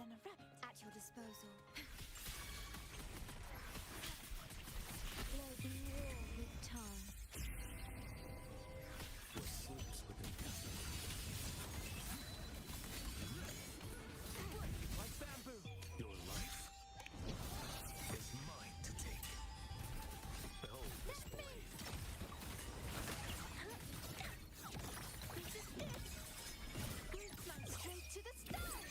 than a rabbit at your disposal. Blow the war with tongue. What sleeps within captain? Like bamboo. Your life is mine to take. Behold this blade. This is it! We fly straight to the stars!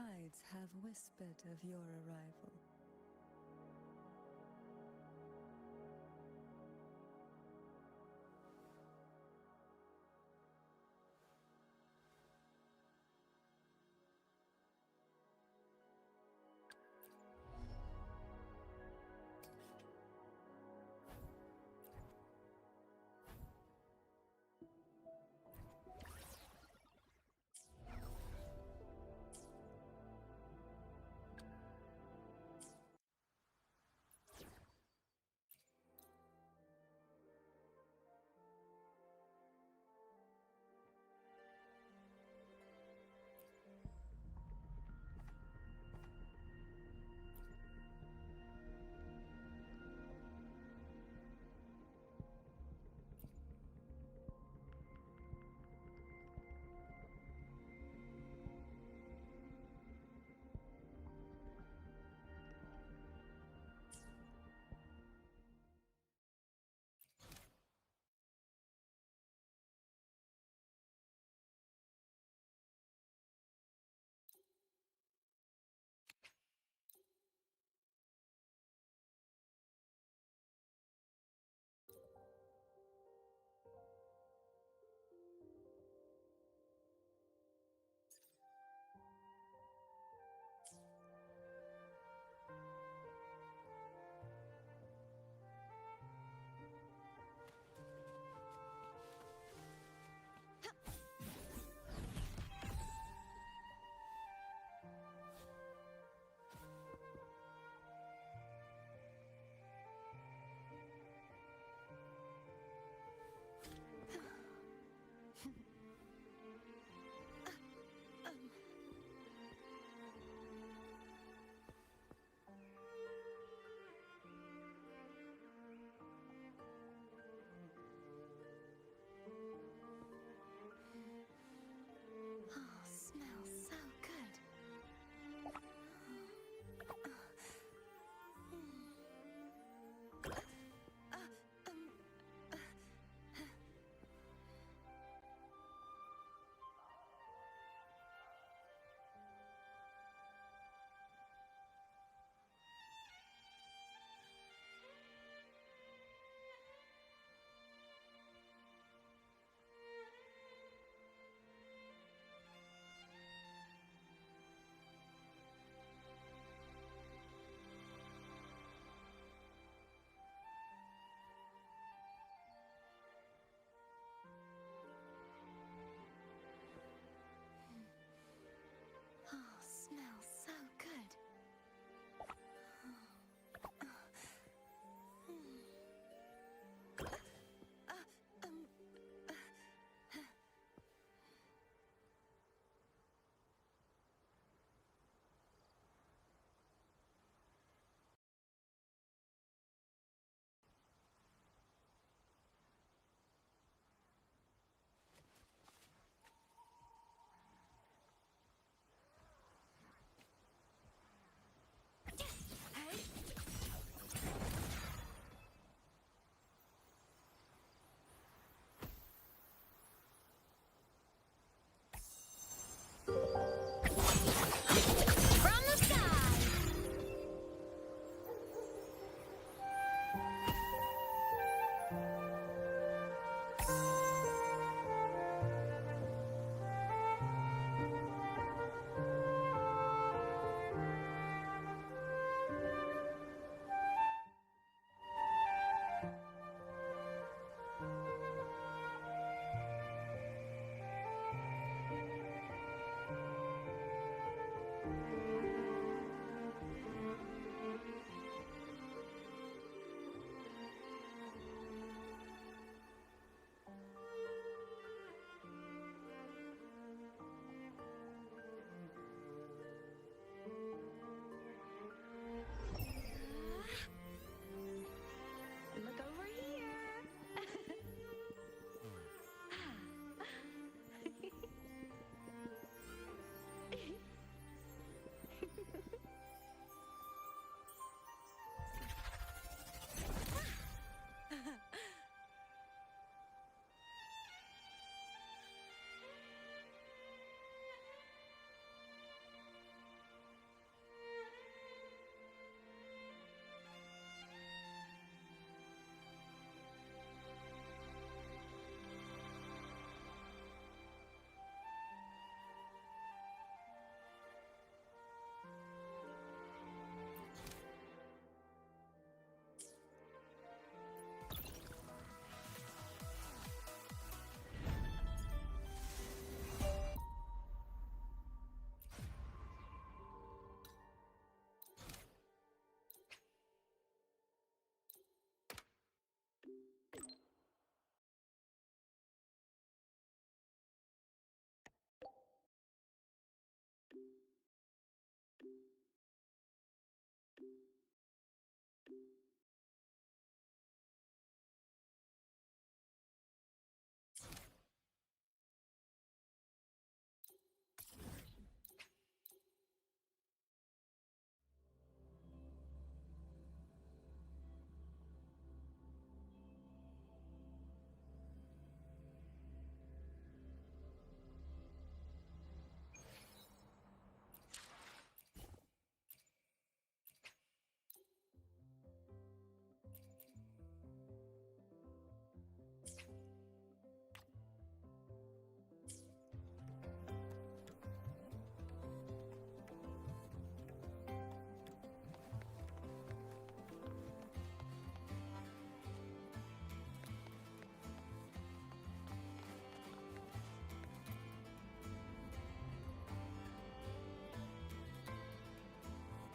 tides have whispered of your arrival.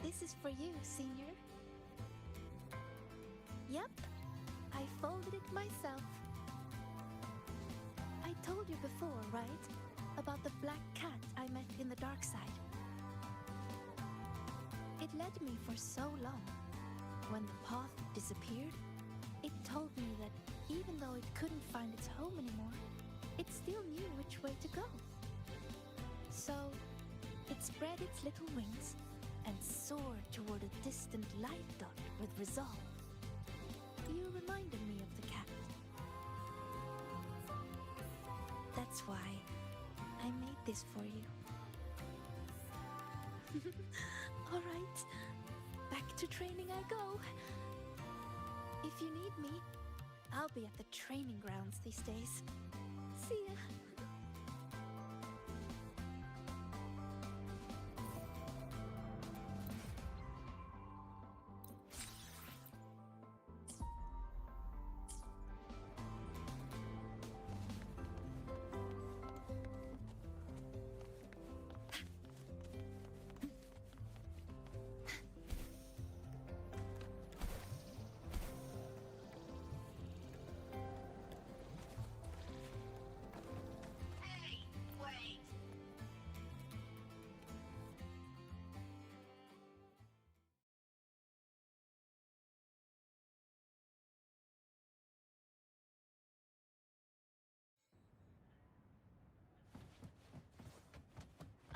This is for you, Senior. Yep, I folded it myself. I told you before, right? About the black cat I met in the dark side. It led me for so long. When the path disappeared, it told me that even though it couldn't find its home anymore, it still knew which way to go. So, it spread its little wings and soared toward a distant light dot with resolve. You reminded me of the cat. That's why I made this for you. All right, back to training I go. If you need me, I'll be at the training grounds these days. See ya.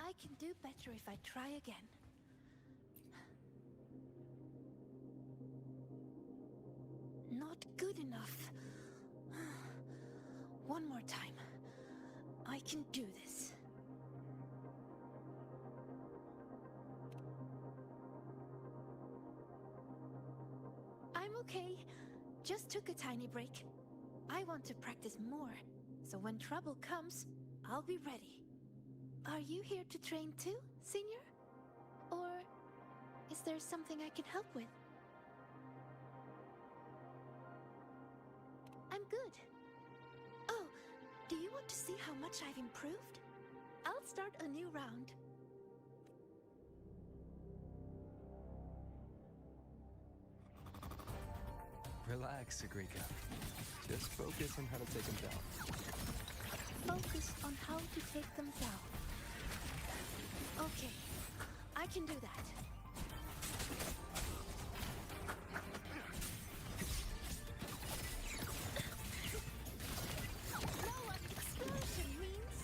I can do better if I try again. Not good enough. One more time. I can do this. I'm okay. Just took a tiny break. I want to practice more, so when trouble comes, I'll be ready. Are you here to train too, Senior? Or is there something I can help with? I'm good. Oh, do you want to see how much I've improved? I'll start a new round. Relax, Agrika. Just focus on how to take them down. Focus on how to take them down. Okay, I can do that. Blow-up explosion means...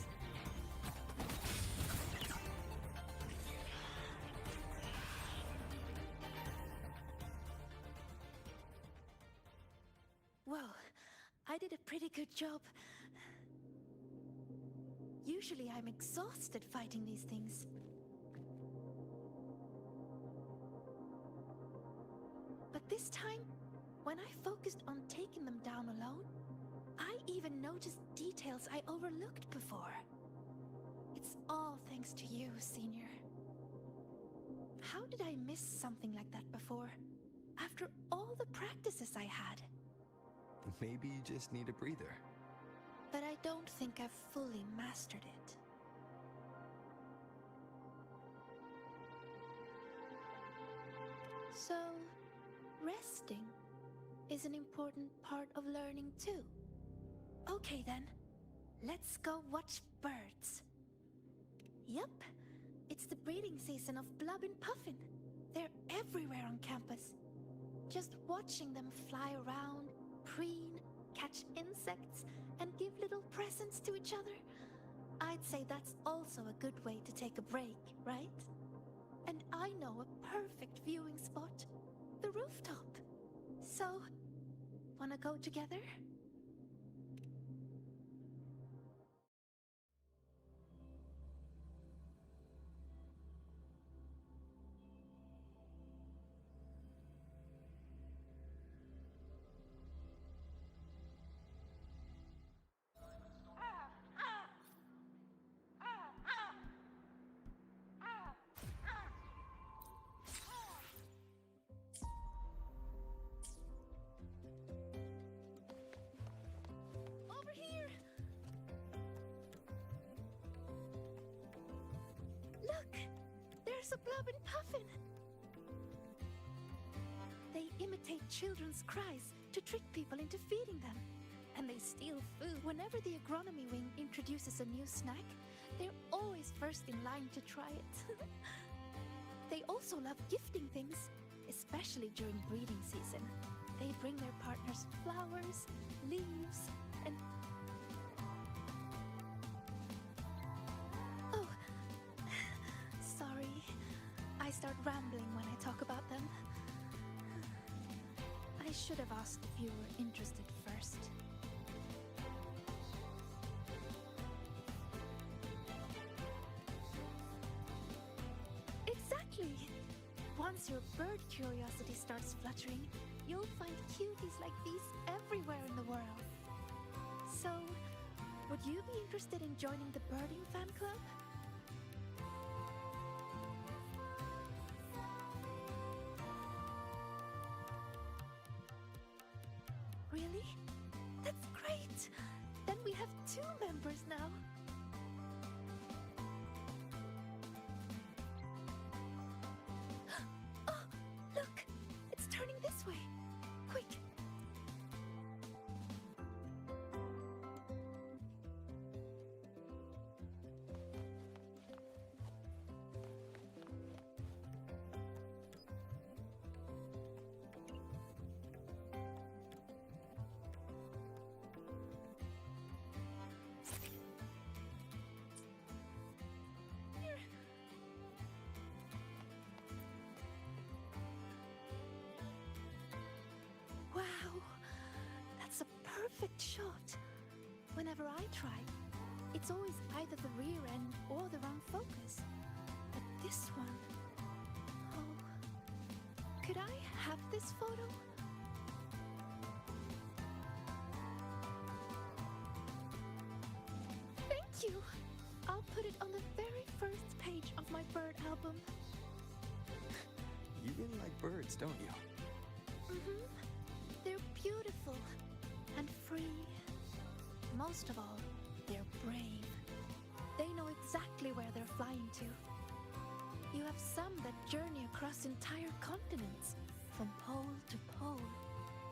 Well, I did a pretty good job. Usually I'm exhausted fighting these things. But this time, when I focused on taking them down alone, I even noticed details I overlooked before. It's all thanks to you, Senior. How did I miss something like that before? After all the practices I had. Maybe you just need a breather. But I don't think I've fully mastered it. So, resting is an important part of learning too. Okay then, let's go watch birds. Yep, it's the breeding season of Blub and Puffin. They're everywhere on campus. Just watching them fly around, preen, catch insects, and give little presents to each other. I'd say that's also a good way to take a break, right? And I know a perfect viewing spot, the rooftop. So, wanna go together? Over here! Look! There's a Blub and Puffin! They imitate children's cries to trick people into feeding them. And they steal food. Whenever the agronomy wing introduces a new snack, they're always first in line to try it. They also love gifting things, especially during breeding season. They bring their partners flowers, leaves, and... Oh, sorry. I start rambling when I talk about them. I should have asked if you were interested first. Exactly! Once your bird curiosity starts fluttering, you'll find cuties like these everywhere in the world. So, would you be interested in joining the birding fan club? Really? That's great! Then we have 2 members now. Oh, look! It's turning this way. Quick! Wow, that's a perfect shot. Whenever I try, it's always either the rear end or the wrong focus. But this one... Oh, could I have this photo? Thank you! I'll put it on the very first page of my bird album. You really like birds, don't you? Mm-hmm. They're beautiful and free. Most of all, they're brave. They know exactly where they're flying to. You have some that journey across entire continents, from pole to pole,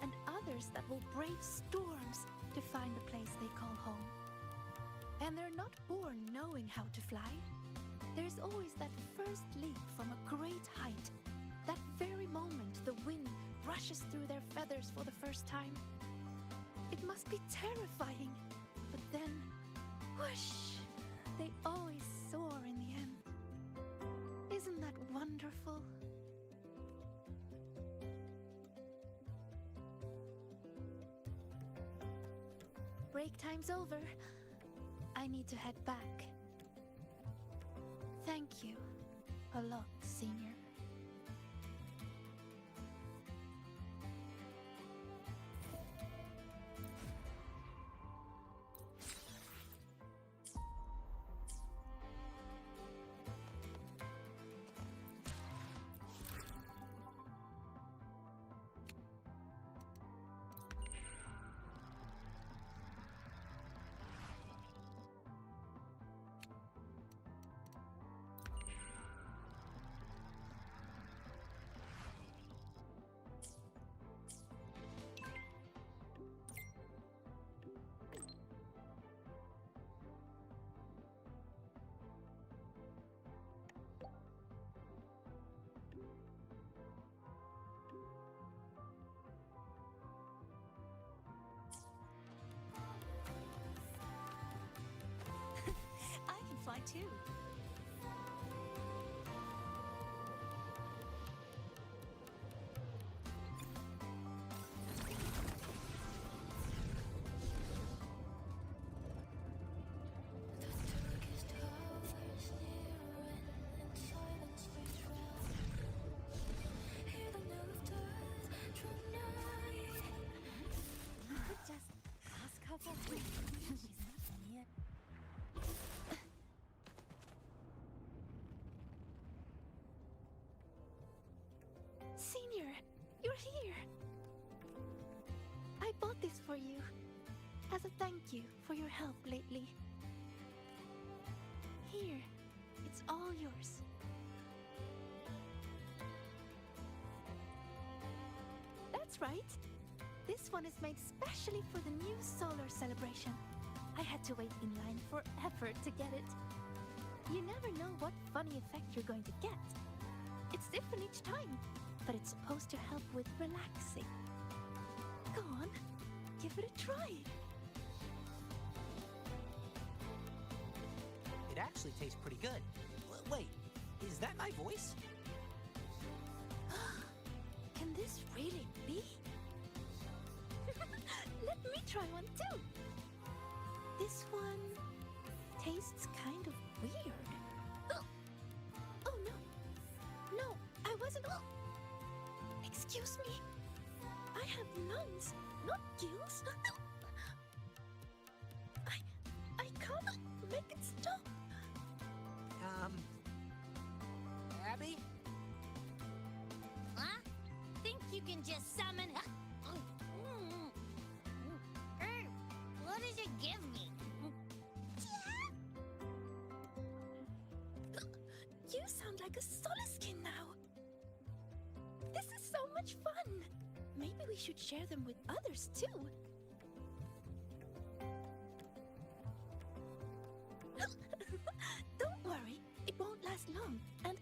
and others that will brave storms to find a place they call home. And they're not born knowing how to fly. There's always that first leap from a great height. That very moment the wind rushes through their feathers for the first time. It must be terrifying, but then, whoosh, they always soar in the end. Isn't that wonderful? Break time's over. I need to head back. Thank you a lot, Senior. I can fly too. Just ask her for free. She's not here. Senior, you're here! I bought this for you, as a thank you for your help lately. Here, it's all yours. right. This one is made specially for the new solar celebration. I had to wait in line forever to get it. You never know what funny effect you're going to get. It's different each time, but it's supposed to help with relaxing. Go on, give it a try. It actually tastes pretty good. Wait, is that my voice? Can this really be? Let me try one too. This one tastes kind of weird. Oh no. No, I wasn't. Excuse me. I have lungs, not gills. I can't make it stop. Abby? Huh? Think you can just summon? What does it give me? You sound like a Soliskin now. This is so much fun. Maybe we should share them with others too. Don't worry, it won't last long. And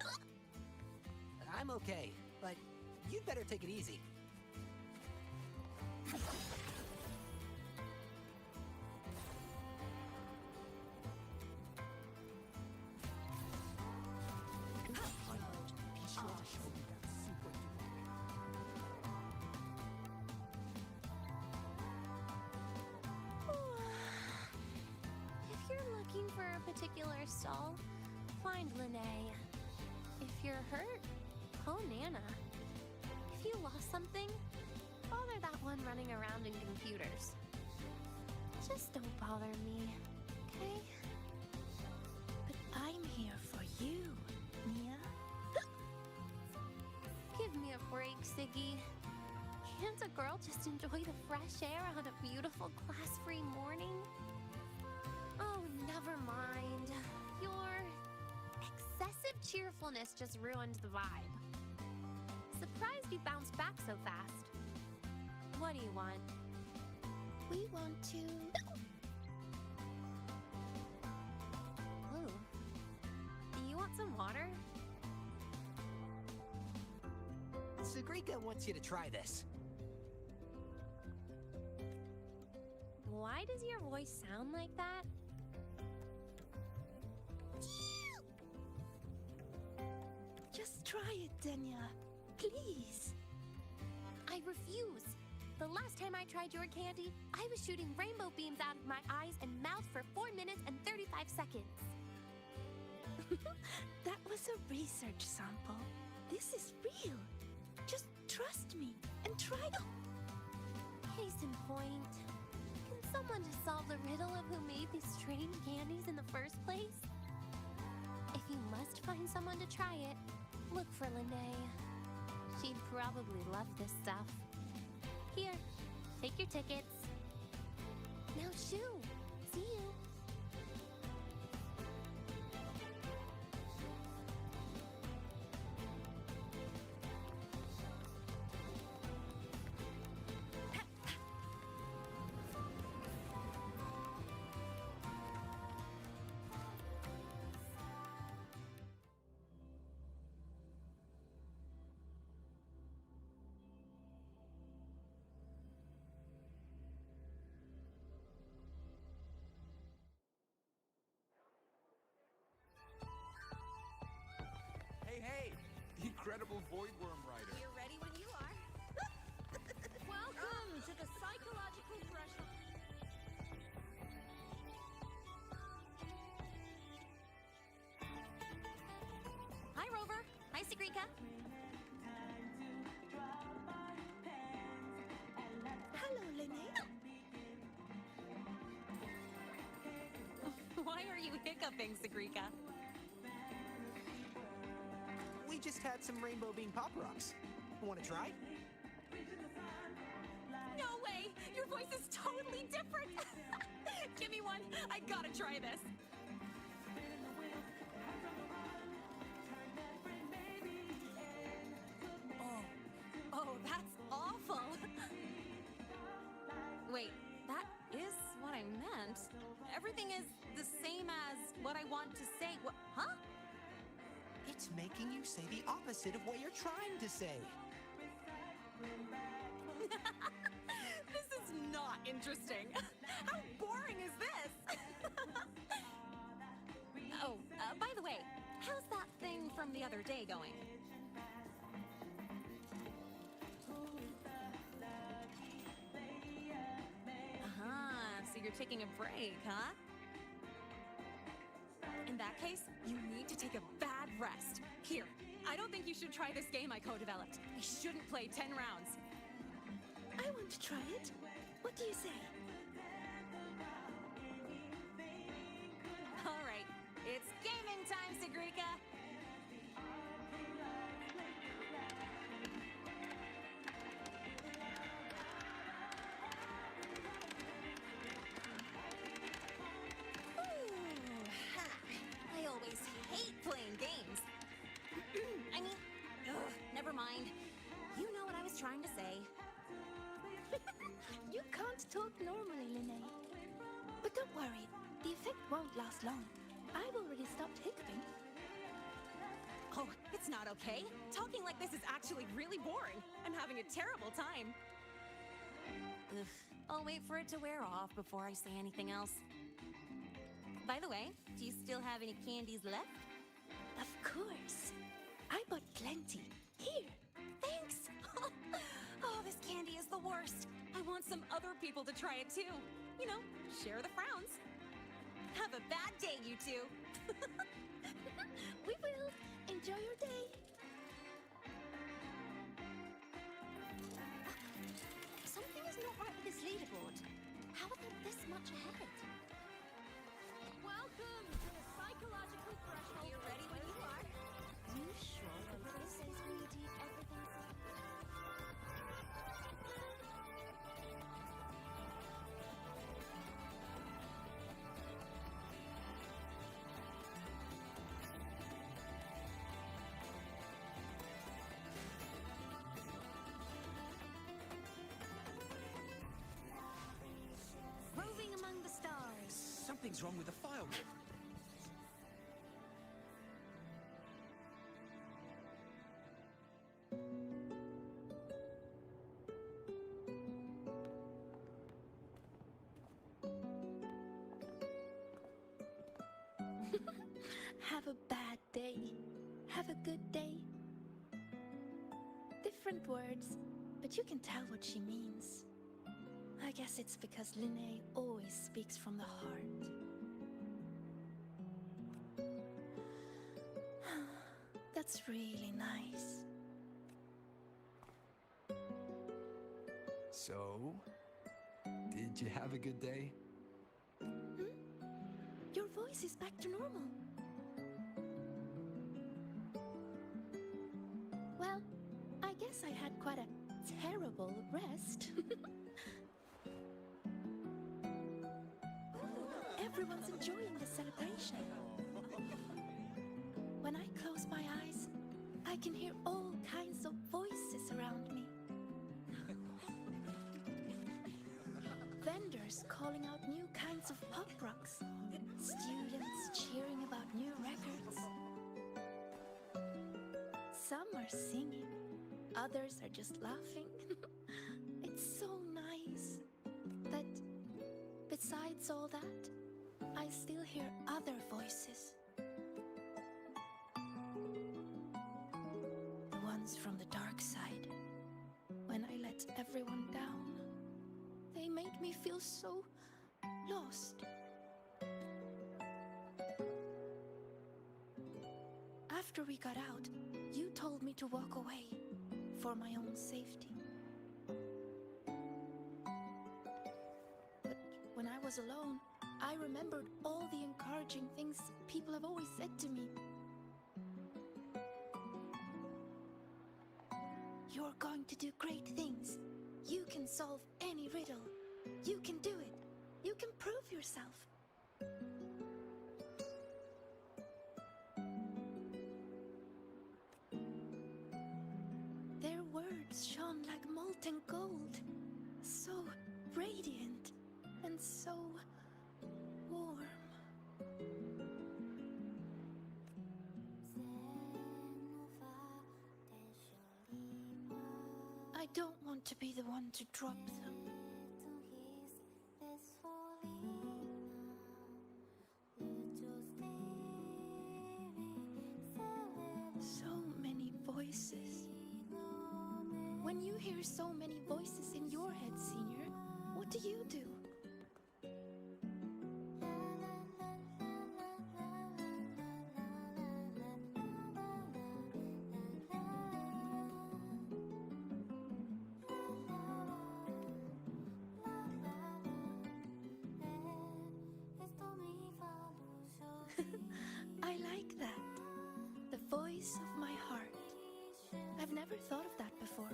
I'm okay, but you'd better take it easy. If you're looking for a particular stall, find Lene. If you're hurt, call Nana. If you lost something, bother that one running around in computers. Just don't bother me, okay? but I'm here for you, Mia. Give me a break, Siggy. Can't a girl just enjoy the fresh air on a beautiful class-free morning? Oh, never mind. Your excessive cheerfulness just ruined the vibe. Surprised you bounced back so fast. What do you want? We want to. Ooh. Do you want some water? Sagrika wants you to try this. Why does your voice sound like that? Just try it, Denya. Please. I refuse. The last time I tried your candy, I was shooting rainbow beams out of my eyes and mouth for 4 minutes and 35 seconds. That was a research sample. This is real. Just trust me and try it. Case in point, can someone just solve the riddle of who made these strange candies in the first place? If you must find someone to try it, look for Lene. She'd probably love this stuff. Here, take your tickets. Now shoo! See you! Hey, the incredible Voidworm Rider. You're ready when you are. Welcome to the psychological threshold. Hi, Rover. Hi, Sagrika. Hello, Lene. Why are you hiccuping, Sagrika? We just had some rainbow bean pop rocks. Want to try? No way! Your voice is totally different! Give me one. I gotta try this. Oh, that's awful. awful. Wait, that is what I meant. Everything is the same as what I want to say. What? Huh? It's making you say the opposite of what you're trying to say. This is not interesting. How boring is this? Oh, by the way, how's that thing from the other day going? So you're taking a break, huh? In that case, you need to take a bad rest. Here, I don't think you should try this game I co-developed. You shouldn't play 10 rounds. I want to try it. What do you say? All right, it's gaming time, Segrika. I always hate playing games. I mean, never mind. You know what I was trying to say. You can't talk normally, Linnea. But don't worry, the effect won't last long. I've already stopped hiccuping. Oh, it's not okay. Talking like this is actually really boring. I'm having a terrible time. Ugh. I'll wait for it to wear off before I say anything else. By the way, do you still have any candies left? Of course. I bought plenty. Here. Thanks! Oh, this candy is the worst. I want some other people to try it too. You know, share the frowns. Have a bad day, you two. We will. Enjoy your day. Something is not right with this leaderboard. How are they this much ahead? Welcome to the psychological threshold. You ready when you are? You sure when this says we need everything? Roving among the stars. Something's wrong with the file. Have a bad day. Have a good day. Different words, but you can tell what she means. I guess it's because Linnea always speaks from the heart. That's really nice. So, did you have a good day? Your voice is back to normal. Well, I guess I had quite a terrible rest. Everyone's enjoying the celebration. When I close my eyes, I can hear all kinds of voices around me. Vendors calling out new kinds of pop rocks. Students cheering about new records. Some are singing, others are just laughing. It's so nice that besides all that, I still hear other voices. The ones from the dark side. When I let everyone down, they made me feel so lost. After we got out, you told me to walk away for my own safety. But when I was alone, I remembered all the encouraging things people have always said to me. You're going to do great things. You can solve any riddle. You can do it. You can prove yourself. Their words shone like molten gold. So radiant and so warm. I don't want to be the one to drop them. So many voices. When you hear so many voices in your head, Senior, what do you do? I like that. The voice of my heart. I've never thought of that before.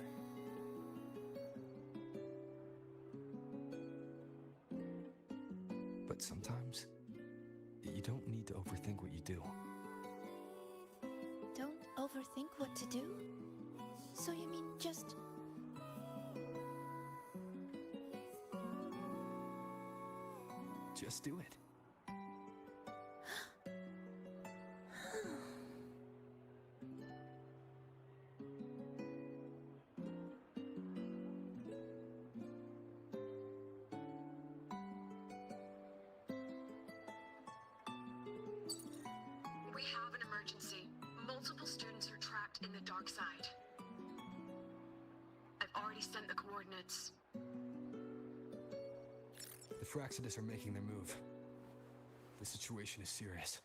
But sometimes, you don't need to overthink what you do. Don't overthink what to do? So you mean just... Just do it. We have an emergency. Multiple students are trapped in the dark side. I've already sent the coordinates. The Fraxidus are making their move. The situation is serious.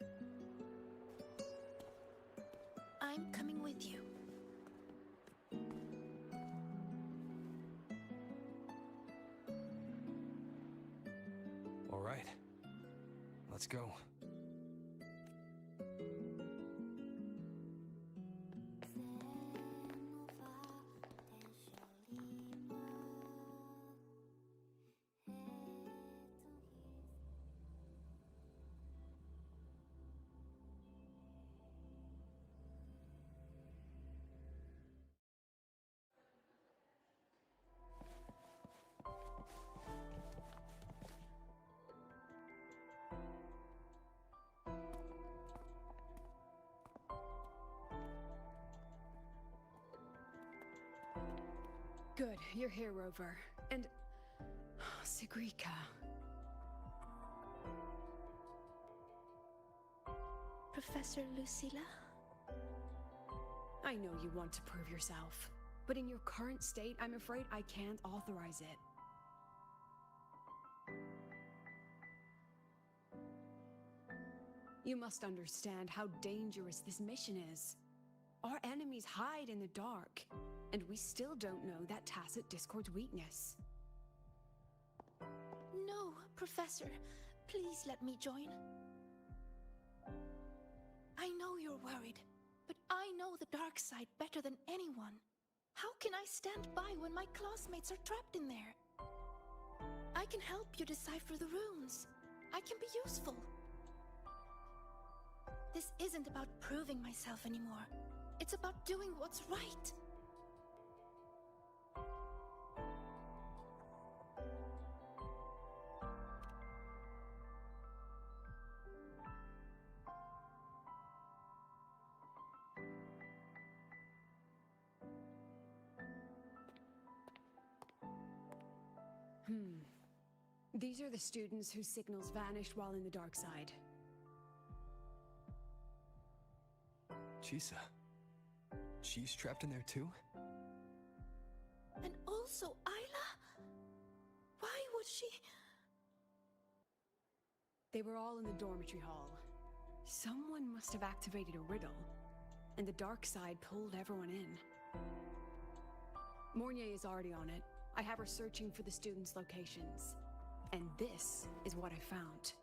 I'm coming with you. All right. Let's go. Good, you're here, Rover. And... Sigrika. Professor Lucilla? I know you want to prove yourself, but in your current state, I'm afraid I can't authorize it. You must understand how dangerous this mission is. Our enemies hide in the dark, and we still don't know that tacit discord's weakness. No, Professor. Please let me join. I know you're worried, but I know the dark side better than anyone. How can I stand by when my classmates are trapped in there? I can help you decipher the runes. I can be useful. This isn't about proving myself anymore. It's about doing what's right. These are the students whose signals vanished while in the dark side. Chisa. She's trapped in there too? And also Ayla? Why would she... They were all in the dormitory hall. Someone must have activated a riddle, and the dark side pulled everyone in. Mornier is already on it. I have her searching for the students' locations. And this is what I found.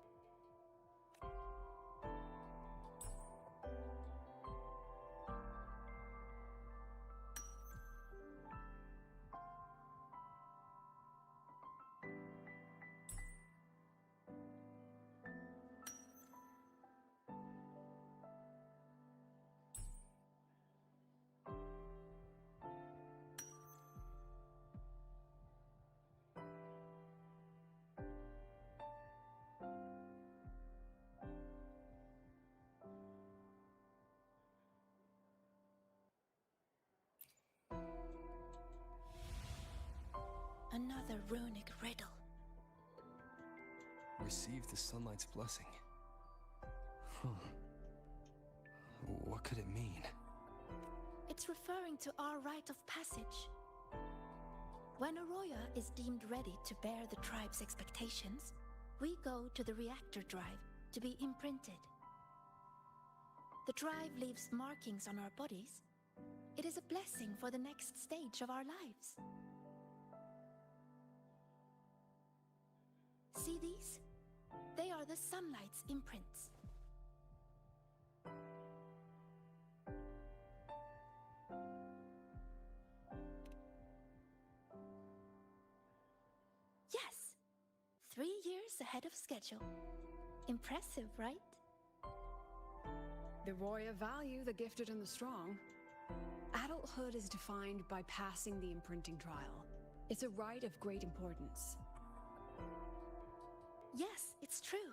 Another runic riddle. Receive the sunlight's blessing. Huh. What could it mean? It's referring to our rite of passage. When Arroya is deemed ready to bear the tribe's expectations, we go to the reactor drive to be imprinted. The drive leaves markings on our bodies. It is a blessing for the next stage of our lives. See these? They are the sunlight's imprints. Yes! 3 years ahead of schedule. Impressive, right? The Roya value the gifted and the strong. Adulthood is defined by passing the imprinting trial. It's a rite of great importance. Yes, it's true.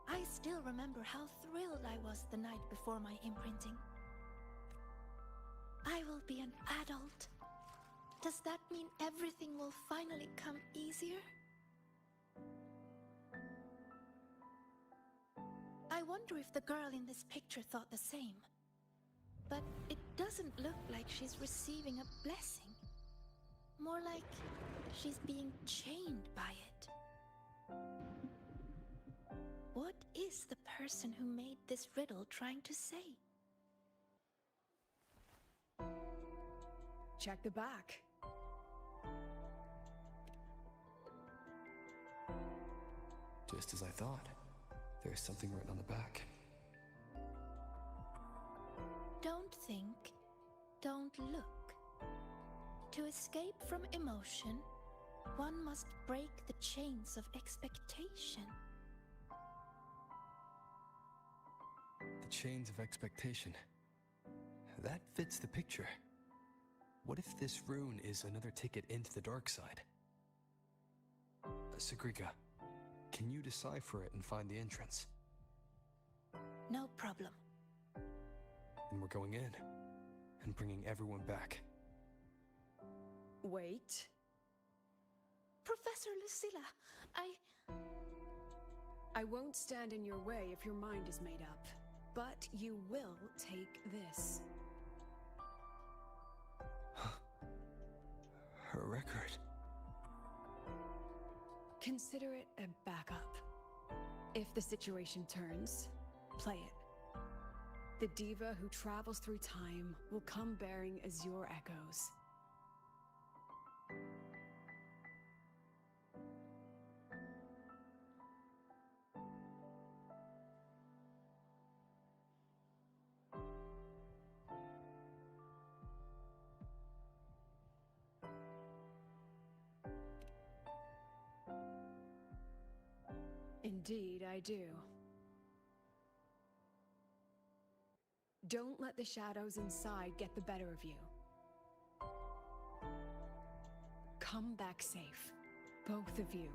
I still remember how thrilled I was the night before my imprinting. I will be an adult. Does that mean everything will finally come easier? I wonder if the girl in this picture thought the same. But it doesn't look like she's receiving a blessing. More like she's being chained by it. What is the person who made this riddle trying to say? Check the back. Just as I thought. There's something written on the back. Don't think, don't look. To escape from emotion, one must break the chains of expectation. The chains of expectation. That fits the picture. What if this rune is another ticket into the dark side? Sagrika, can you decipher it and find the entrance? No problem. And we're going in and bringing everyone back. Wait. Professor Lucilla, I won't stand in your way if your mind is made up. But you will take this. Her record. Consider it a backup. If the situation turns, play it. The diva who travels through time will come bearing Azure echoes. Indeed, I do. Don't let the shadows inside get the better of you. Come back safe, both of you.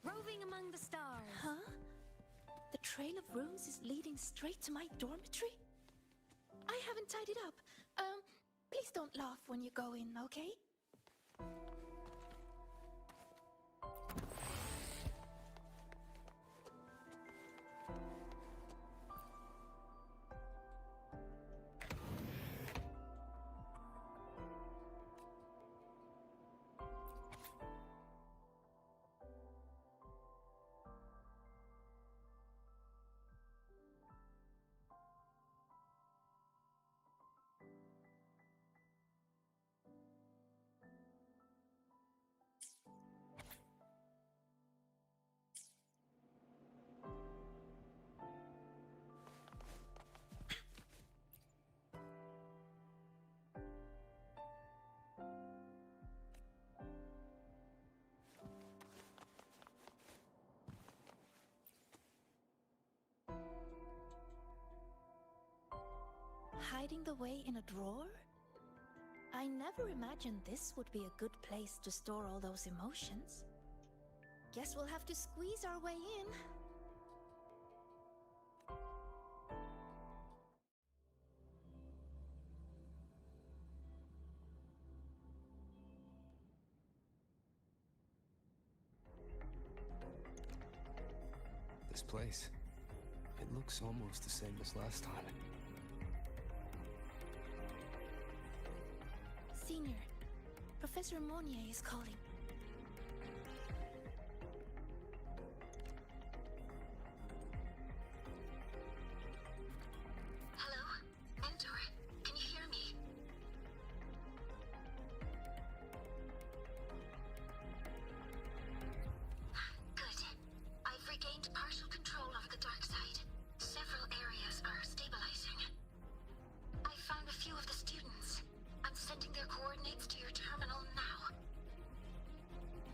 Roving among the stars. huh? The trail of runes is leading straight to my dormitory? I haven't tied it up. Please don't laugh when you go in, okay? hiding the way in a drawer? I never imagined this would be a good place to store all those emotions. Guess we'll have to squeeze our way in. This place, it looks almost the same as last time. Senior, Professor Monnier is calling. Hello? Mentor, can you hear me? Good. I've regained partial control over the dark side. Several areas are stabilizing. I found a few of the students. I'm sending their coordinates to your terminal now.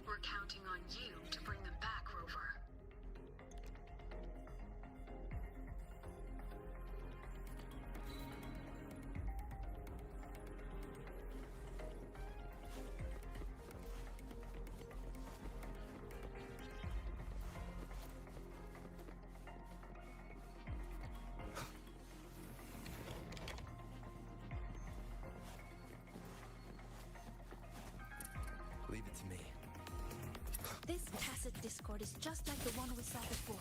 We're counting on you to bring them back, Rover. Leave it to me. This tacit discord is just like the one we saw before.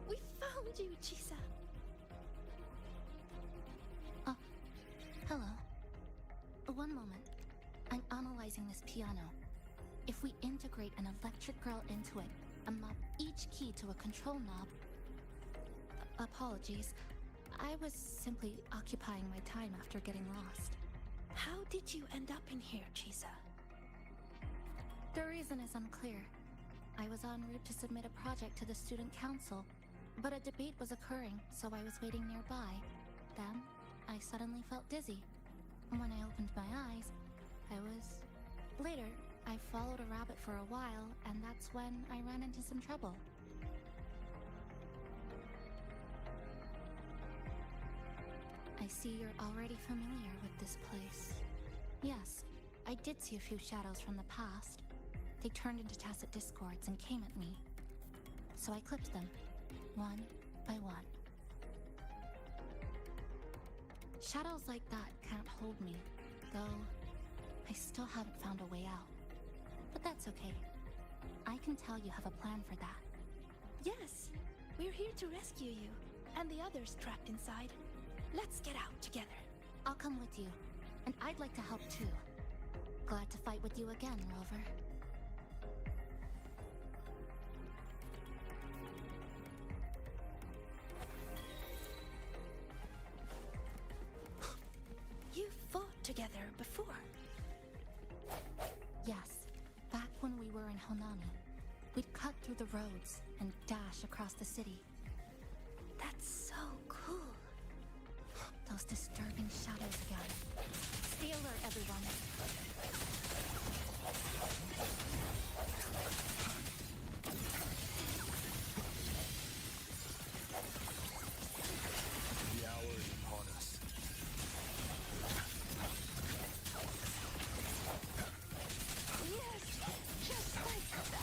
We found you, Chisa. Hello. One moment. I'm analyzing this piano. If we integrate an electric girl into it and map each key to a control knob... Apologies. I was simply occupying my time after getting lost. How did you end up in here, Chisa? The reason is unclear. I was en route to submit a project to the student council, but a debate was occurring, so I was waiting nearby. Then, I suddenly felt dizzy. When I opened my eyes, Later, I followed a rabbit for a while, and that's when I ran into some trouble. I see you're already familiar with this place. Yes, I did see a few shadows from the past. They turned into tacit discords and came at me. So I clipped them, one by one. Shadows like that can't hold me, though I still haven't found a way out. But that's okay. I can tell you have a plan for that. Yes, we're here to rescue you, and the others trapped inside. Let's get out together. I'll come with you, and I'd like to help too. Glad to fight with you again, Rover. You fought together before. Yes, back when we were in Honami. We'd cut through the roads and dash across the city. That's so cool. Those disturbing shadows again. Stay alert, everyone. The hour is upon us. Yes, just like that.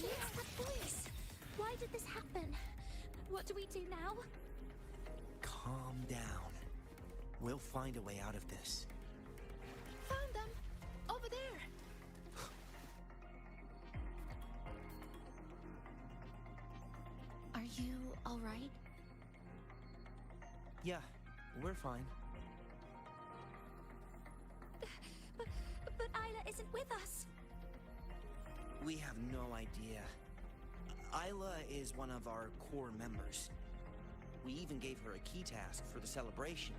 Yes, that voice! Why did this happen? What do we do now? Calm down. We'll find a way out of this. Found them! Over there! Are you alright? Yeah, we're fine. But Isla isn't with us! We have no idea. Isla is one of our core members. We even gave her a key task for the celebration.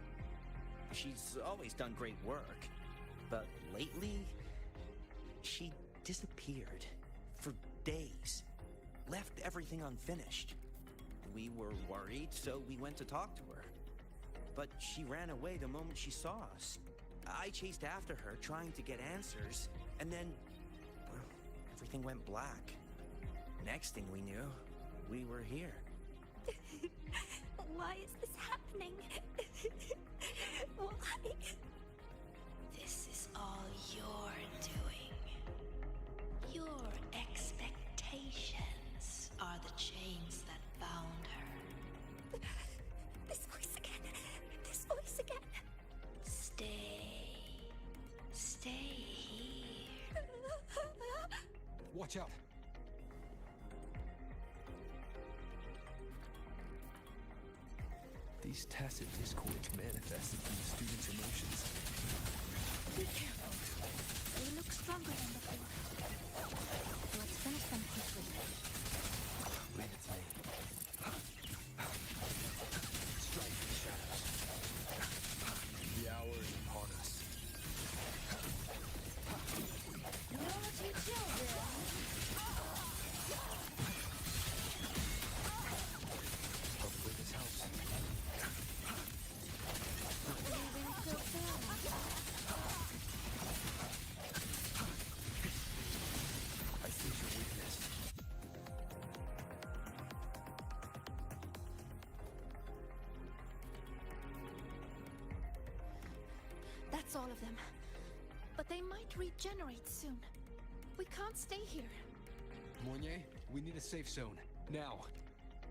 She's always done great work. But lately, she disappeared for days. Left everything unfinished. We were worried, so we went to talk to her. But she ran away the moment she saw us. I chased after her, trying to get answers, and then, well, everything went black. Next thing we knew, we were here. Why is this happening? Why? This is all your doing. Your expectations are the chains that bound her. This voice again. This voice again. Stay here. Watch out! These tacit discords manifested from the students' emotions. Be careful. They look stronger than before. Let's finish them quickly. Leave it to me. Strike the shadows. The hour is upon us. Naughty children. Hopefully this helps. Leaving so soon. I see your weakness. That's all of them. But they might regenerate soon. We can't stay here. Mournier, we need a safe zone. Now.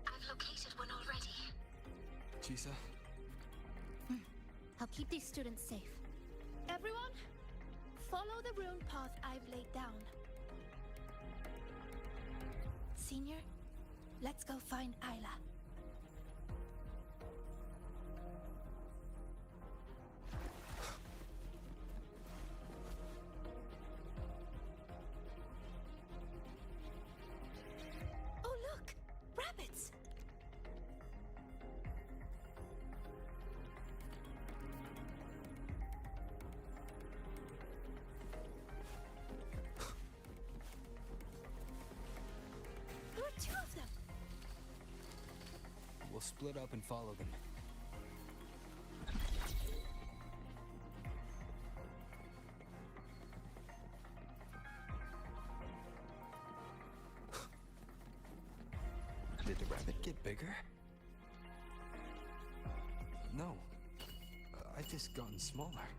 I've located one already. Chisa? I'll keep these students safe. Everyone, follow the rune path I've laid down. Senior, let's go find Isla. Oh look! Rabbits! There are two of them! We'll split up and follow them. Did the rabbit get bigger? No. I've just gotten smaller.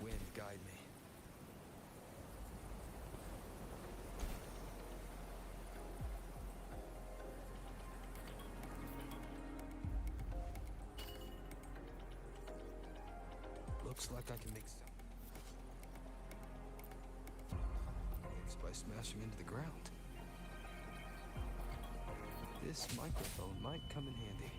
Wind, guide me. Looks like I can make some. Waves by smashing into the ground. This microphone might come in handy.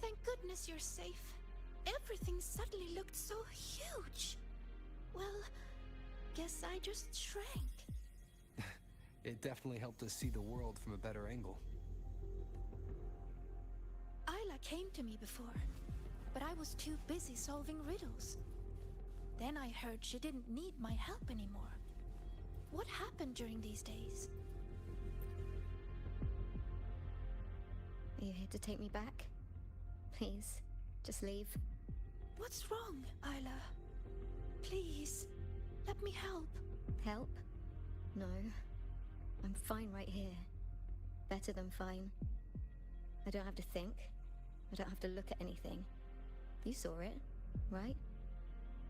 Thank goodness you're safe. Everything suddenly looked so huge. Well, guess I just shrank. It definitely helped us see the world from a better angle. Isla came to me before, but I was too busy solving riddles. Then I heard she didn't need my help anymore. What happened during these days? Are you here to take me back? Please, just leave. What's wrong, Isla? Please, let me help. Help? No. I'm fine right here. Better than fine. I don't have to think. I don't have to look at anything. You saw it, right?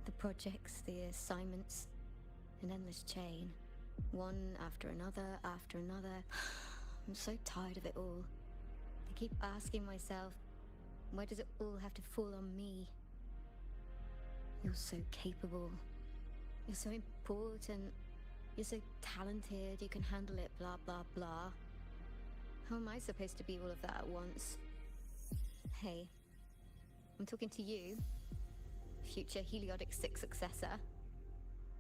The projects, the assignments, an endless chain. One after another, after another. I'm so tired of it all. I keep asking myself, why does it all have to fall on me? You're so capable. You're so important. You're so talented, you can handle it, blah, blah, blah. How am I supposed to be all of that at once? Hey, I'm talking to you, future Heliotic 6 successor.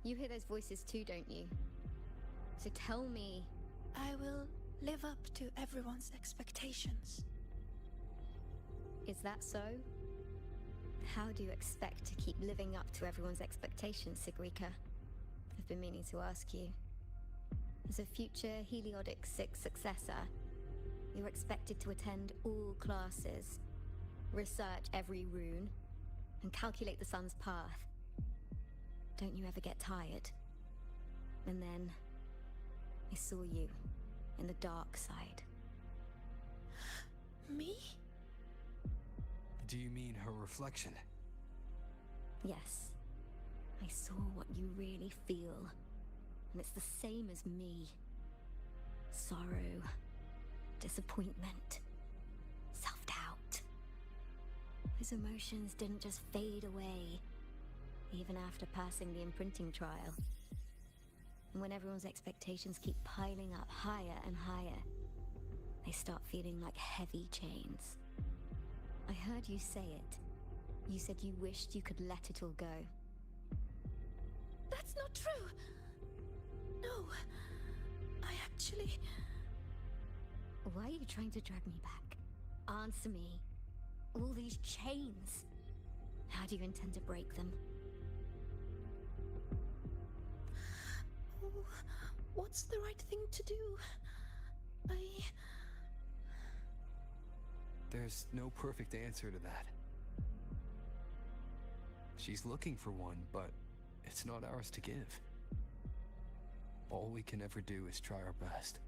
You hear those voices too, don't you? So tell me... I will live up to everyone's expectations. Is that so? How do you expect to keep living up to everyone's expectations, Sigrika? I've been meaning to ask you. As a future Heliotic 6 successor, you're expected to attend all classes, research every rune, and calculate the sun's path. Don't you ever get tired? And then, I saw you in the dark side. Me? Do you mean her reflection? Yes. I saw what you really feel, and it's the same as me. Sorrow, disappointment, self-doubt. Those emotions didn't just fade away, even after passing the imprinting trial. And when everyone's expectations keep piling up higher and higher, they start feeling like heavy chains. I heard you say it. You said you wished you could let it all go. That's not true. No, I actually... Why are you trying to drag me back? Answer me. All these chains. How do you intend to break them? Oh, what's the right thing to do? There's no perfect answer to that. She's looking for one, but it's not ours to give. All we can ever do is try our best.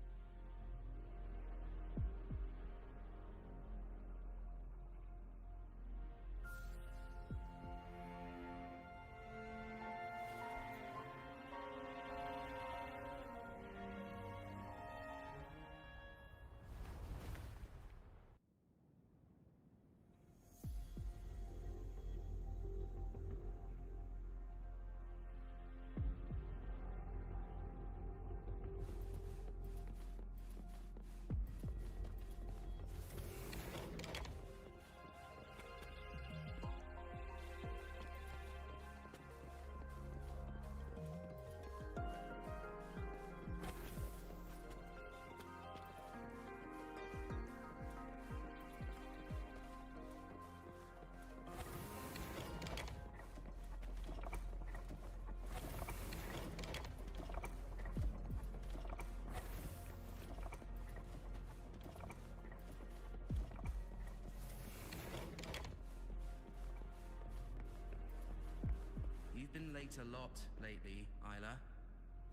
You've been late a lot lately, Isla.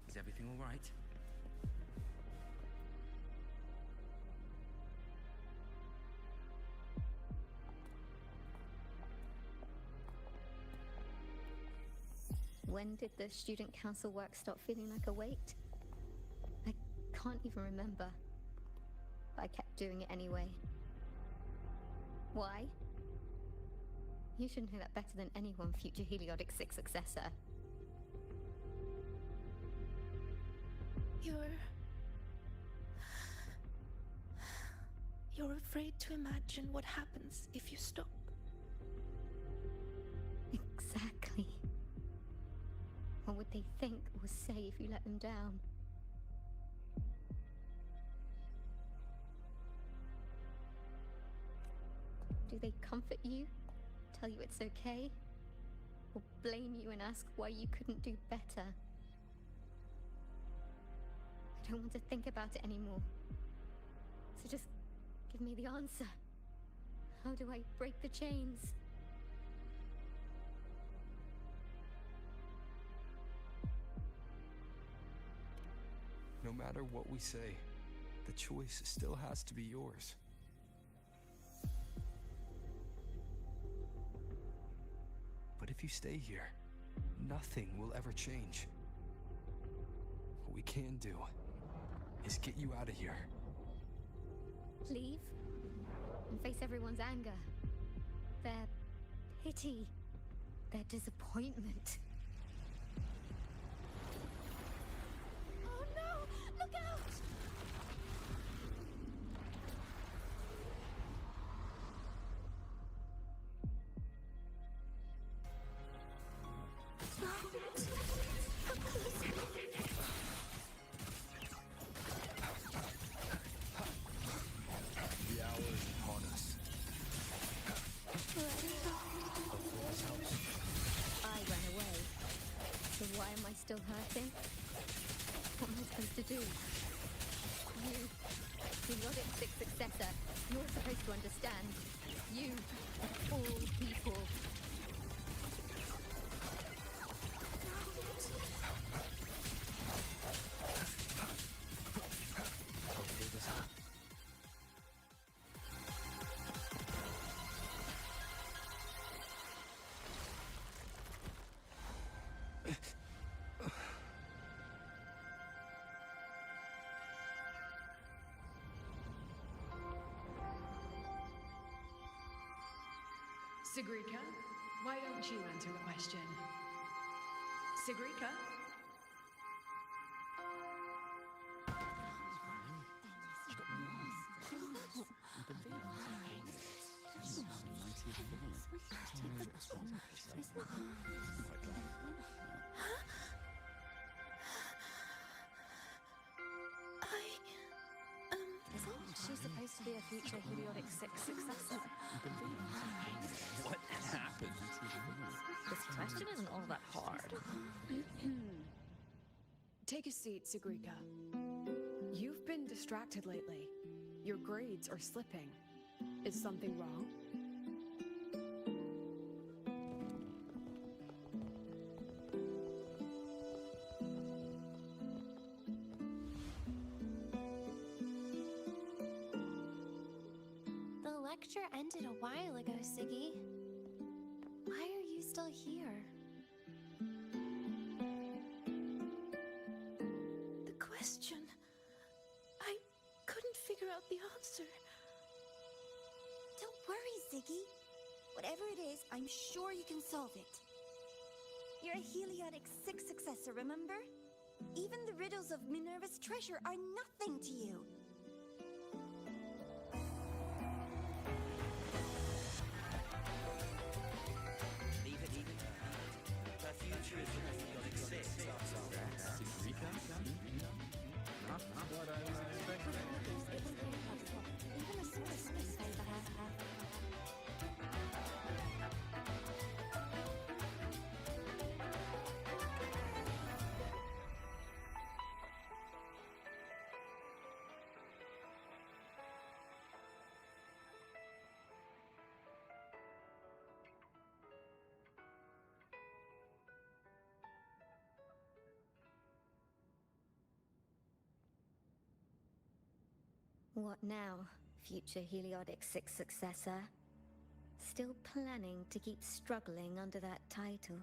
Is everything all right? When did the student council work stop feeling like a weight? I can't even remember. But I kept doing it anyway. Why? You should know that better than anyone, future Heliotic 6 successor. You're afraid to imagine what happens if you stop. Exactly. What would they think or say if you let them down? Do they comfort you? Tell you it's okay? Or blame you and ask why you couldn't do better? I don't want to think about it anymore. So just give me the answer. How do I break the chains? No matter what we say, the choice still has to be yours. But if you stay here, nothing will ever change. What we can do is get you out of here. Leave and face everyone's anger, their pity, their disappointment. Oh no! Look out! The hour is upon us. Hopefully this helps. I ran away. So why am I still hurting? What am I supposed to do? You, periodic sixth successor, you're supposed to understand. You, of all people. Hopefully this helps. Sigrika, why don't you answer the question? Sigrika? Isn't she supposed to be a future Heliotic 6 successor? What happened? This question isn't all that hard. Take a seat, Sigrika. You've been distracted lately. Your grades are slipping. Is something wrong? The lecture ended a while ago, Siggy. Why are you still here? The question. I couldn't figure out the answer. Don't worry, Ziggy. Whatever it is, I'm sure you can solve it. You're a Heliotic 6 successor, remember? Even the riddles of Minerva's treasure are nothing to you. Leave it. The future is Heliotic 6. Sigrika? Not what I was expecting. Even a sort of space What now, future Heliotic 6 successor? Still planning to keep struggling under that title?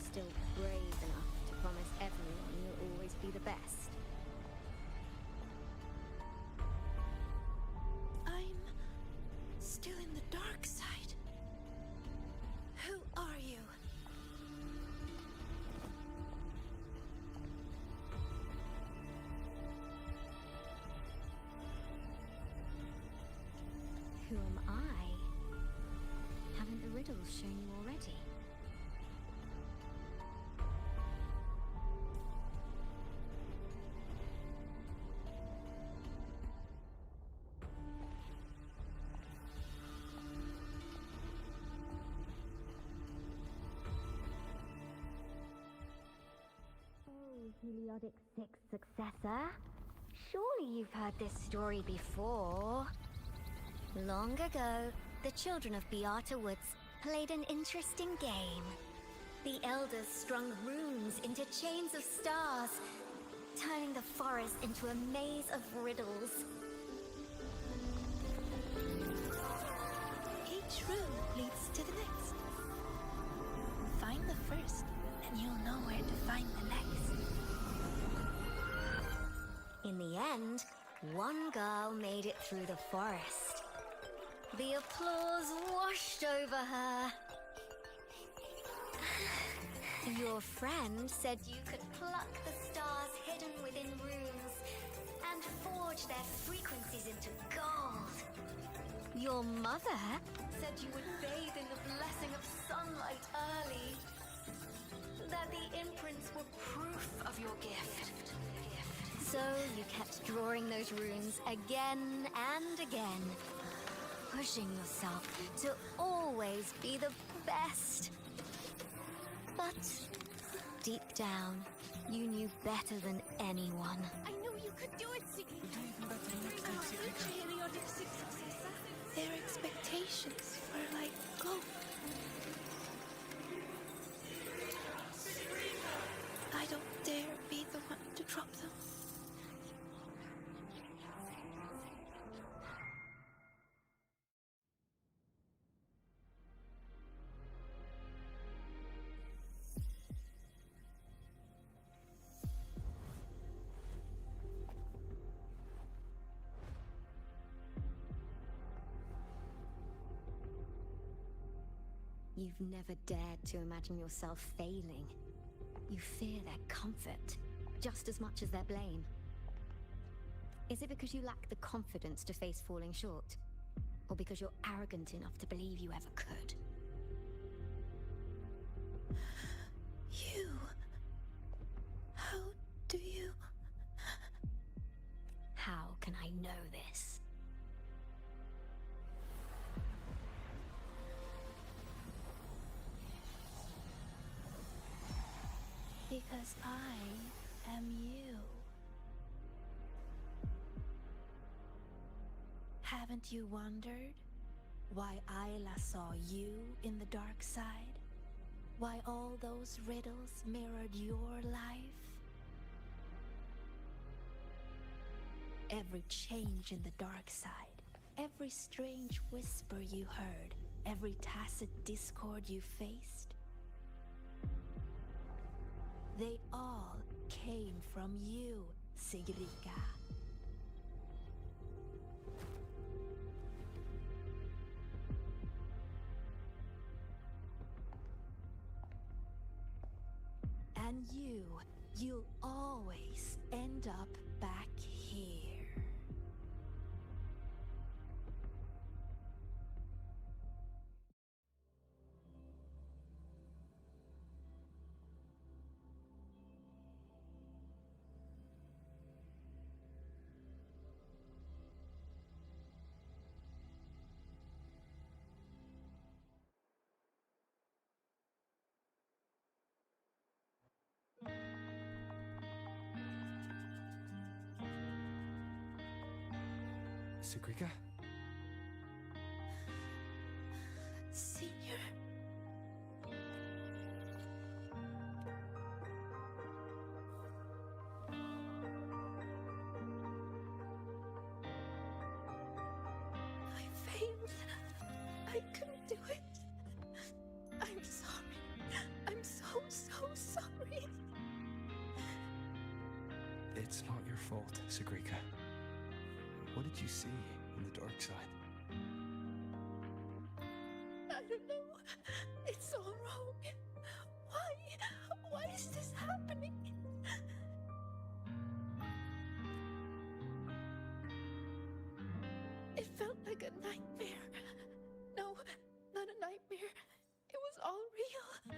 Still brave enough to promise everyone you'll always be the best? I'm still in the dark side. Who are you? Who am I? Haven't the riddles shown you already? Periodic 6 successor? Surely you've heard this story before. Long ago, the children of Beata Woods played an interesting game. The elders strung runes into chains of stars, turning the forest into a maze of riddles. Each room leads to the next. Find the first, and you'll know where to find the next. In the end, one girl made it through the forest. The applause washed over her. Your friend said you could pluck the stars hidden within runes and forge their frequencies into gold. Your mother said you would bathe in the blessing of sunlight early. That the imprints were proof of your gift. So you kept drawing those runes again and again, pushing yourself to always be the best. But deep down, you knew better than anyone. I knew you could do it, Siggy. Periodic 6 successor. Their expectations were like gold. I don't dare be the one to drop them. You've never dared to imagine yourself failing. You fear their comfort just as much as their blame. Is it because you lack the confidence to face falling short? Or because you're arrogant enough to believe you ever could? You... How do you... How can I know this? Because I am you. Haven't you wondered why Ayla saw you in the dark side? Why all those riddles mirrored your life? Every change in the dark side, every strange whisper you heard, every tacit discord you faced, they all came from you, Sigrika. And you'll always end up back here. Sigrika? Senior. I failed. I couldn't do it. I'm sorry. I'm so sorry. It's not your fault, Sigrika. What did you see in the dark side? No, it's all wrong. Why? Why is this happening? It felt like a nightmare. No, not a nightmare. It was all real.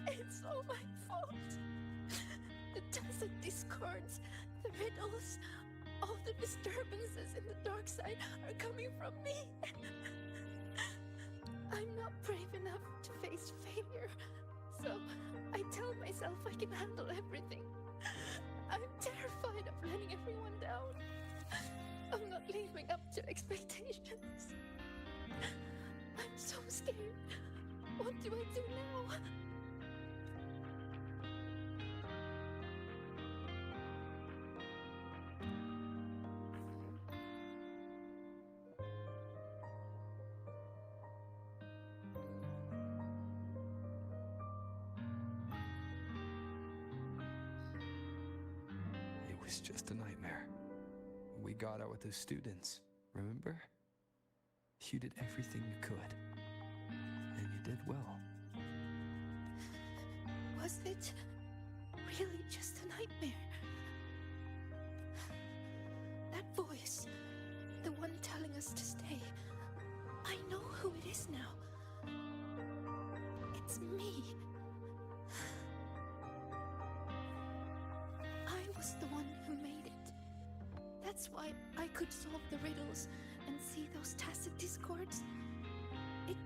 It's all my fault. The tacit discords, the riddles, all the disturbances in the dark side are coming from me. I'm not brave enough to face failure, so I tell myself I can handle everything. I'm terrified of letting everyone down. I'm not living up to expectations. I'm so scared. What do I do now? It was just a nightmare. We got out with the students, remember? You did everything you could. And you did well. Was it really just a nightmare? That voice, the one telling us to stay, I know who it is now. It's me. I was the one who made it. That's why I could solve the riddles and see those tacit discords. It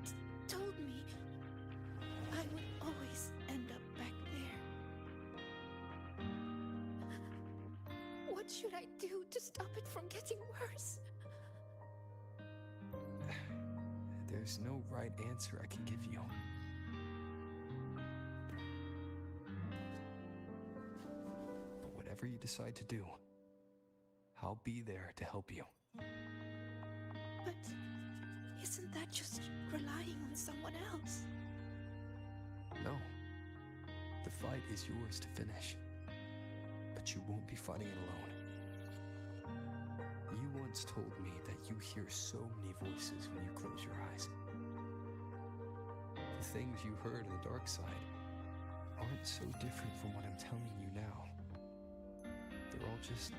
told me I would always end up back there. What should I do to stop it from getting worse? There's no right answer I can give you. But whatever you decide to do, I'll be there to help you. But isn't that just relying on someone else? No. The fight is yours to finish. But you won't be fighting it alone. You once told me that you hear so many voices when you close your eyes. The things you heard in the dark side aren't so different from what I'm telling you now. They're all just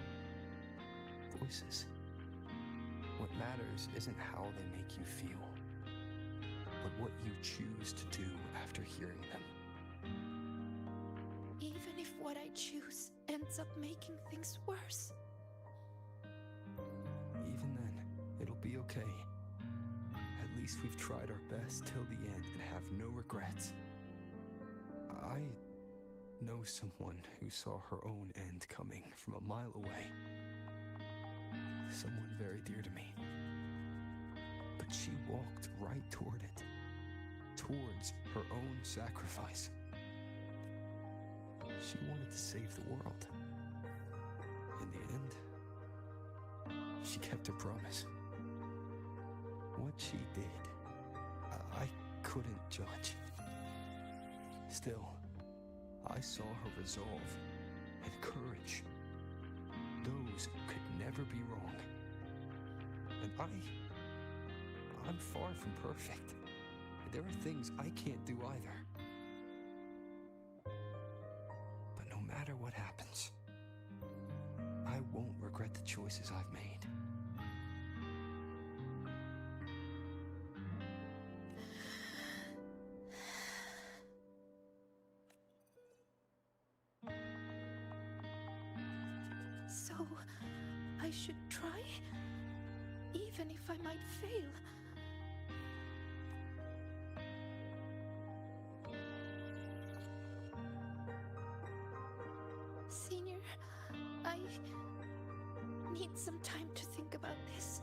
voices. What matters isn't how they make you feel, but what you choose to do after hearing them. Even if what I choose ends up making things worse. Even then, it'll be okay. At least we've tried our best till the end and have no regrets. I know someone who saw her own end coming from a mile away. Someone very dear to me. But she walked right toward it. Towards her own sacrifice. She wanted to save the world. In the end, she kept her promise. What she did, I couldn't judge. Still, I saw her resolve and courage. Those could never be wrong. And I'm far from perfect. There are things I can't do either. But no matter what happens, I won't regret the choices I've made. So, I should try? Even if I might fail? Senior, I need some time to think about this.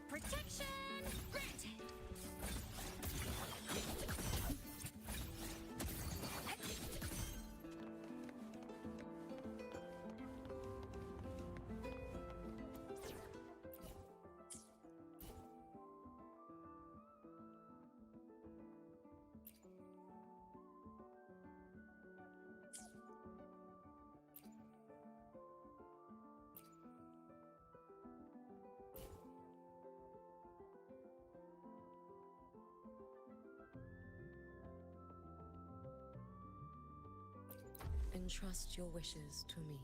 Protection granted. Entrust your wishes to me.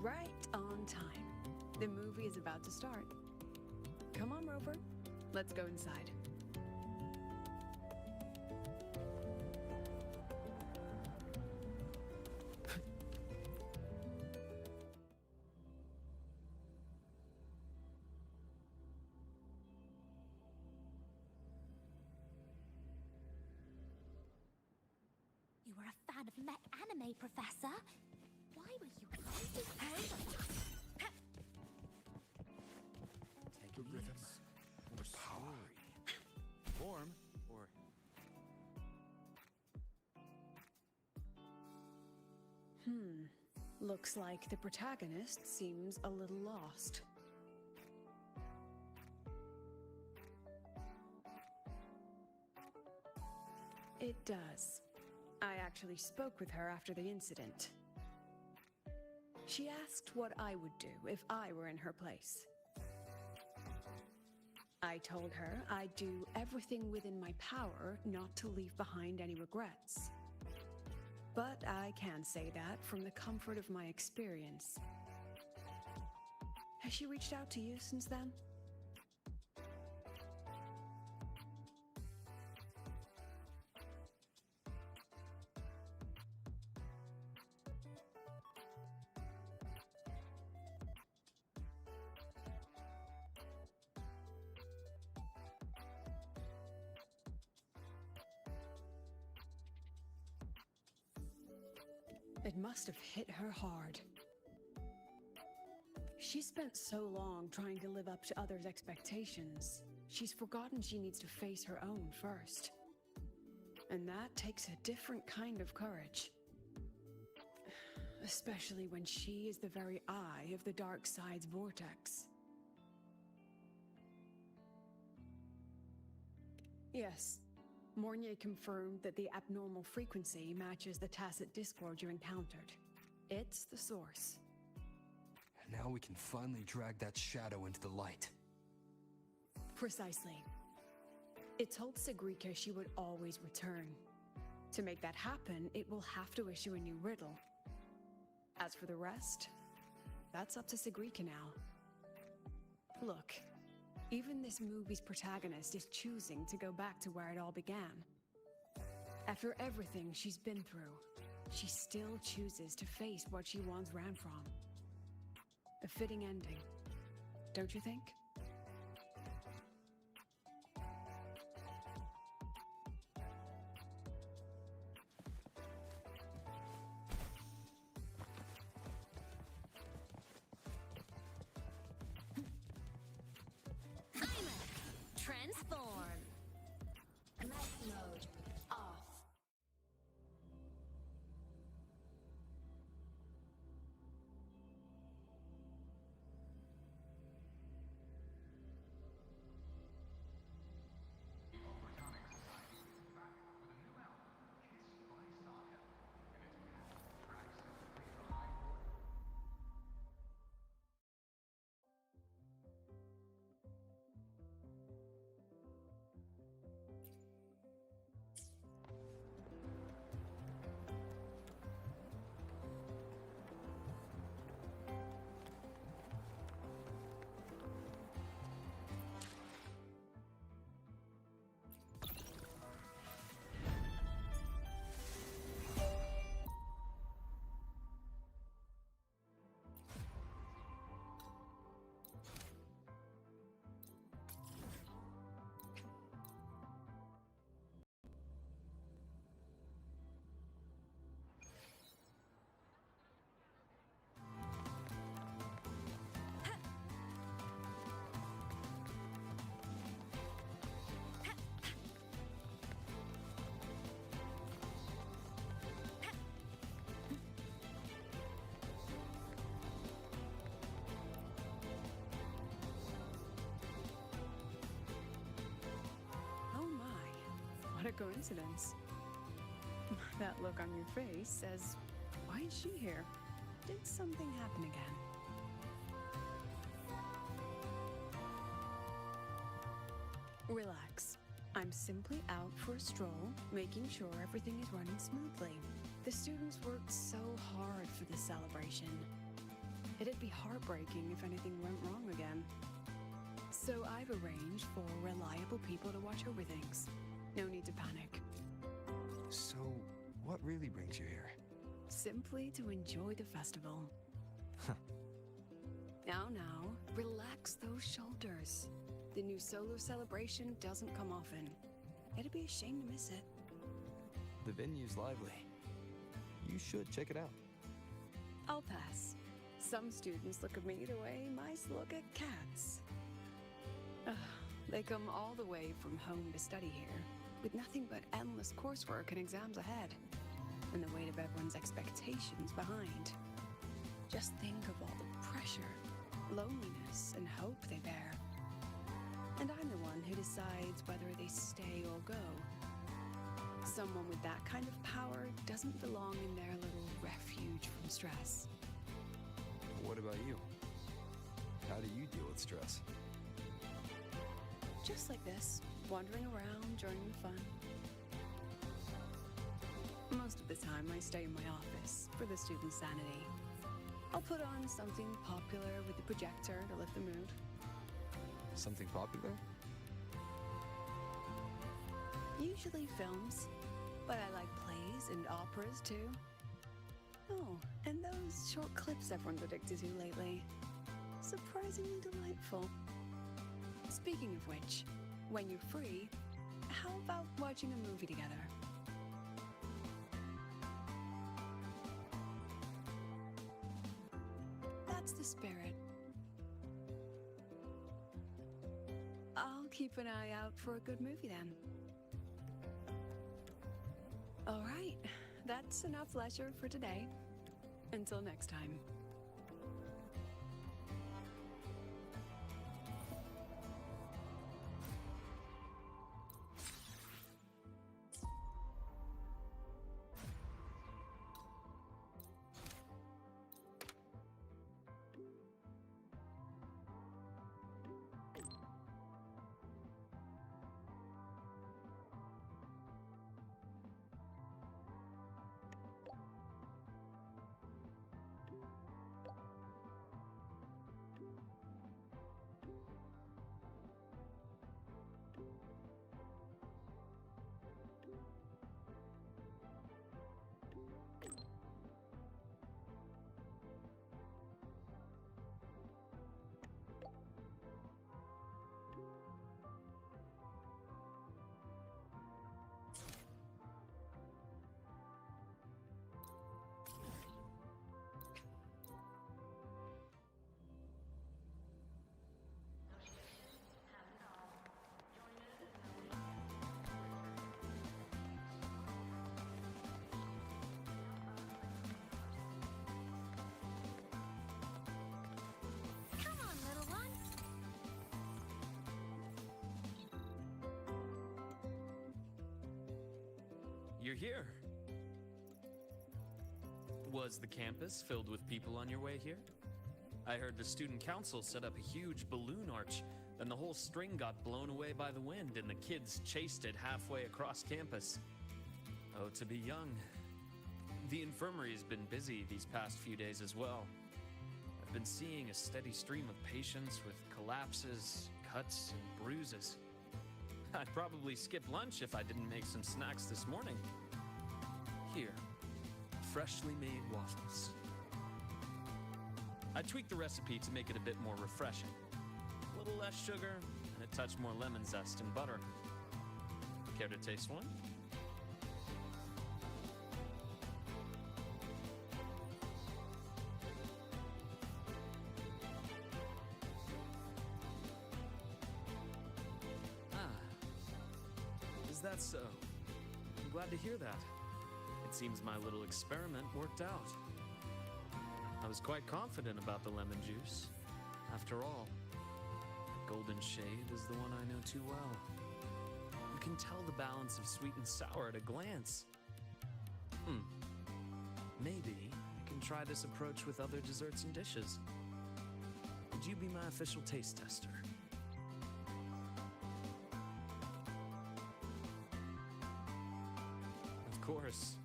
Right on time. The movie is about to start. Come on, Rover. Let's go inside. You were a fan of mech anime, Professor. Why were you always afraid of us? Take the rhythm or story. Form or... Looks like the protagonist seems a little lost. It does. I actually spoke with her after the incident. She asked what I would do if I were in her place. I told her I'd do everything within my power not to leave behind any regrets. But I can say that from the comfort of my experience. Has she reached out to you since then? It must have hit her hard. She spent so long trying to live up to others' expectations, she's forgotten she needs to face her own first. And that takes a different kind of courage. Especially when she is the very eye of the dark side's vortex. Yes. Mornier confirmed that the abnormal frequency matches the tacit discord you encountered. It's the source. Now we can finally drag that shadow into the light. Precisely. It told Segrika she would always return. To make that happen, it will have to issue a new riddle. As for the rest, that's up to Segrika now. Look. Even this movie's protagonist is choosing to go back to where it all began. After everything she's been through, she still chooses to face what she once ran from. A fitting ending, don't you think? Transform. Mech mode off. What a coincidence. That look on your face says, why is she here? Did something happen again? Relax. I'm simply out for a stroll, making sure everything is running smoothly. The students worked so hard for this celebration. It'd be heartbreaking if anything went wrong again. So I've arranged for reliable people to watch over things. No need to panic. So, what really brings you here? Simply to enjoy the festival. Now, relax those shoulders. The new solo celebration doesn't come often. It'd be a shame to miss it. The venue's lively. You should check it out. I'll pass. Some students look at me the way mice look at cats. They come all the way from home to study here, with nothing but endless coursework and exams ahead, and the weight of everyone's expectations behind. Just think of all the pressure, loneliness, and hope they bear. And I'm the one who decides whether they stay or go. Someone with that kind of power doesn't belong in their little refuge from stress. What about you? How do you deal with stress? Just like this, wandering around, joining the fun. Most of the time, I stay in my office for the students' sanity. I'll put on something popular with the projector to lift the mood. Something popular? Usually films, but I like plays and operas too. Oh, and those short clips everyone's addicted to lately. Surprisingly delightful. Speaking of which, when you're free, how about watching a movie together? That's the spirit. I'll keep an eye out for a good movie then. All right, that's enough leisure for today. Until next time. You're here. Was the campus filled with people on your way here? I heard the student council set up a huge balloon arch, then the whole string got blown away by the wind and the kids chased it halfway across campus. Oh, to be young. The infirmary's been busy these past few days as well. I've been seeing a steady stream of patients with collapses, cuts, and bruises. I'd probably skip lunch if I didn't make some snacks this morning. Here, freshly made waffles. I tweaked the recipe to make it a bit more refreshing. A little less sugar and a touch more lemon zest and butter. Care to taste one? That's so. I'm glad to hear that. It seems my little experiment worked out. I was quite confident about the lemon juice. After all, the golden shade is the one I know too well. can tell the balance of sweet and sour at a glance. Maybe I can try this approach with other desserts and dishes. Would you be my official taste tester? Of course.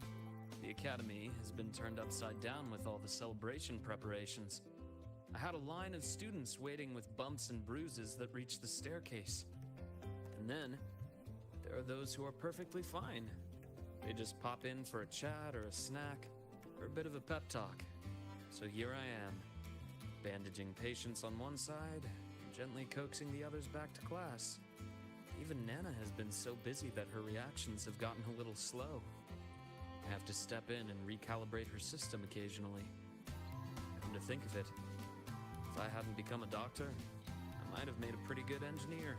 The academy has been turned upside down with all the celebration preparations. I had a line of students waiting with bumps and bruises that reached the staircase. And then, there are those who are perfectly fine. They just pop in for a chat or a snack or a bit of a pep talk. So here I am, bandaging patients on one side, gently coaxing the others back to class. Even Nana has been so busy that her reactions have gotten a little slow. I have to step in and recalibrate her system occasionally. Come to think of it, if I hadn't become a doctor, I might have made a pretty good engineer.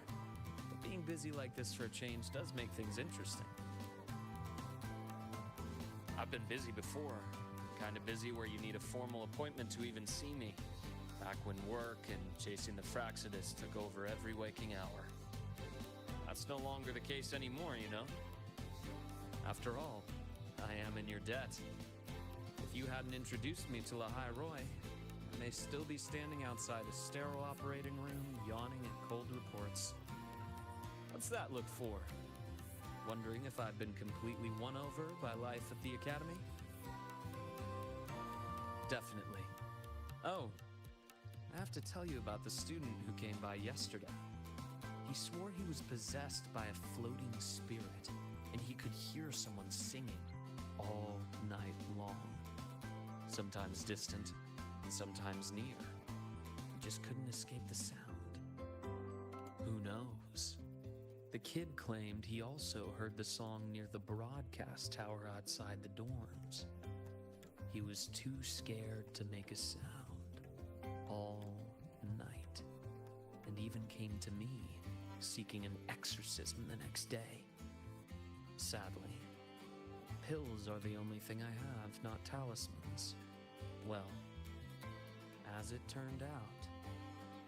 But being busy like this for a change does make things interesting. I've been busy before, kind of busy where you need a formal appointment to even see me. Back when work and chasing the Fraxidus took over every waking hour. That's no longer the case anymore, you know? After all, I am in your debt. If you hadn't introduced me to Lahai Roy, I may still be standing outside a sterile operating room, yawning at cold reports. What's that look for? Wondering if I've been completely won over by life at the academy? Definitely. Oh, I have to tell you about the student who came by yesterday. He swore he was possessed by a floating spirit, and he could hear someone singing all night long. Sometimes distant, and sometimes near. He just couldn't escape the sound. Who knows? The kid claimed he also heard the song near the broadcast tower outside the dorms. He was too scared to make a sound all night, and even came to me, seeking an exorcism the next day. Sadly, pills are the only thing I have, not talismans. Well, as it turned out,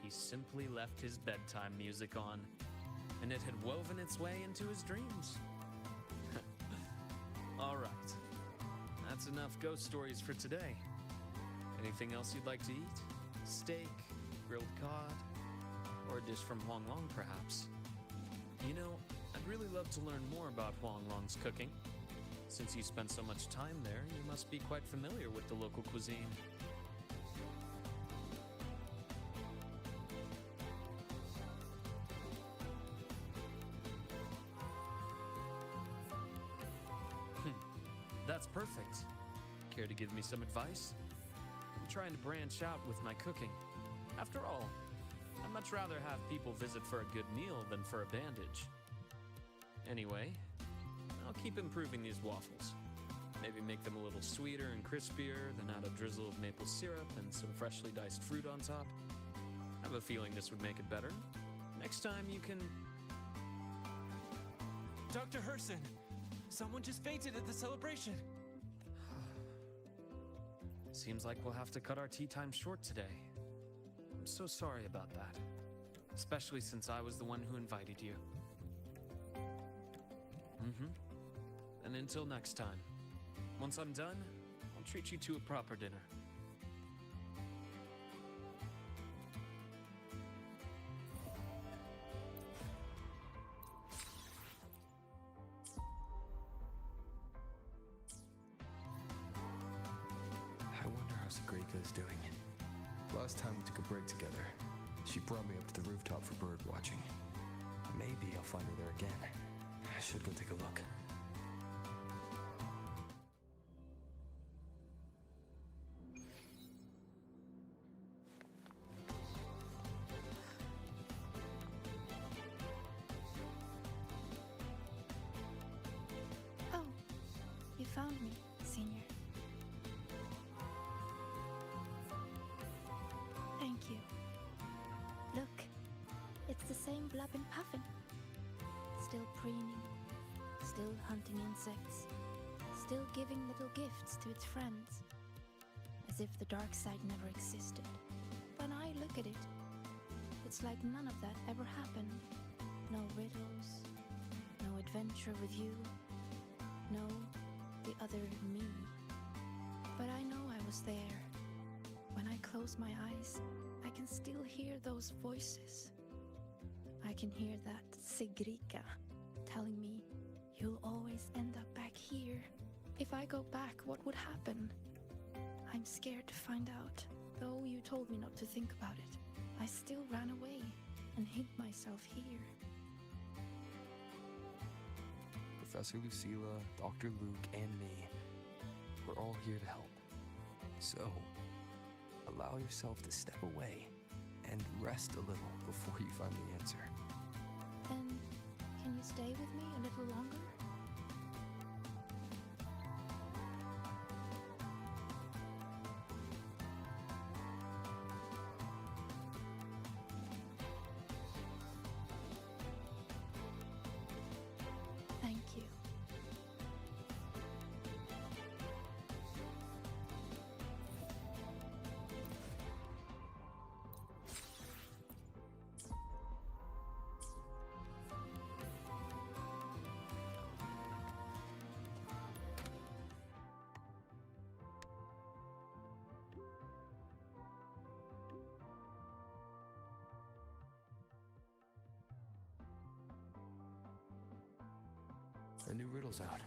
he simply left his bedtime music on, and it had woven its way into his dreams. All right, that's enough ghost stories for today. Anything else you'd like to eat? Steak, grilled cod, or a dish from Huang Long, perhaps? You know, I'd really love to learn more about Huang Long's cooking. Since you spent so much time there, you must be quite familiar with the local cuisine. That's perfect. Care to give me some advice? I'm trying to branch out with my cooking. After all, I'd much rather have people visit for a good meal than for a bandage. Anyway, I'll keep improving these waffles. Maybe make them a little sweeter and crispier, then add a drizzle of maple syrup and some freshly diced fruit on top. I have a feeling this would make it better. Next time you can... Dr. Herson! Someone just fainted at the celebration! Seems like we'll have to cut our tea time short today. I'm so sorry about that. Especially since I was the one who invited you. And until next time. Once I'm done, I'll treat you to a proper dinner. I wonder how Sagrika's doing. Last time we took a break together, she brought me up to the rooftop for bird watching. Maybe I'll find her there again. I should go take a look. Oh, you found me, Senior. Thank you. Look, it's the same Blub and Puffin. Still preening, still hunting insects, still giving little gifts to its friends. As if the dark side never existed. When I look at it, it's like none of that ever happened. No riddles, no adventure with you. No, the other me. But I know I was there. When I close my eyes, I can still hear those voices. I can hear that Sigrika telling me, you'll always end up back here. If I go back, what would happen? I'm scared to find out. Though you told me not to think about it, I still ran away and hid myself here. Professor Lucilla, Dr. Luke, and me, we're all here to help. So, allow yourself to step away and rest a little before you find the answer. Then, can you stay with me a little longer? Thank you. A new riddle's out.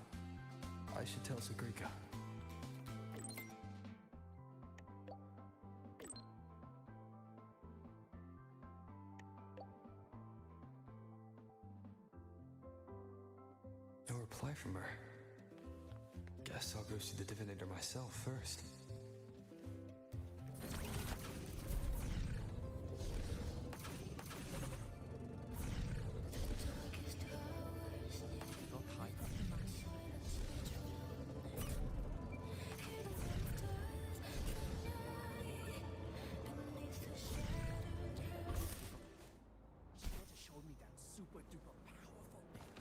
I should tell Sagrika. No reply from her. Guess I'll go see the divinator myself first. Showed me that super duper powerful thing.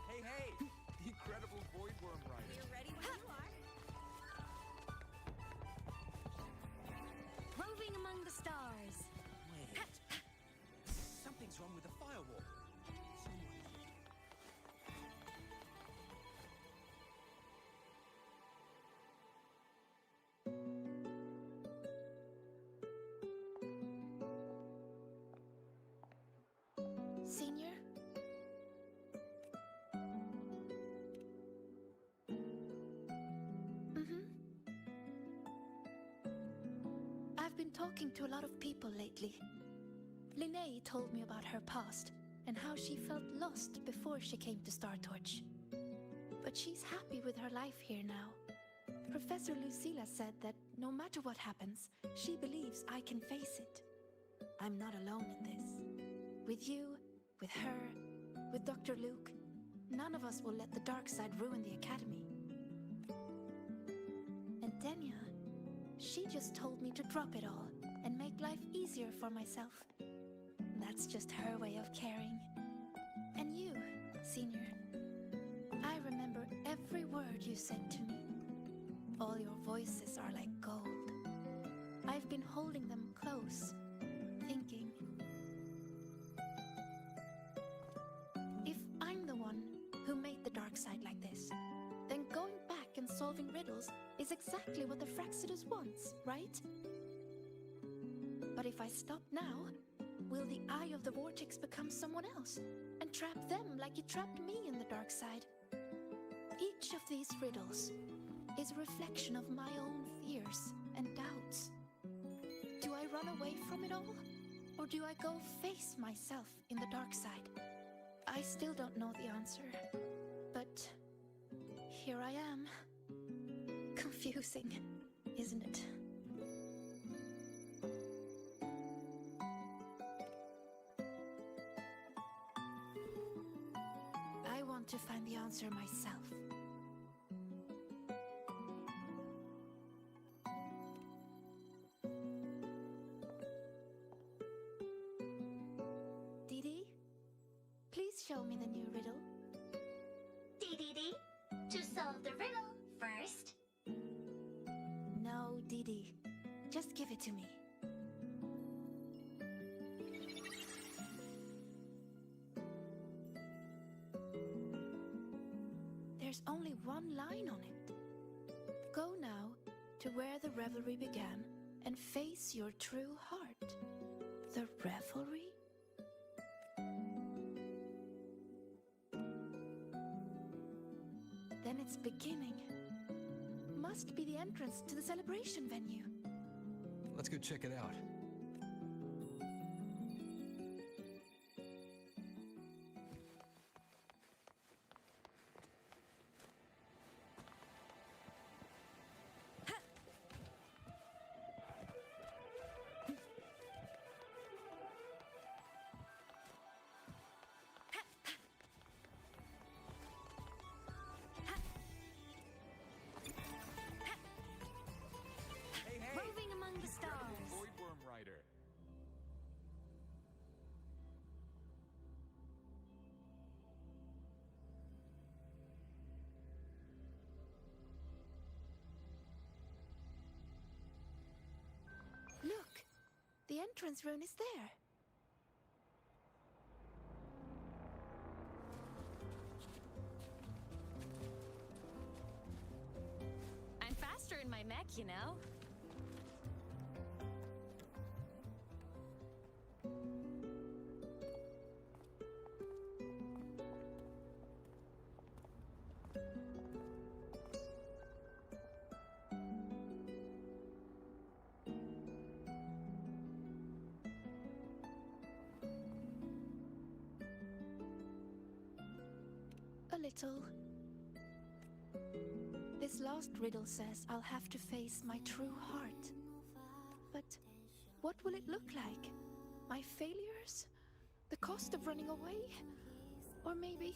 Hey, hey! The incredible void worm rider. We're ready when you are. Roving among the stars. Wait. Something's wrong with the firewall. Senior? I've been talking to a lot of people lately. Linnea told me about her past and how she felt lost before she came to Star Torch. But she's happy with her life here now. Professor Lucilla said that no matter what happens, she believes I can face it. I'm not alone in this. With you, with her, with Dr. Luke, none of us will let the dark side ruin the Academy. And Denya, she just told me to drop it all and make life easier for myself. That's just her way of caring. And you, Senior, I remember every word you said to me. All your voices are like gold. I've been holding them close, thinking. If I'm the one who made the dark side like this, then going back and solving riddles is exactly what the Fraxidus wants, right? But if I stop now, will the Eye of the Vortex become someone else and trap them like it trapped me in the dark side? Each of these riddles is a reflection of my own fears and doubts. Do I run away from it all? Or do I go face myself in the dark side? I still don't know the answer, but here I am. Confusing, isn't it? I want to find the answer myself. Didi, please show me the new riddle. solve the riddle first? No, Didi. Just give it to me. There's only one line on it. Go now to where the revelry began and face your true heart. The revelry? Then it's beginning. Must be the entrance to the celebration venue. Let's go check it out. Roving among the stars. Voidworm Rider. Look! The entrance rune is there. I'm faster in my mech, you know. A little. This last riddle says I'll have to face my true heart. But what will it look like? My failures? The cost of running away? Or maybe...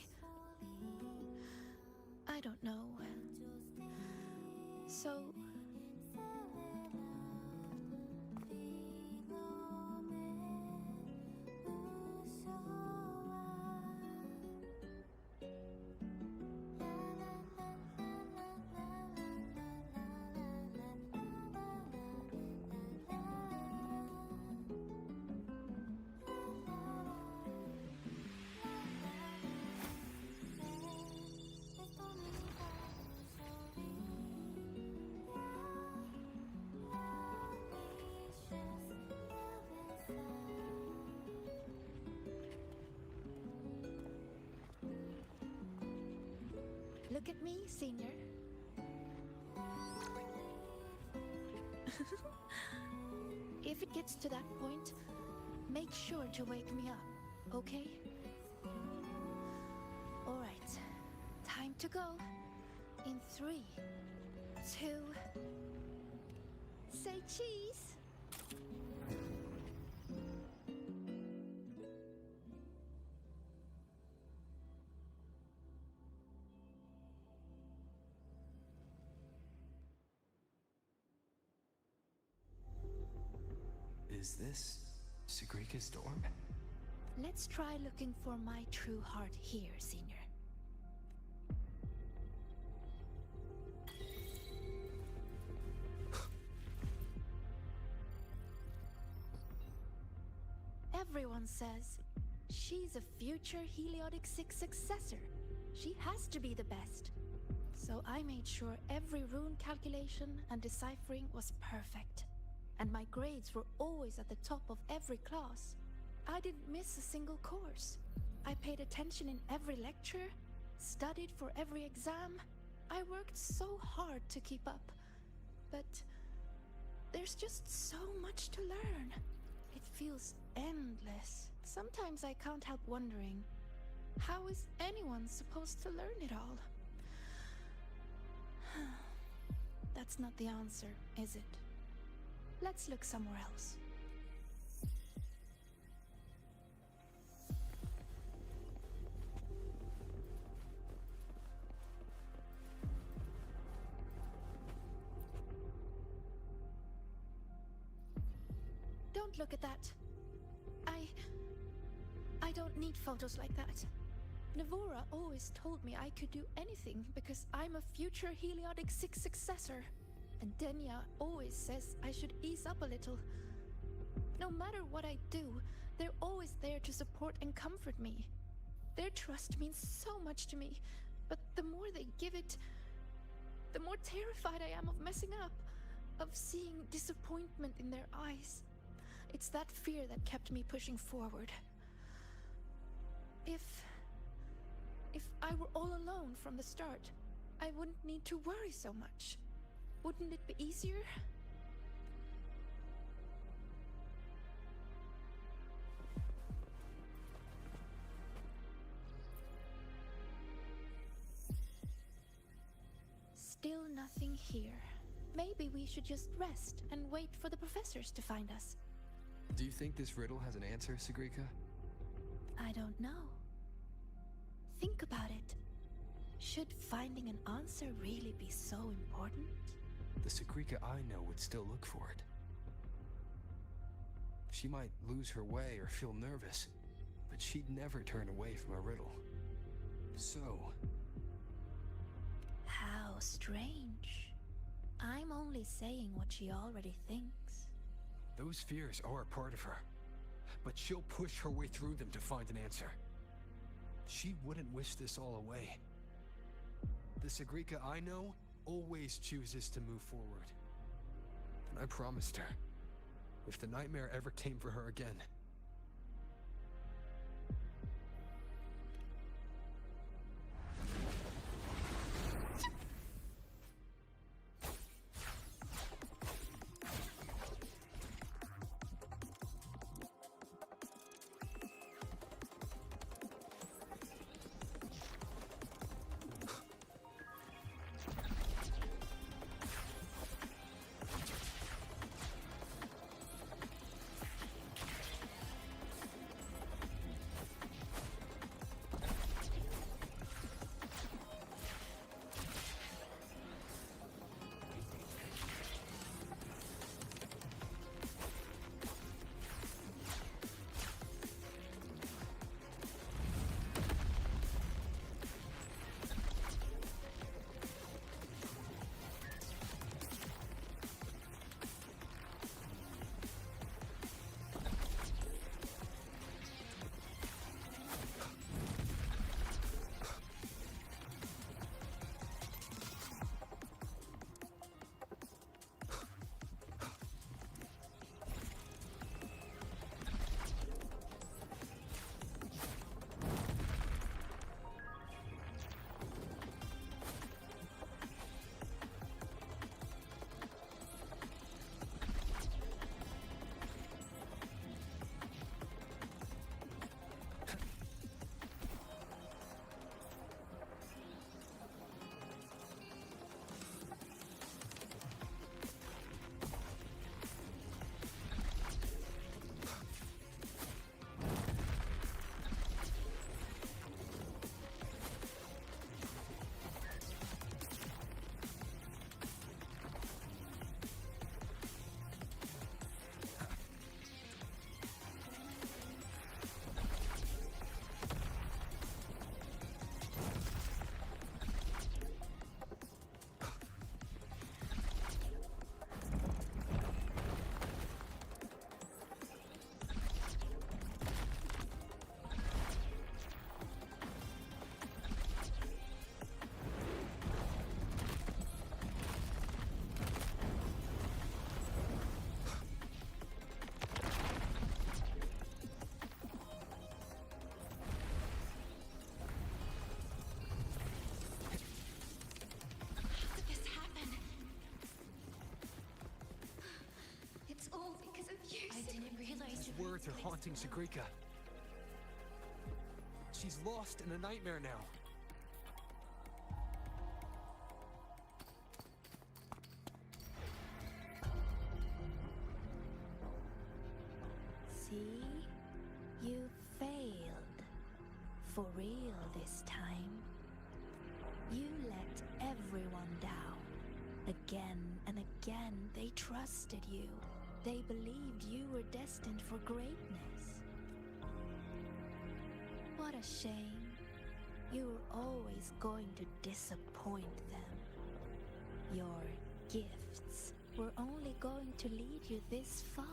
I don't know. So... Look at me, Senior. If it gets to that point, make sure to wake me up, okay? All right, time to go. In 3, 2... Say cheese! Is this Segrika's dorm? Let's try looking for my true heart here, Senior. Everyone says she's a future Heliotic 6 successor. She has to be the best. So I made sure every rune calculation and deciphering was perfect. And my grades were always at the top of every class. I didn't miss a single course. I paid attention in every lecture, studied for every exam. I worked so hard to keep up. But there's just so much to learn. It feels endless. Sometimes I can't help wondering, how is anyone supposed to learn it all? That's not the answer, is it? Let's look somewhere else. Don't look at that. I don't need photos like that. Navura always told me I could do anything because I'm a future Heliodic 6 successor. And Denya always says I should ease up a little. No matter what I do, they're always there to support and comfort me. Their trust means so much to me, but the more they give it, the more terrified I am of messing up, of seeing disappointment in their eyes. It's that fear that kept me pushing forward. If I were all alone from the start, I wouldn't need to worry so much. Wouldn't it be easier? Still nothing here. Maybe we should just rest and wait for the professors to find us. Do you think this riddle has an answer, Sigrika? I don't know. Think about it. Should finding an answer really be so important? The Sigrika I know would still look for it. She might lose her way or feel nervous, but she'd never turn away from a riddle. So... How strange. I'm only saying what she already thinks. those fears are a part of her, but she'll push her way through them to find an answer. She wouldn't wish this all away. The Sigrika I know always chooses to move forward. And I promised her, if the nightmare ever came for her again, words are haunting Sigrika. She's lost in a nightmare now. See? You failed. For real this time. You let everyone down. Again and again, they trusted you. They believed you were destined for greatness. What a shame. You're always going to disappoint them. Your gifts were only going to lead you this far.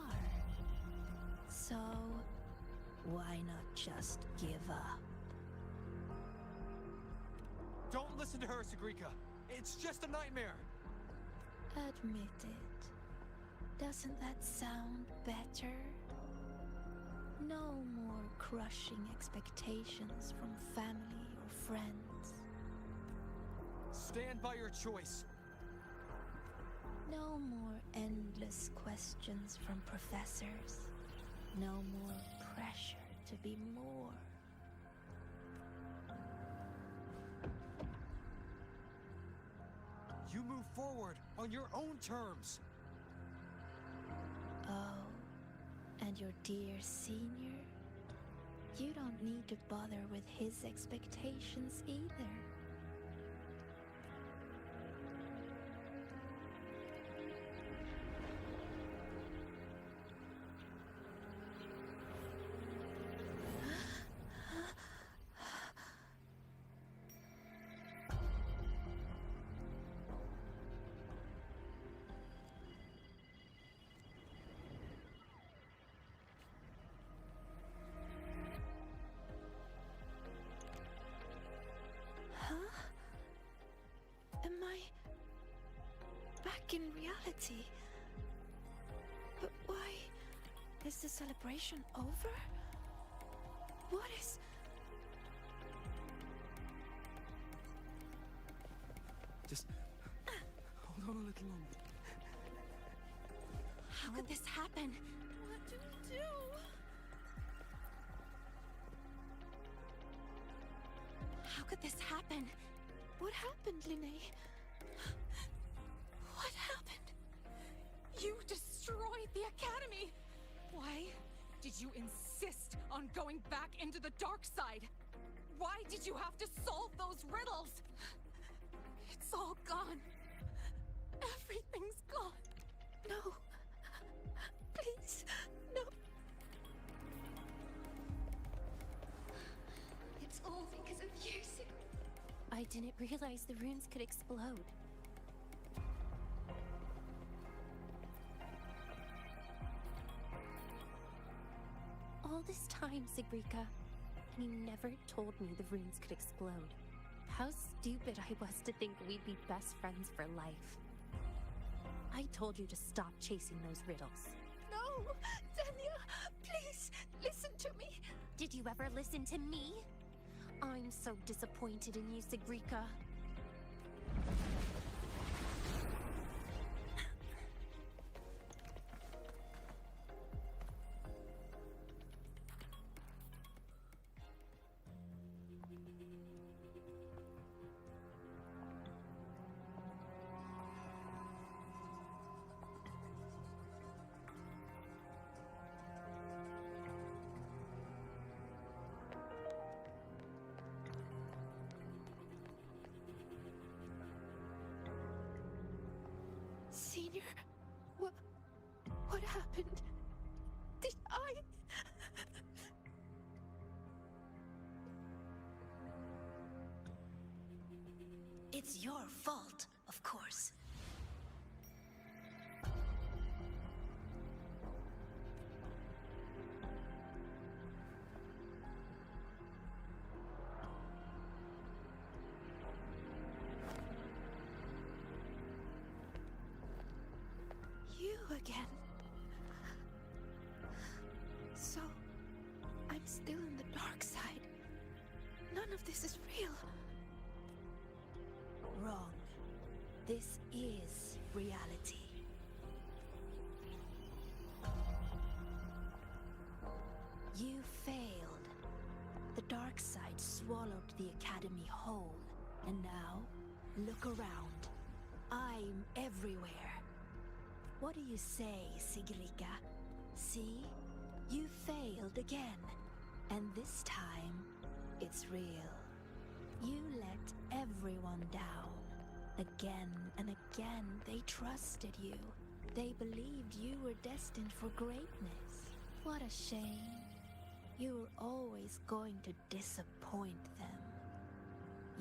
So, why not just give up? Don't listen to her, Sagrika. It's just a nightmare. Admit it. Doesn't that sound better? No more crushing expectations from family or friends. Stand by your choice. No more endless questions from professors. No more pressure to be more. You move forward on your own terms. Oh, and your dear senior? You don't need to bother with his expectations either. Am I back in reality? But why is the celebration over? What is... Just hold on a little longer. How could this happen? What do we do? How could this happen? What happened, Linnea? What happened? You destroyed the academy! Why did you insist on going back into the dark side? Why did you have to solve those riddles? It's all gone. Everything's gone. No. Please, no. It's all because of you, I didn't realize the runes could explode. All this time, Sagrika, and you never told me the runes could explode. How stupid I was to think we'd be best friends for life. I told you to stop chasing those riddles. No! Dania, please, listen to me! Did you ever listen to me? I'm so disappointed in you, Sagrika. Senior, what happened? Did I... It's your fault, of course. You again. So, I'm still in the dark side. None of this is real. Wrong. This is reality. You failed. The dark side swallowed the academy whole. And now, look around. I'm everywhere. What do you say, Sigrika? See? You failed again. And this time, it's real. You let everyone down. Again and again, they trusted you. They believed you were destined for greatness. What a shame. You were always going to disappoint them.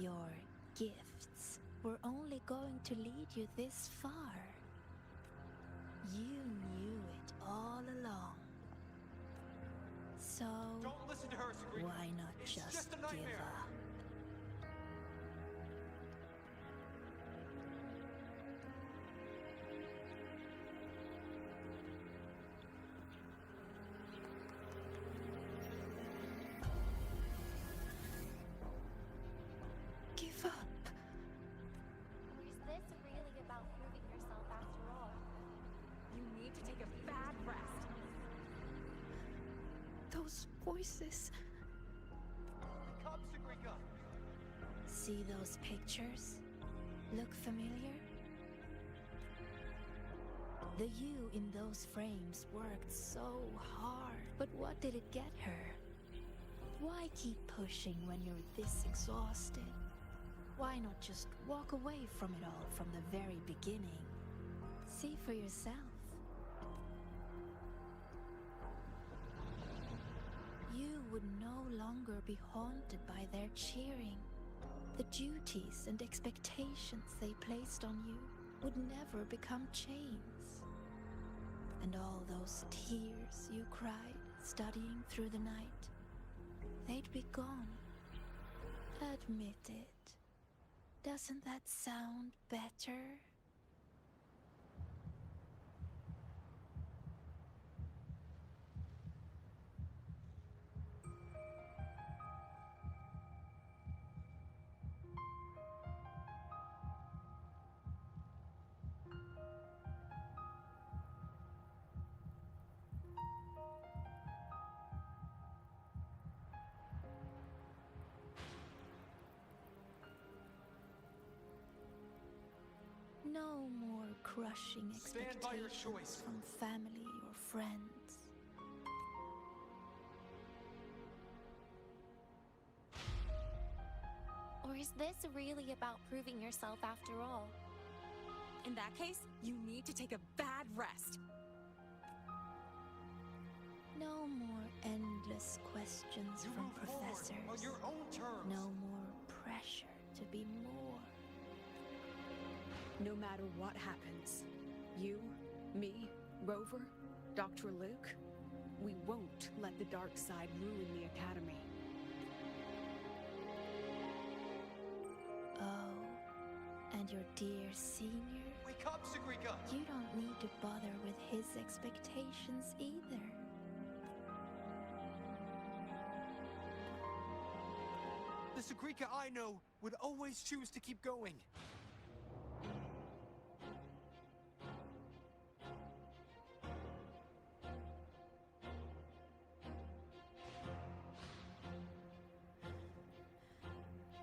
Your gifts were only going to lead you this far. You knew it all along. So, Don't listen to her, Sabrina. why not It's just a give nightmare. up? Give up. Or is this really about proving yourself after all? You need to take a bad rest. Those voices. Come, Sagrika. See those pictures? Look familiar? The you in those frames worked so hard, but what did it get her? Why keep pushing when you're this exhausted? Why not just walk away from it all from the very beginning? See for yourself. You would no longer be haunted by their cheering. The duties and expectations they placed on you would never become chains. And all those tears you cried studying through the night, they'd be gone. Admit it. Doesn't that sound better? No more crushing Stand by your expectations choice. from family or friends. Or is this really about proving yourself after all? In that case, you need to take a bad rest. No more endless questions You from move forward professors. on your own terms. No more pressure to be more. No matter what happens, you, me, Rover, Dr. Luke, we won't let the dark side ruin the Academy. Oh, and your dear senior? Wake up, Sagrika. You don't need to bother with his expectations either. The Sagrika I know would always choose to keep going.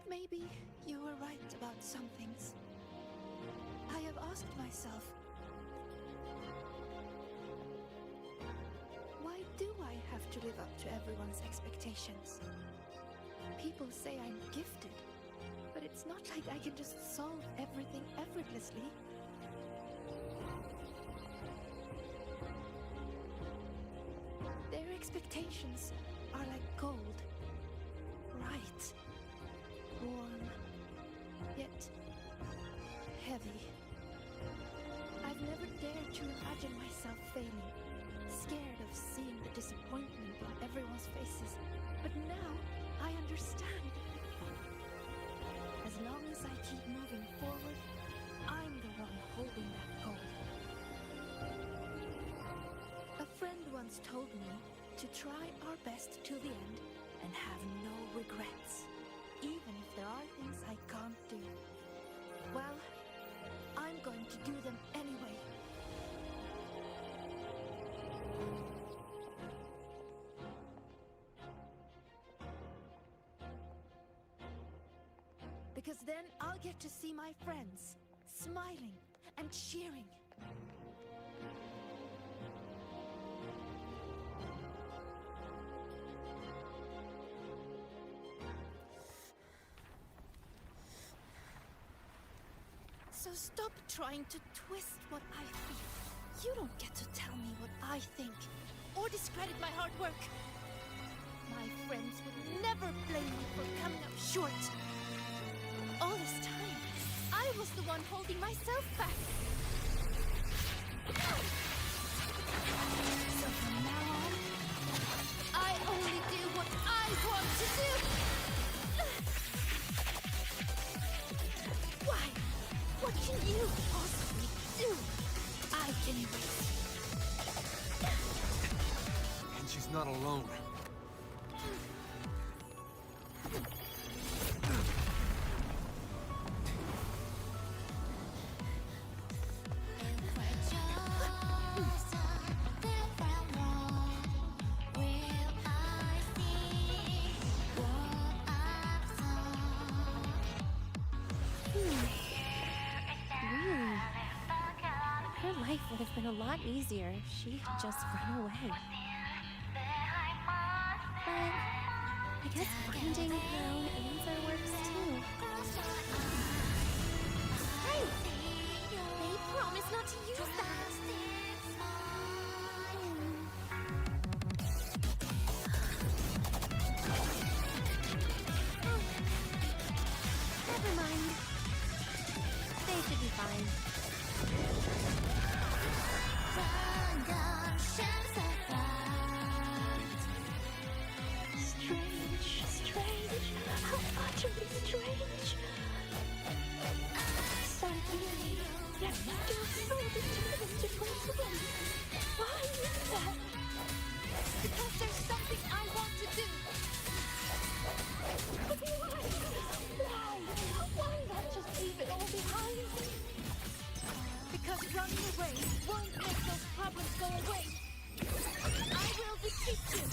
Maybe you were right about some things. I have asked myself, why do I have to live up to everyone's expectations? People say I'm gifted, but it's not like I can just solve everything effortlessly. Their expectations are like gold. Bright, warm, yet heavy. I've never dared to imagine myself failing, scared of seeing the disappointment on everyone's faces. But now, I understand. As long as I keep moving forward, I'm the one holding that gold. A friend once told me to try our best till the end and have no regrets, even if there are things I can't do. Well, I'm going to do them anyway. Because then I'll get to see my friends, smiling and cheering. So stop trying to twist what I feel. You don't get to tell me what I think, or discredit my hard work. My friends would never blame me for coming up short. All this time, I was the one holding myself back. So from now on, I only do what I want to do. Why? What can you possibly do? I can erase. And she's not alone. Would have been a lot easier if she had just run away. But I guess finding her own answer works too. Hey! They promised not to use that! Never mind. They should be fine. Strange. How utterly strange. So eerie, yet still so determined to break away. Why is that? Because there's something I want to do. But why? Why not just leave it all behind? Because running away won't make those problems go away. I will defeat you.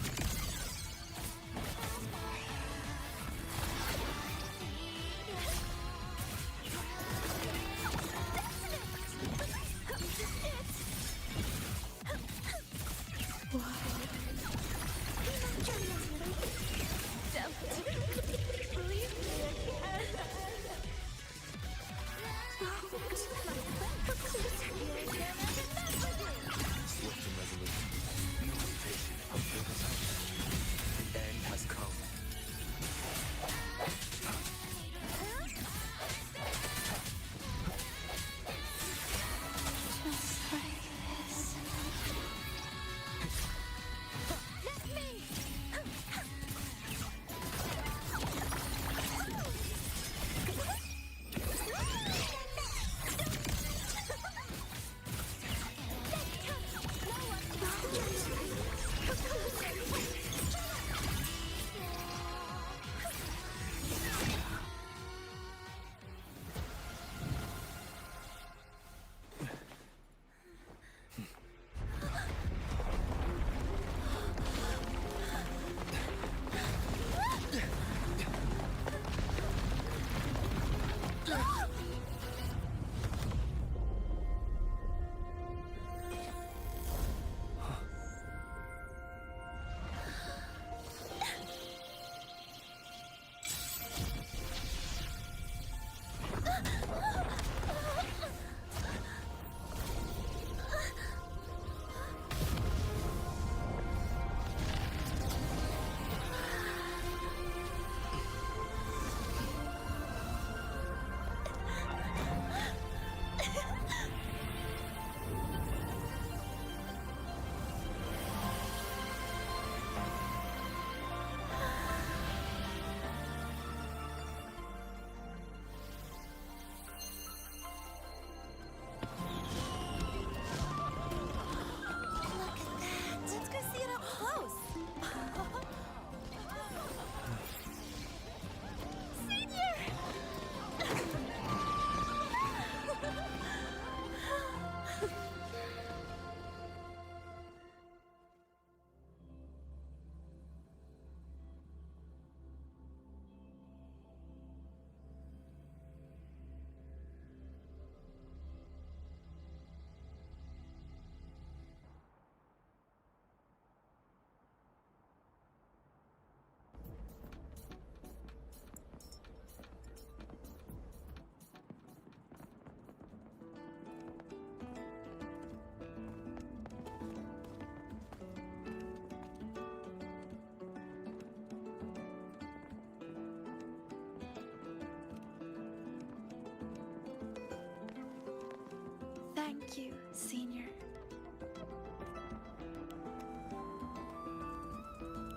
Thank you, Senior.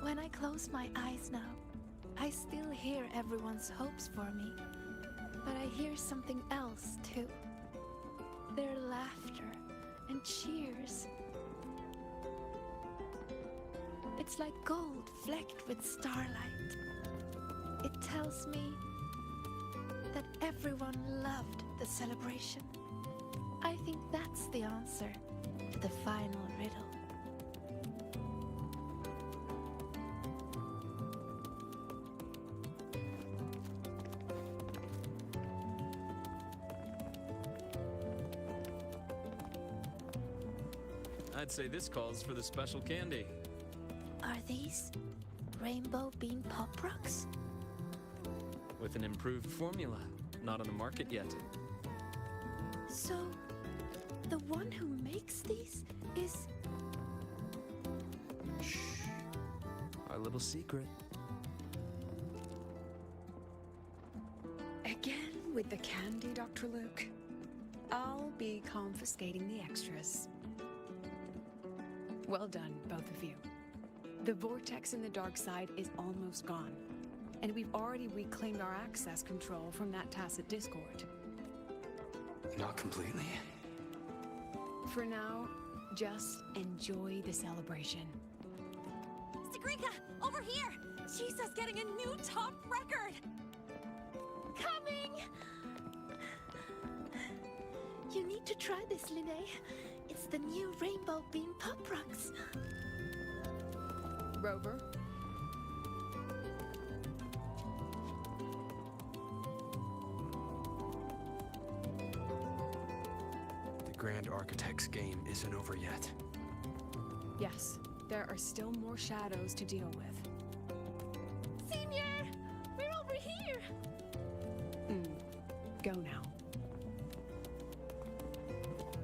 When I close my eyes now, I still hear everyone's hopes for me. But I hear something else too. Their laughter and cheers. It's like gold flecked with starlight. It tells me that everyone loved the celebration. I think that's the answer to the final riddle. I'd say this calls for the special candy. Are these rainbow bean pop rocks? With an improved formula. Not on the market yet. So, the one who makes these is... Shh. Our little secret. Again with the candy, Dr. Luke. I'll be confiscating the extras. Well done, both of you. The vortex in the dark side is almost gone, and we've already reclaimed our access control from that tacit discord. Not completely. For now, just enjoy the celebration. Segrika, over here! She's just getting a new top record! Coming! You need to try this, Linnae. It's the new rainbow bean pop rocks. Rover? The Grand Architect's game isn't over yet. Yes, there are still more shadows to deal with. Senior! We're over here! Go now.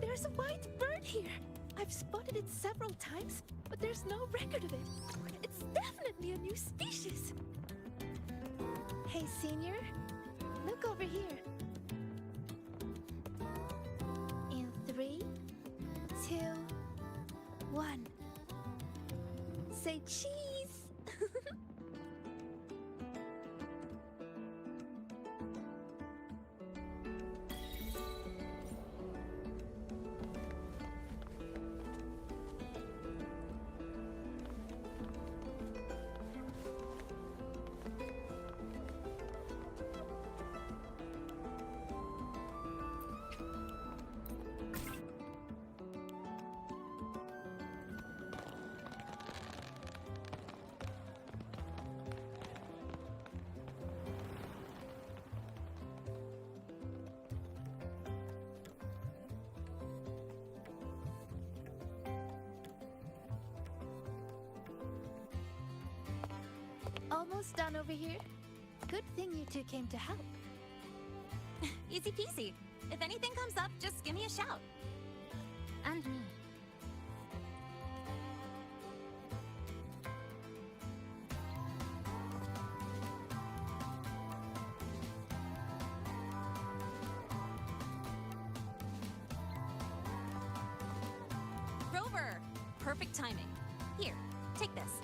There's a white bird here. I've spotted it several times, but there's no record of it. It's definitely a new species. Hey, Senior. Look over here. In 3, 2, 1. Say cheese! Almost done over here. Good thing you two came to help. Easy peasy. If anything comes up, just give me a shout. And me. Rover! Perfect timing. Here, take this.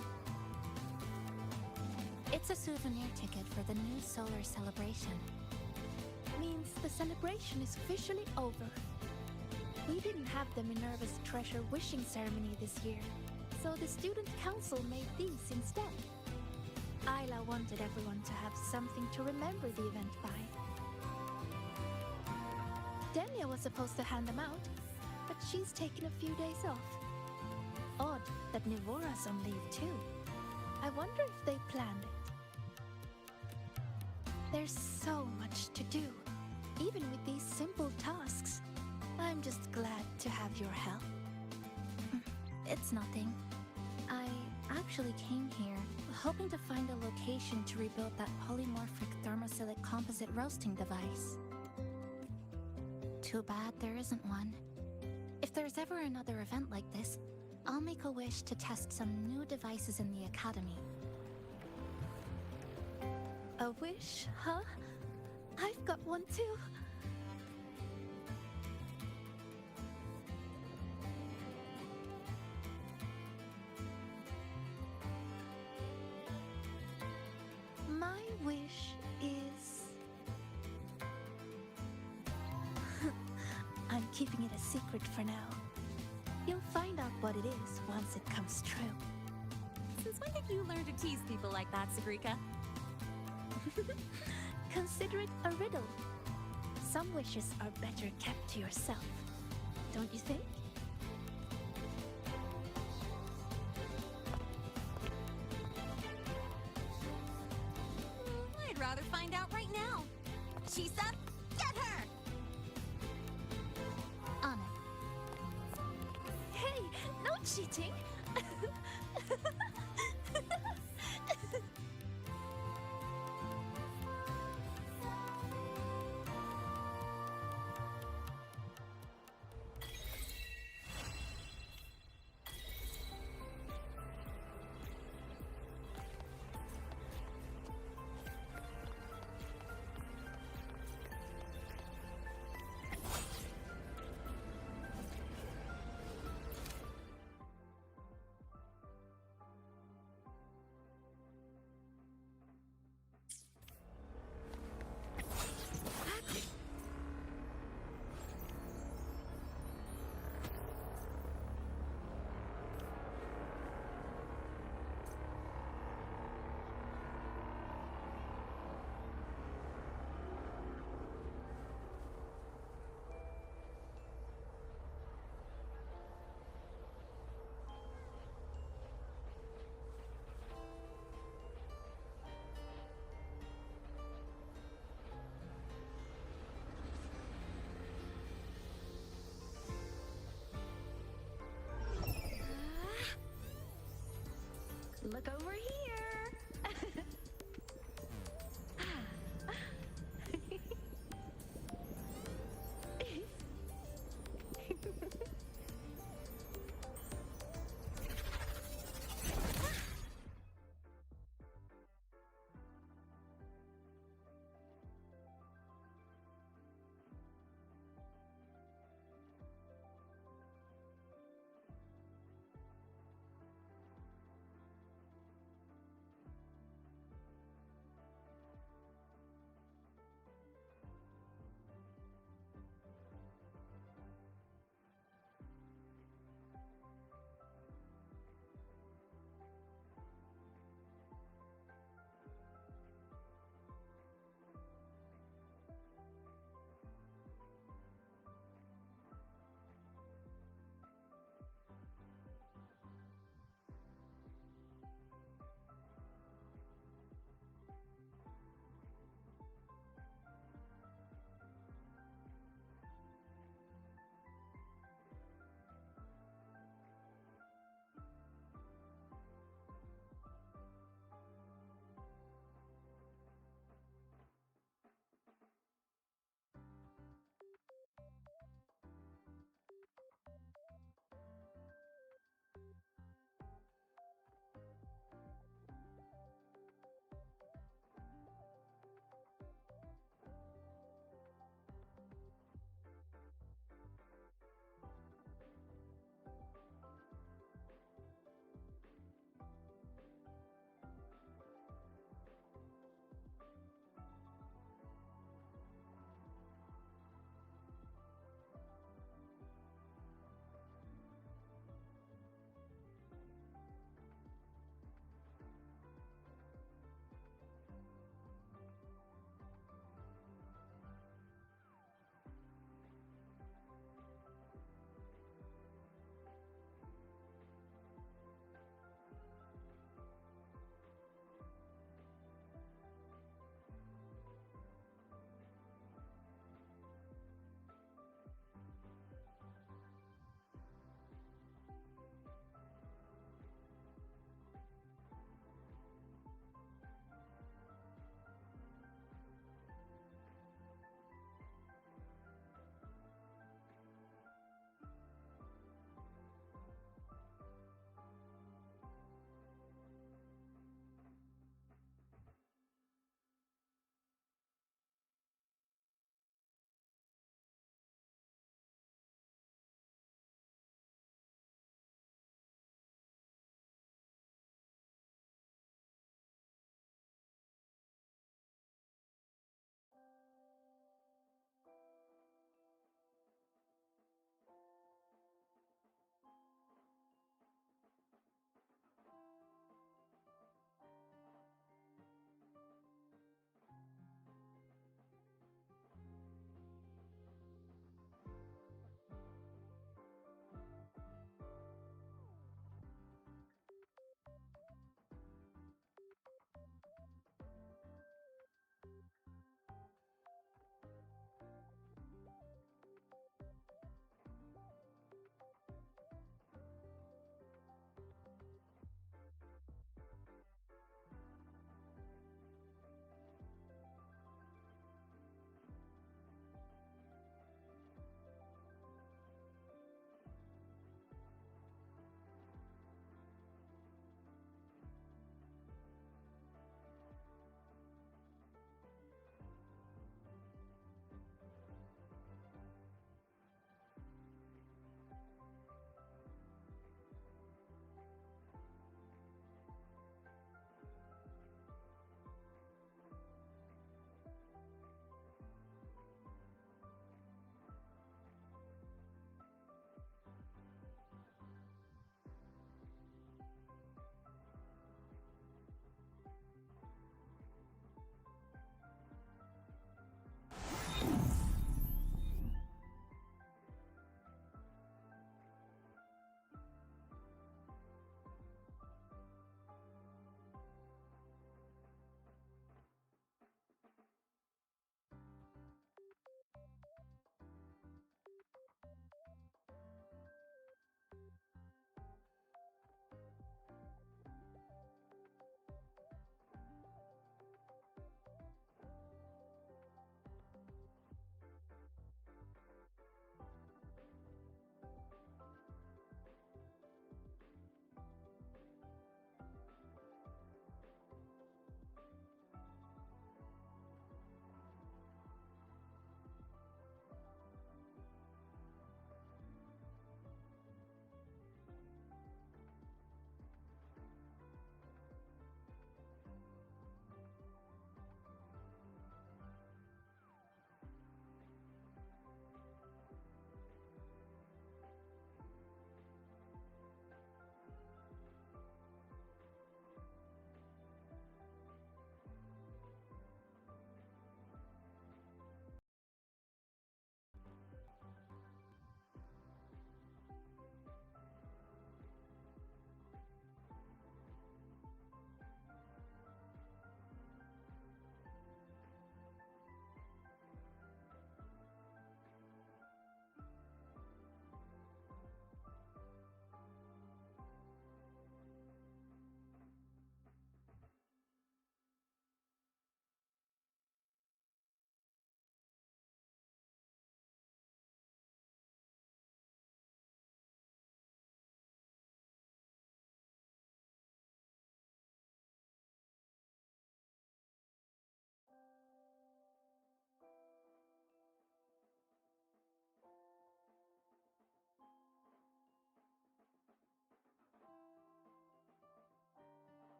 It's a souvenir ticket for the new solar celebration. Means the celebration is officially over. We didn't have the Minerva's Treasure wishing ceremony this year, so the student council made these instead. Isla wanted everyone to have something to remember the event by. Denia was supposed to hand them out, but she's taken a few days off. Odd that Nivora's on leave too. I wonder if they planned it. There's so much to do, even with these simple tasks. I'm just glad to have your help. It's nothing. I actually came here hoping to find a location to rebuild that polymorphic thermophilic composite roasting device. Too bad there isn't one. If there's ever another event like this, I'll make a wish to test some new devices in the academy. A wish, huh? I've got one too. My wish is... I'm keeping it a secret for now. You'll find out what it is once it comes true. Since when did you learn to tease people like that, Sagrika? Consider it a riddle. Some wishes are better kept to yourself, don't you think? I'd rather find out right now. Chisa, get her! On it. Hey, no cheating! Look over here!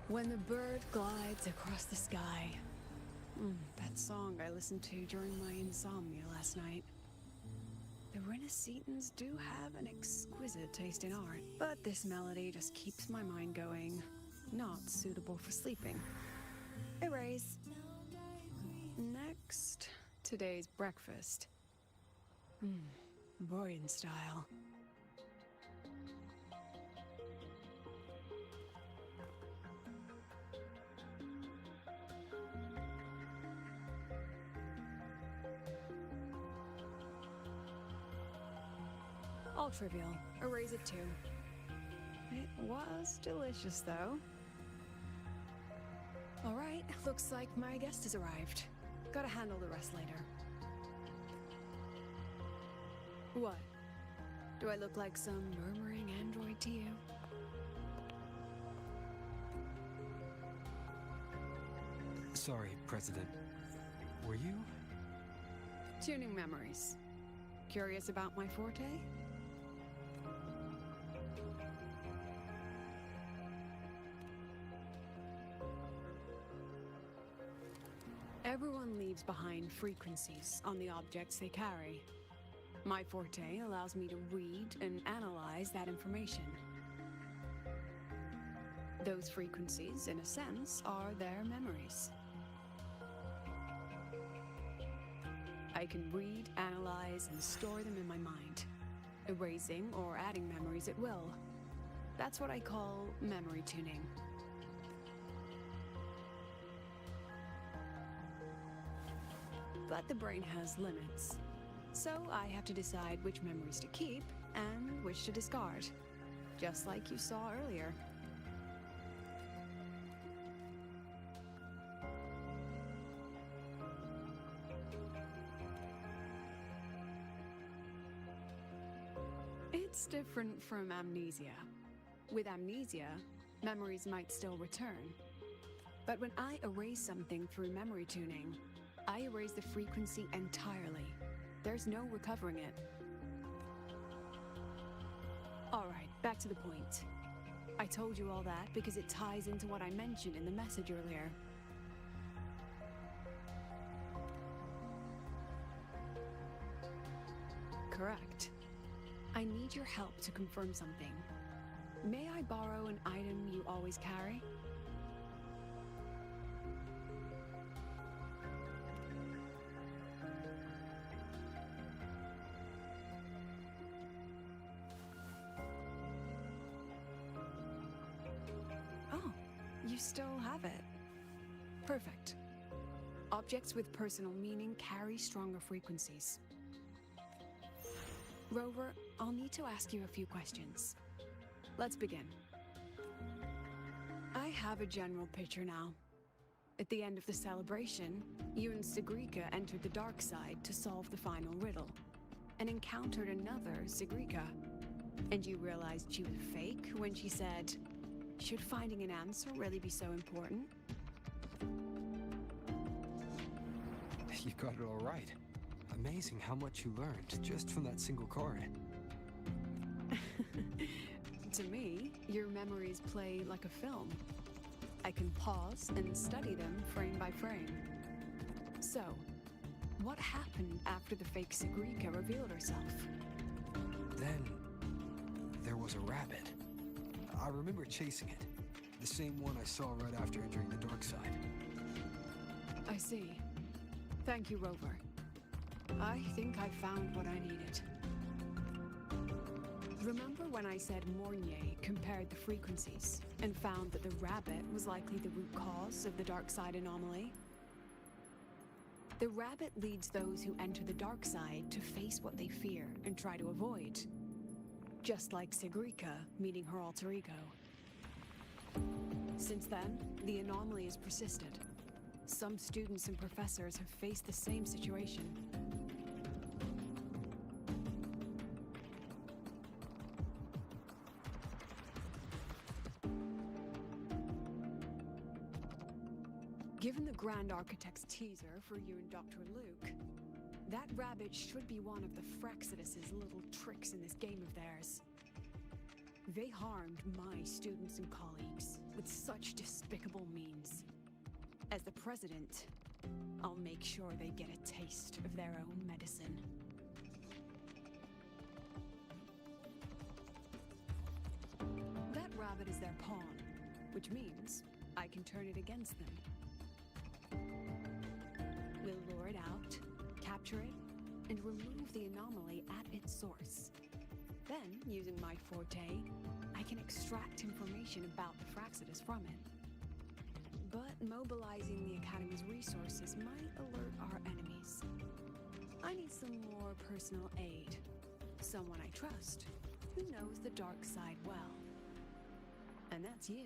When the bird glides across the sky. That song I listened to during my insomnia last night. The Renaissance do have an exquisite taste in art, but this melody just keeps my mind going. Not suitable for sleeping. Erase. Next, today's breakfast. Boyan style. All trivial. Erase it too. It was delicious, though. Alright, looks like my guest has arrived. Gotta handle the rest later. What? Do I look like some murmuring android to you? Sorry, President. Were you? Tuning memories. Curious about my forte? Everyone leaves behind frequencies on the objects they carry. My forte allows me to read and analyze that information. Those frequencies, in a sense, are their memories. I can read, analyze, and store them in my mind, erasing or adding memories at will. That's what I call memory tuning. But the brain has limits, so I have to decide which memories to keep and which to discard, just like you saw earlier. It's different from amnesia. With amnesia, memories might still return. But when I erase something through memory tuning, I erase the frequency entirely. There's no recovering it. Alright, back to the point. I told you all that because it ties into what I mentioned in the message earlier. Correct. I need your help to confirm something. May I borrow an item you always carry? Oh, you still have it. Perfect. Objects with personal meaning carry stronger frequencies. Rover, I'll need to ask you a few questions. Let's begin. I have a general picture now. At the end of the celebration, you and Segrika entered the dark side to solve the final riddle, and encountered another Segrika. And you realized she was fake when she said, "Should finding an answer really be so important?" You got it all right. Amazing how much you learned just from that single card. To me, your memories play like a film. I can pause and study them frame by frame. So, what happened after the fake Segrika revealed herself? Then, there was a rabbit. I remember chasing it. The same one I saw right after entering the dark side. I see. Thank you, Rover. I think I found what I needed. Remember when I said Mornier compared the frequencies and found that the rabbit was likely the root cause of the dark side anomaly? The rabbit leads those who enter the dark side to face what they fear and try to avoid. Just like Segrika meeting her alter ego. Since then, the anomaly has persisted. Some students and professors have faced the same situation. Given the Grand Architect's teaser for you and Dr. Luke, that rabbit should be one of the Fraxidus's little tricks in this game of theirs. They harmed my students and colleagues with such despicable means. As the president, I'll make sure they get a taste of their own medicine. That rabbit is their pawn, which means I can turn it against them. We'll lure it out, capture it, and remove the anomaly at its source. Then, using my forte, I can extract information about the Fraxidus from it. But mobilizing the Academy's resources might alert our enemies. I need some more personal aid. Someone I trust, who knows the dark side well. And that's you.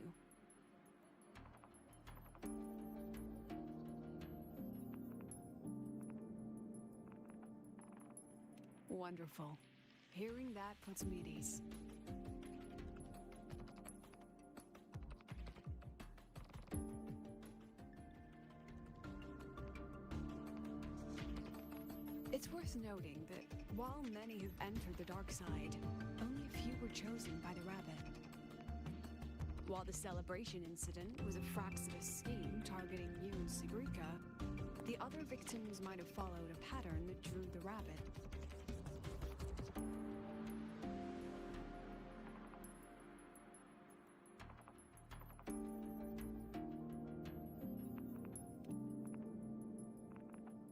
Wonderful. Hearing that puts me at ease. It's worth noting that while many have entered the dark side, only a few were chosen by the rabbit. While the celebration incident was a Fraxidus scheme targeting you and Segrika, the other victims might have followed a pattern that drew the rabbit.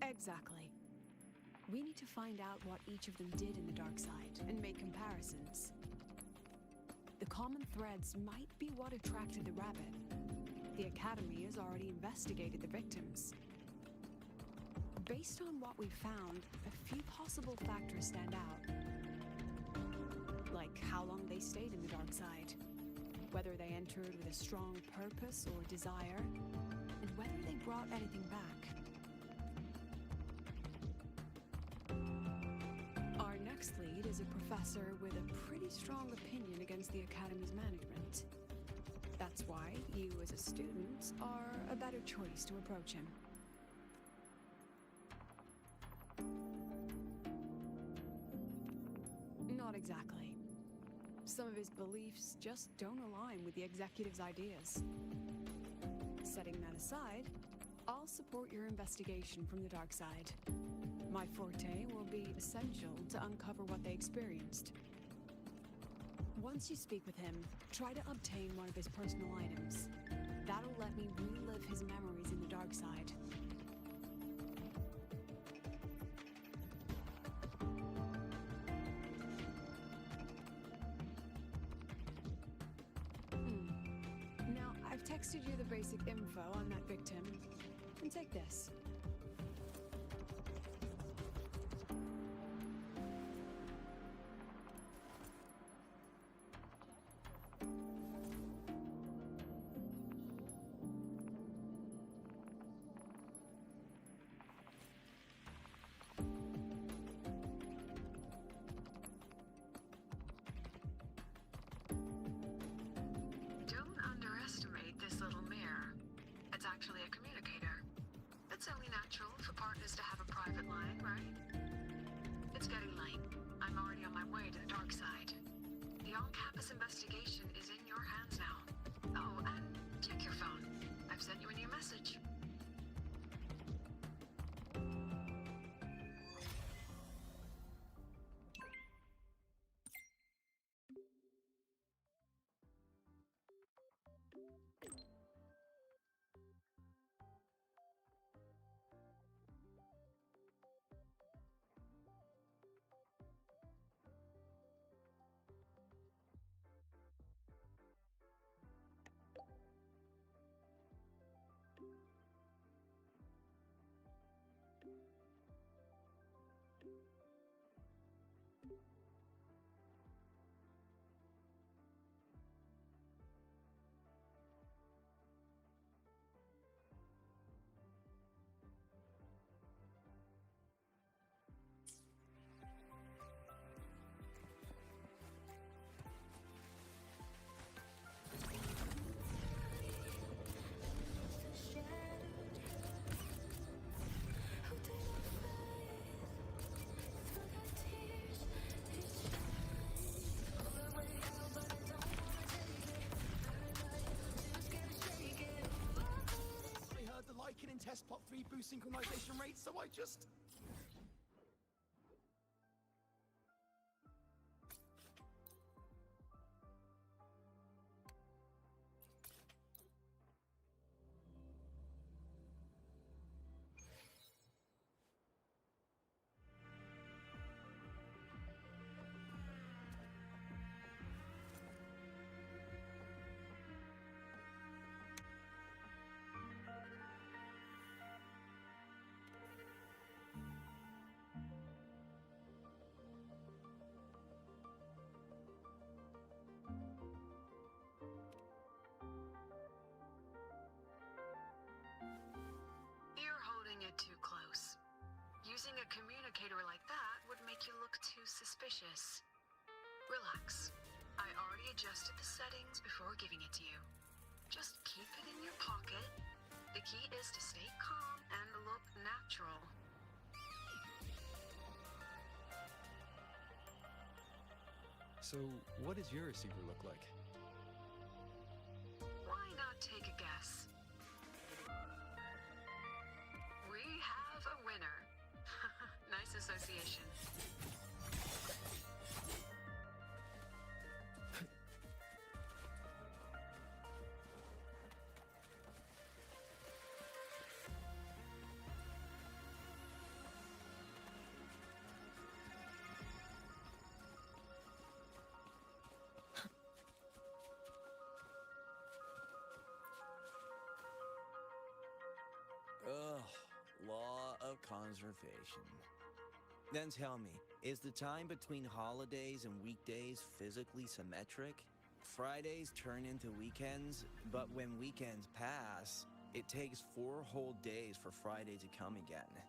Exactly. We need to find out what each of them did in the dark side and make comparisons. The common threads might be what attracted the rabbit. The Academy has already investigated the victims. Based on what we've found, a few possible factors stand out. Like how long they stayed in the dark side, whether they entered with a strong purpose or desire, and whether they brought anything back. Our next lead is a professor with a pretty strong opinion against the Academy's management. That's why you, as a student, are a better choice to approach him. Not exactly. Some of his beliefs just don't align with the executive's ideas. Setting that aside, I'll support your investigation from the dark side. My forte will be essential to uncover what they experienced. Once you speak with him, try to obtain one of his personal items. That'll let me relive his memories in the dark side. Now, I've texted you the basic info on that victim. And take this. Don't underestimate this little mirror. It's actually a communicator. It's only natural for partners to have a private line, right? It's getting late. I'm already on my way to the dark side. The on-campus investigation is in your hands now. Oh, and check your phone. I've sent you a new message. boost synchronization rates, so I just... You're holding it too close. Using a communicator like that would make you look too suspicious. Relax. I already adjusted the settings before giving it to you. Just keep it in your pocket. The key is to stay calm and look natural. So, what does your receiver look like? Why not take a guess? We have a winner. Nice association. Ugh, law of conservation. Then tell me, is the time between holidays and weekdays physically symmetric? Fridays turn into weekends, but when weekends pass, it takes 4 whole days for Friday to come again.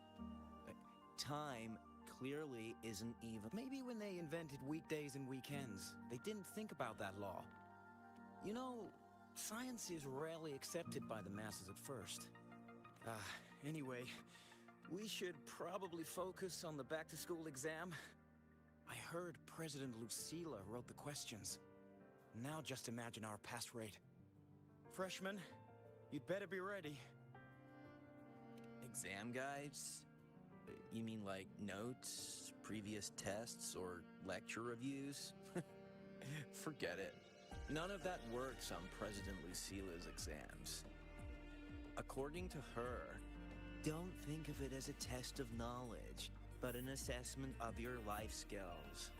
Time clearly isn't even. Maybe when they invented weekdays and weekends, they didn't think about that law. You know, science is rarely accepted by the masses at first. Anyway, we should probably focus on the back-to-school exam. I heard President Lucilla wrote the questions. Now just imagine our pass rate. Freshmen, you'd better be ready. Exam guides? You mean like notes, previous tests, or lecture reviews? Forget it. None of that works on President Lucilla's exams. According to her, don't think of it as a test of knowledge, but an assessment of your life skills.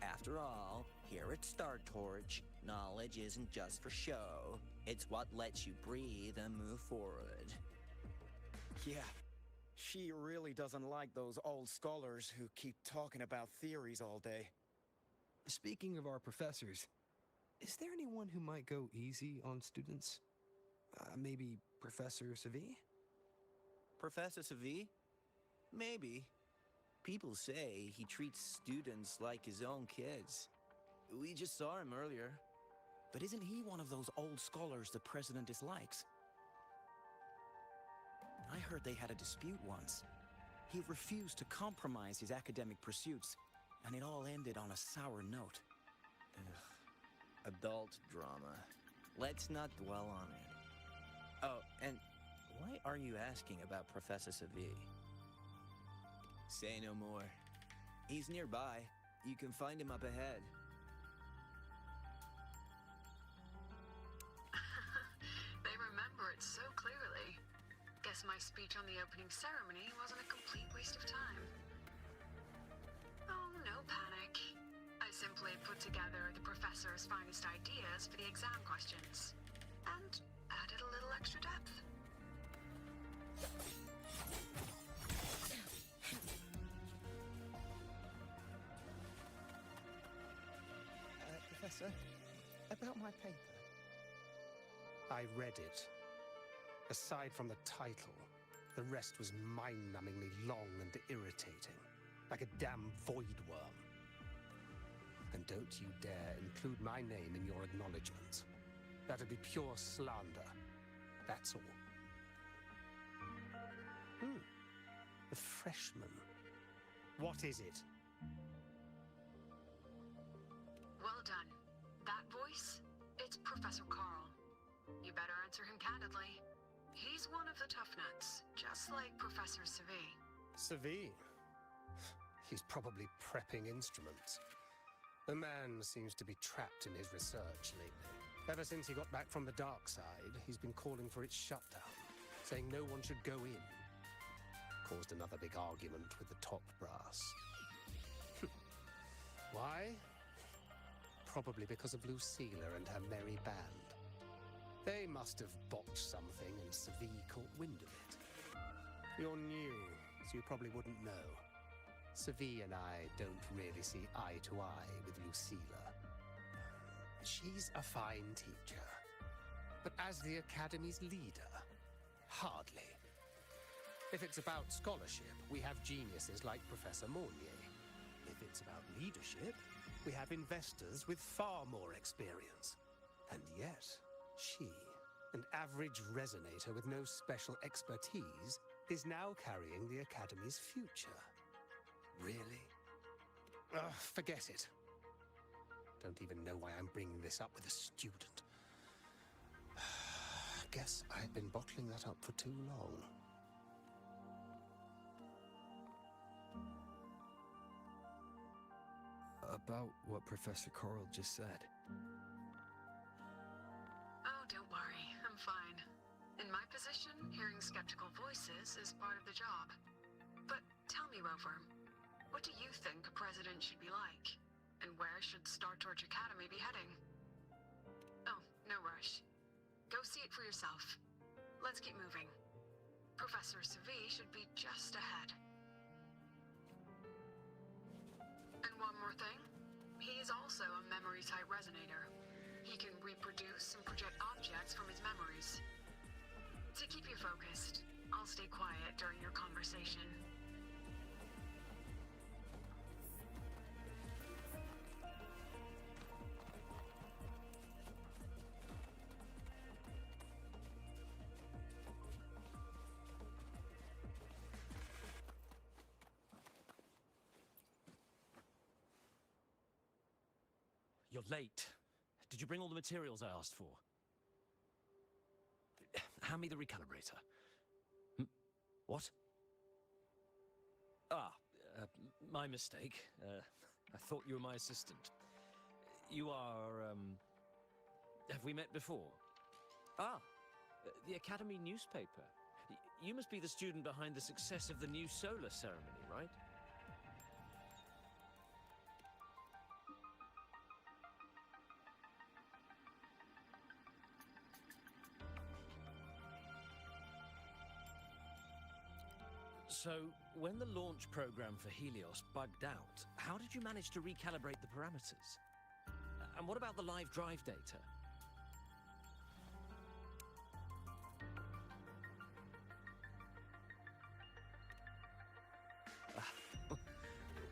After all, here at Star Torch, knowledge isn't just for show. It's what lets you breathe and move forward. Yeah, she really doesn't like those old scholars who keep talking about theories all day. Speaking of our professors, is there anyone who might go easy on students? Maybe Professor Segue? Professor Segue? Maybe. People say he treats students like his own kids. We just saw him earlier. But isn't he one of those old scholars the president dislikes? I heard they had a dispute once. He refused to compromise his academic pursuits, and it all ended on a sour note. Ugh. Adult drama. Let's not dwell on it. Oh, and why are you asking about Professor Segue? Say no more. He's nearby. You can find him up ahead. They remember it so clearly. Guess my speech on the opening ceremony wasn't a complete waste of time. Oh, no panic. I simply put together the professor's finest ideas for the exam questions. And added a little extra depth. Professor, about my paper. I read it. Aside from the title, the rest was mind-numbingly long and irritating, like a damn void worm. And don't you dare include my name in your acknowledgements. That'd be pure slander. That's all. The freshman. What is it? Well done. That voice, it's Professor Carl. You better answer him candidly. He's one of the tough nuts, just like Professor Segue. Segue? He's probably prepping instruments. The man seems to be trapped in his research lately. Ever since he got back from the dark side, he's been calling for its shutdown, saying no one should go in. Caused another big argument with the top brass. Why? Probably because of Lucilla and her merry band. They must have botched something and Segue caught wind of it. You're new, so you probably wouldn't know. Segue and I don't really see eye to eye with Lucilla. She's a fine teacher, but as the Academy's leader, hardly. If it's about scholarship, we have geniuses like Professor Mornier. If it's about leadership, we have investors with far more experience. And yet, she, an average resonator with no special expertise, is now carrying the Academy's future. Really? Ugh, forget it. Don't even know why I'm bringing this up with a student. Guess I've been bottling that up for too long. About what Professor Carl just said. Oh, don't worry. I'm fine. In my position, hearing skeptical voices is part of the job. But tell me, Rover, what do you think a president should be like? And where should Star Torch Academy be heading? Oh, no rush. Go see it for yourself. Let's keep moving. Professor Segue should be just ahead. And one more thing. He is also a memory-type resonator. He can reproduce and project objects from his memories. To keep you focused, I'll stay quiet during your conversation. You're late. Did you bring all the materials I asked for? Hand me the recalibrator. What? My mistake. I thought you were my assistant. You are, have we met before? The Academy newspaper. You must be the student behind the success of the new solar ceremony, right? So, when the launch program for Helios bugged out, how did you manage to recalibrate the parameters? And what about the live drive data?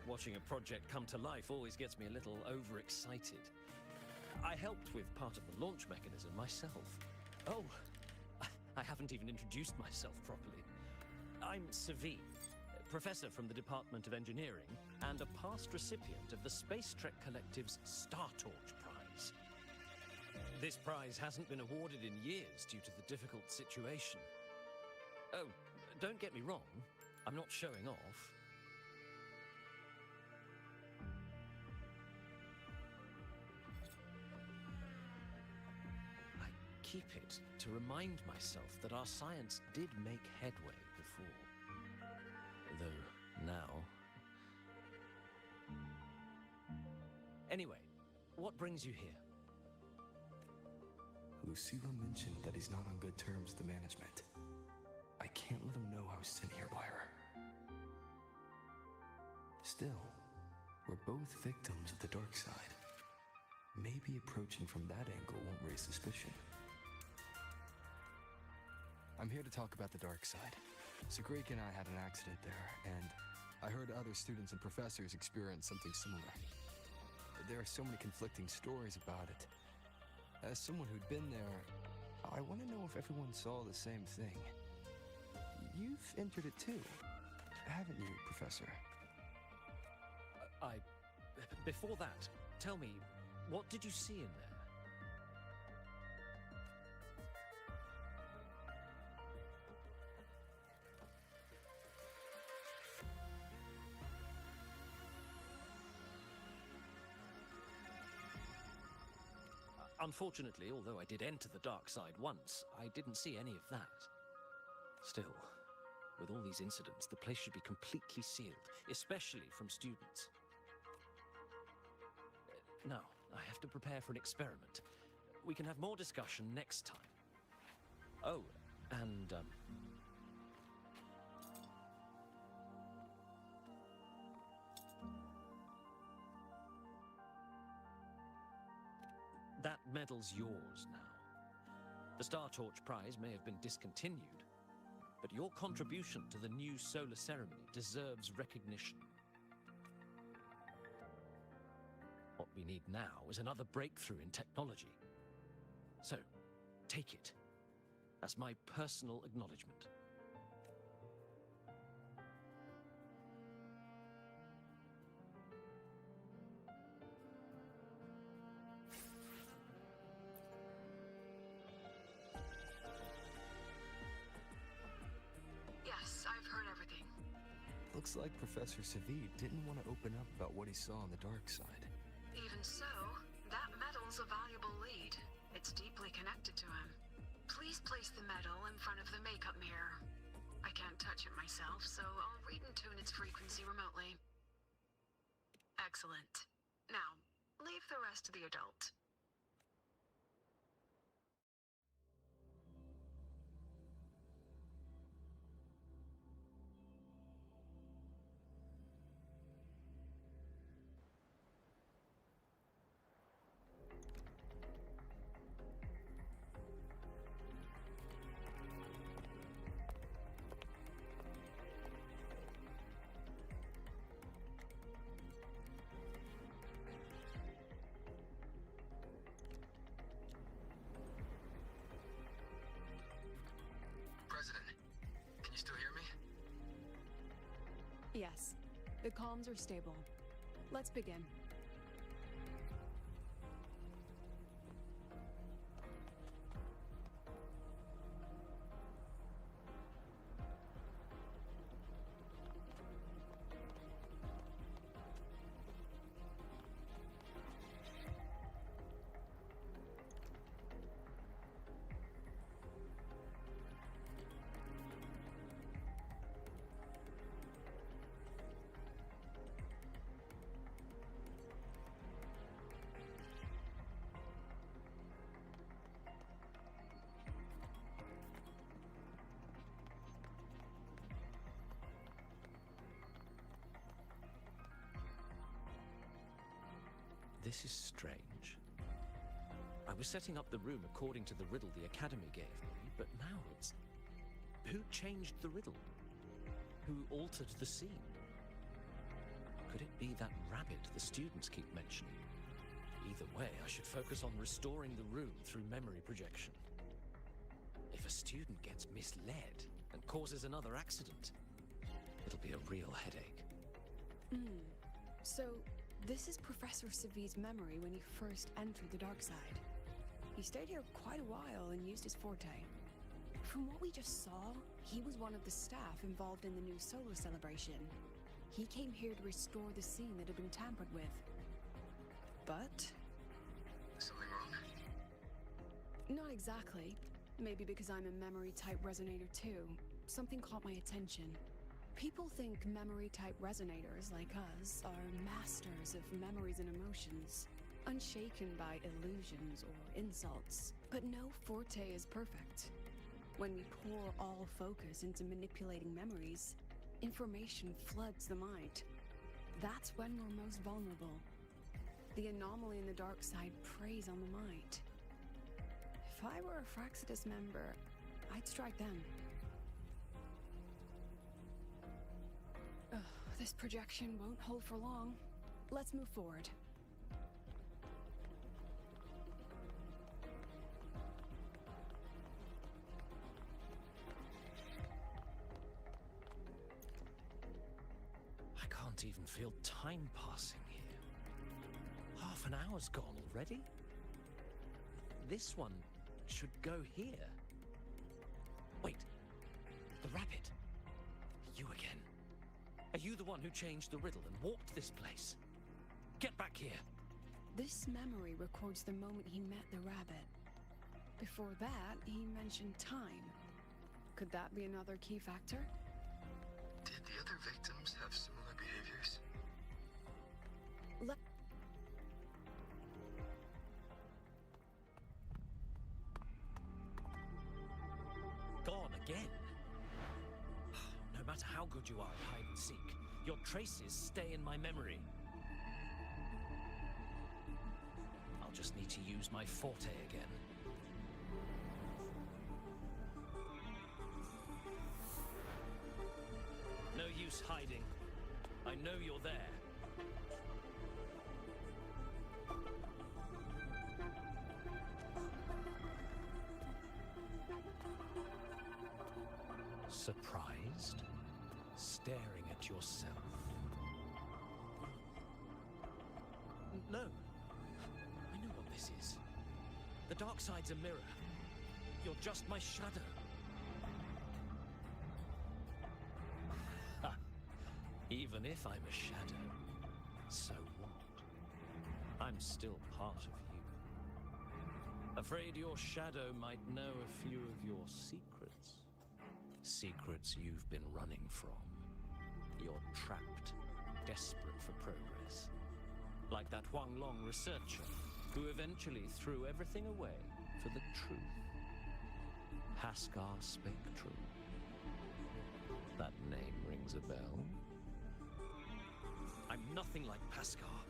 Watching a project come to life always gets me a little overexcited. I helped with part of the launch mechanism myself. Oh, I haven't even introduced myself properly. I'm Segue, professor from the Department of Engineering and a past recipient of the Space Trek Collective's Star Torch Prize. This prize hasn't been awarded in years due to the difficult situation. Oh, don't get me wrong, I'm not showing off. I keep it to remind myself that our science did make headway before. Though now... Anyway, what brings you here? Lucilla mentioned that he's not on good terms with the management. I can't let him know I was sent here by her. Still, we're both victims of the dark side. Maybe approaching from that angle won't raise suspicion. I'm here to talk about the dark side. Segue and I had an accident there, and I heard other students and professors experience something similar. There are so many conflicting stories about it. As someone who'd been there, I want to know if everyone saw the same thing. You've entered it too, haven't you, Professor? Before that, tell me, what did you see in there? Unfortunately, although I did enter the dark side once, I didn't see any of that. Still, with all these incidents, the place should be completely sealed, especially from students. Now, I have to prepare for an experiment. We can have more discussion next time. Oh, and, that medal's yours now. The Star Torch Prize may have been discontinued, but your contribution to the new solar ceremony deserves recognition. What we need now is another breakthrough in technology. So, take it as my personal acknowledgement. Yes, I've heard everything. Looks like Professor Segue didn't want to open up about what he saw on the dark side. Even so, that medal's a valuable lead. It's deeply connected to him. Please place the medal in front of the makeup mirror. I can't touch it myself, so I'll read and tune its frequency remotely. Excellent. Now, leave the rest to the adult. President, can you still hear me? Yes, the comms are stable. Let's begin. This is strange. I was setting up the room according to the riddle the Academy gave me, but now it's... Who changed the riddle? Who altered the scene? Could it be that rabbit the students keep mentioning? Either way, I should focus on restoring the room through memory projection. If a student gets misled and causes another accident, it'll be a real headache. So, this is Professor Seve's memory when he first entered the dark side. He stayed here quite a while and used his forte. From what we just saw, he was one of the staff involved in the new solar celebration. He came here to restore the scene that had been tampered with. But... Something wrong? not exactly. Maybe because I'm a memory-type resonator too. Something caught my attention. People think memory-type resonators like us are masters of memories and emotions, unshaken by illusions or insults. But no forte is perfect. When we pour all focus into manipulating memories, information floods the mind. That's when we're most vulnerable. The anomaly in the dark side preys on the mind. If I were a Fraxidus member, I'd strike them. This projection won't hold for long. Let's move forward. I can't even feel time passing here. Half an hour's gone already? This one should go here. Wait, the rabbit. You again. Are you the one who changed the riddle and warped this place? Get back here. This memory records the moment he met the rabbit. Before that, he mentioned time. Could that be another key factor? Did the other victims have similar behaviors? Gone again? No matter how good you are at hide and seek, your traces stay in my memory. I'll just need to use my forte again. No use hiding. I know you're there. Surprised? Staring at yourself? No. I know what this is. The dark side's a mirror. You're just my shadow. Ha! Even if I'm a shadow, so what? I'm still part of you. Afraid your shadow might know a few of your secrets. Secrets you've been running from. You're trapped, desperate for progress. Like that Huanglong researcher, who eventually threw everything away for the truth. Haskar Spectrum. That name rings a bell. I'm nothing like Paskar.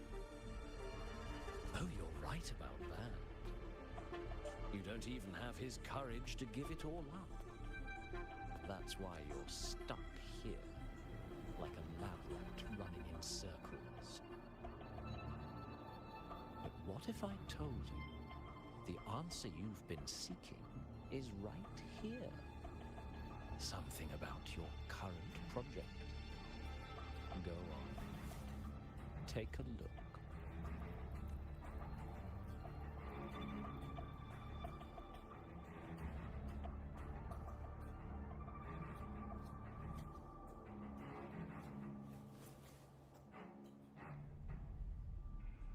Oh, you're right about that. You don't even have his courage to give it all up. That's why you're stuck here, like a lab rat running in circles. But what if I told you the answer you've been seeking is right here? Something about your current project. Go on. Take a look.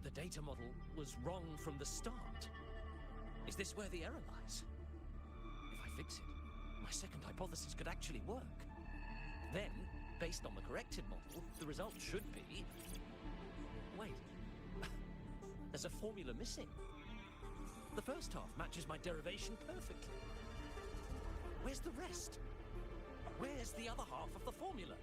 The data model was wrong from the start. Is this where the error lies? If I fix it, my second hypothesis could actually work. Then, based on the corrected model, the result should be... Wait. There's a formula missing. The first half matches my derivation perfectly. Where's the rest? Where's the other half of the formula?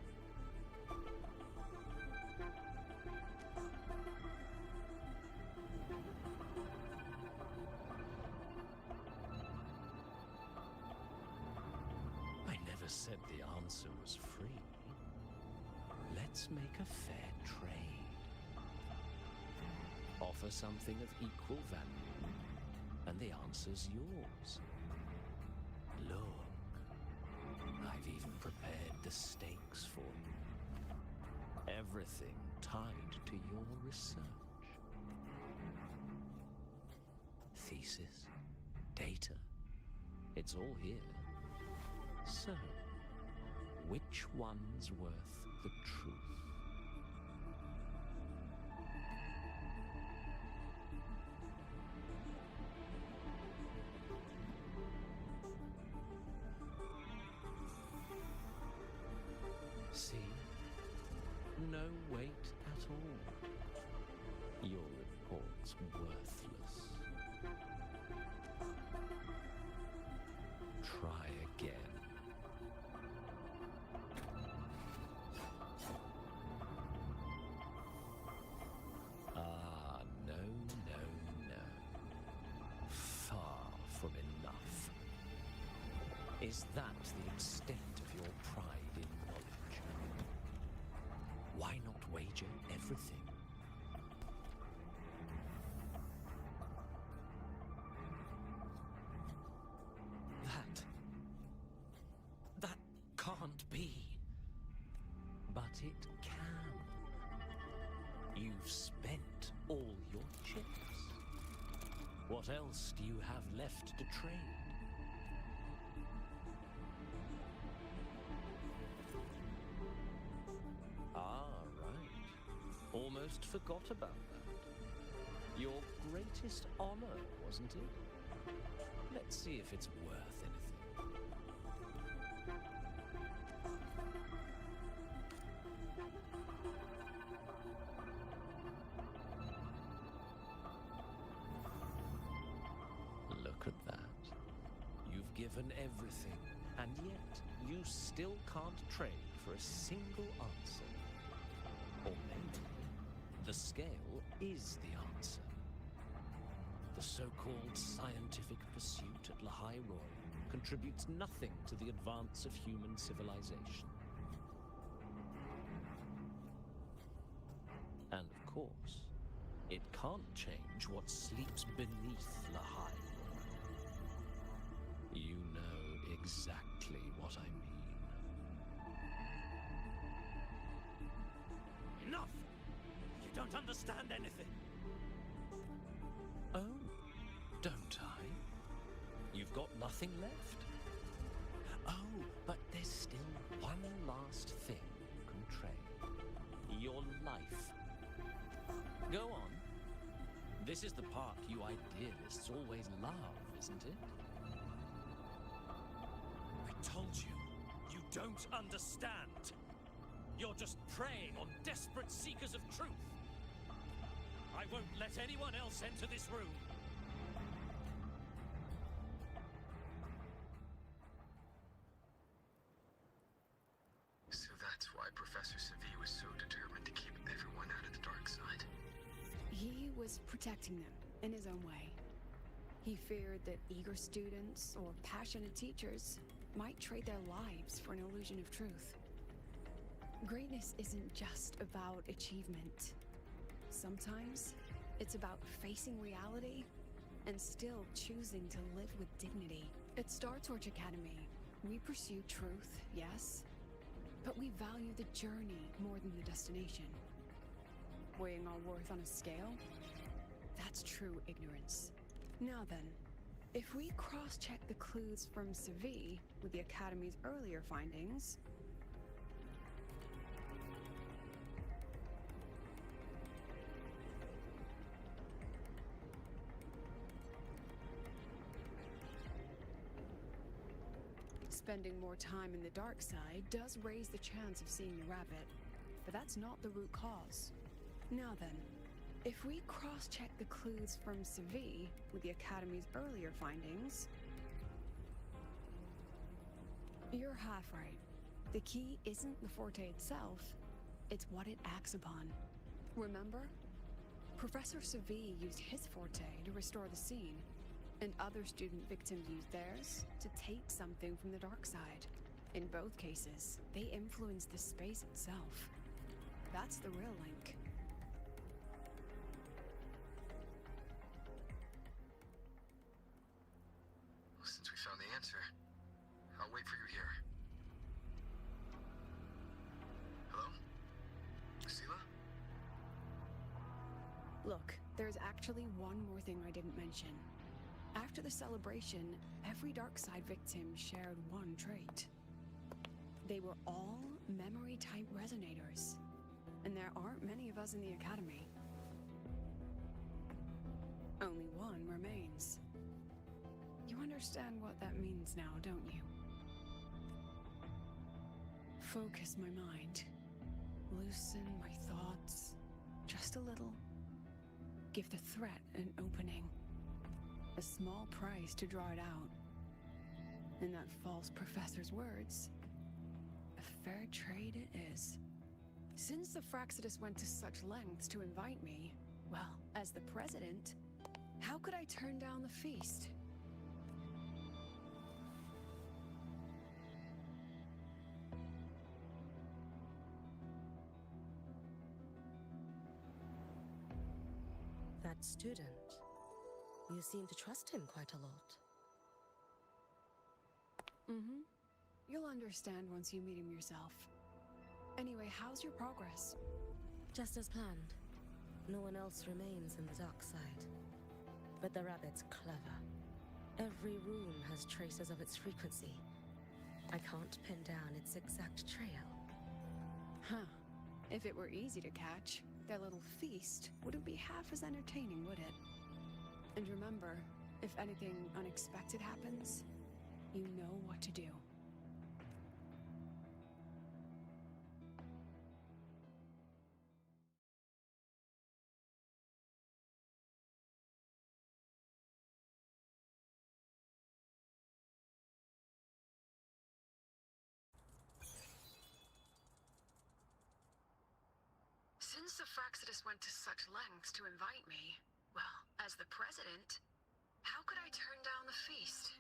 Said the answer was free. Let's make a fair trade. Offer something of equal value, and the answer's yours. Look, I've even prepared the stakes for you. Everything tied to your research. Thesis, data, it's all here. So, which one's worth the truth? See? No weight at all. Your report's worthless. Try again. Is that the extent of your pride in knowledge? Why not wager everything? That can't be. But it can. You've spent all your chips. What else do you have left to trade? Almost forgot about that. Your greatest honor, wasn't it? Let's see if it's worth anything. Look at that. You've given everything, and yet you still can't trade for a single answer. Or maybe the scale is the answer. The so-called scientific pursuit at Lehigh Royal contributes nothing to the advance of human civilization. And of course, it can't change what sleeps beneath Lehigh Royal. You know exactly what I mean. Enough! You don't understand anything. Oh, don't I? You've got nothing left. Oh, but there's still one last thing you can trade. Your life. Go on. This is the part you idealists always love, isn't it? I told you, you don't understand. You're just preying on desperate seekers of truth. I won't let anyone else enter this room. So that's why Professor Segue was so determined to keep everyone out of the dark side. He was protecting them in his own way. He feared that eager students or passionate teachers might trade their lives for an illusion of truth. Greatness isn't just about achievement. Sometimes it's about facing reality and still choosing to live with dignity. At Star Torch Academy, we pursue truth, yes, but we value the journey more than the destination. Weighing our worth on a scale? That's true ignorance. Now then, if we cross-check the clues from Segue with the Academy's earlier findings, spending more time in the dark side does raise the chance of seeing the rabbit, but that's not the root cause. Now then, if we cross-check the clues from Segue with the Academy's earlier findings, you're half right. The key isn't the forte itself, it's what it acts upon. Remember? Professor Segue used his forte to restore the scene, and other student victims used theirs to take something from the dark side. In both cases, they influenced the space itself. That's the real link. Well, since we found the answer, I'll wait for you here. Hello? Sela? Look, there's actually one more thing I didn't mention. After the celebration, every Darkside victim shared one trait. They were all memory-type resonators, and there aren't many of us in the Academy. Only one remains. You understand what that means now, don't you? Focus my mind. Loosen my thoughts. Just a little. Give the threat an opening. A small price to draw it out. In that false professor's words, a fair trade it is. Since the Fraxidus went to such lengths to invite me, well, as the president, how could I turn down the feast? That student. You seem to trust him quite a lot. Mm-hmm. You'll understand once you meet him yourself. Anyway, how's your progress? Just as planned. No one else remains in the dark side. But the rabbit's clever. Every room has traces of its frequency. I can't pin down its exact trail. Huh. If it were easy to catch, their little feast wouldn't be half as entertaining, would it? And remember, if anything unexpected happens, you know what to do. Since the Fraxidus went to such lengths to invite me, well, as the president, how could I turn down the feast?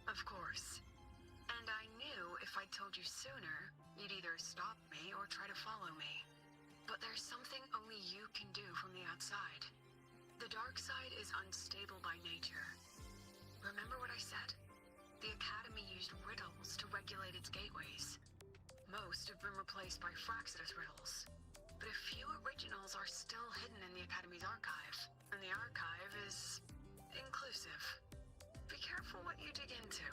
Of course. And I knew if I told you sooner, you'd either stop me or try to follow me. But there's something only you can do from the outside. The dark side is unstable by nature. Remember what I said? The Academy used riddles to regulate its gateways. Most have been replaced by Fraxidus riddles. But a few originals are still hidden in the Academy's archive. And the archive is inclusive. Be careful what you dig into.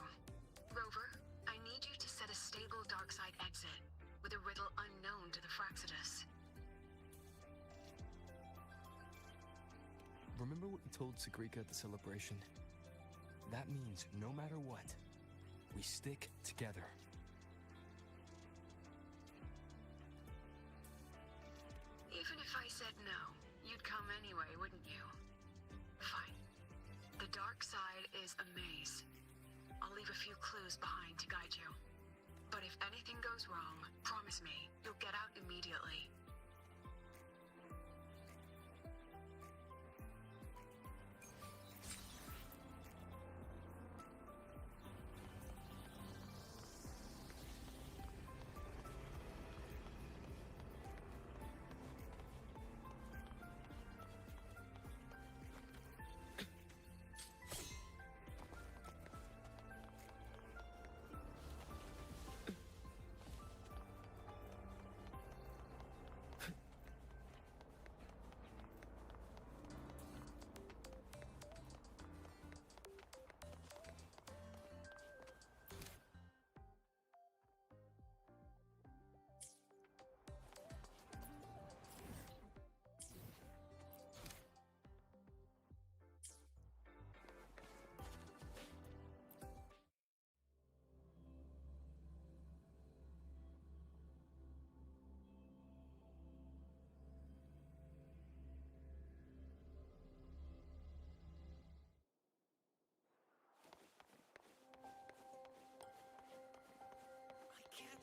Rover, I need you to set a stable dark side exit with a riddle unknown to the Fraxidus. Remember what you told Segrika at the celebration? That means no matter what, we stick together. Even if I said no, you'd come anyway, wouldn't you? Fine. The dark side is a maze. I'll leave a few clues behind to guide you. But if anything goes wrong, promise me, you'll get out immediately.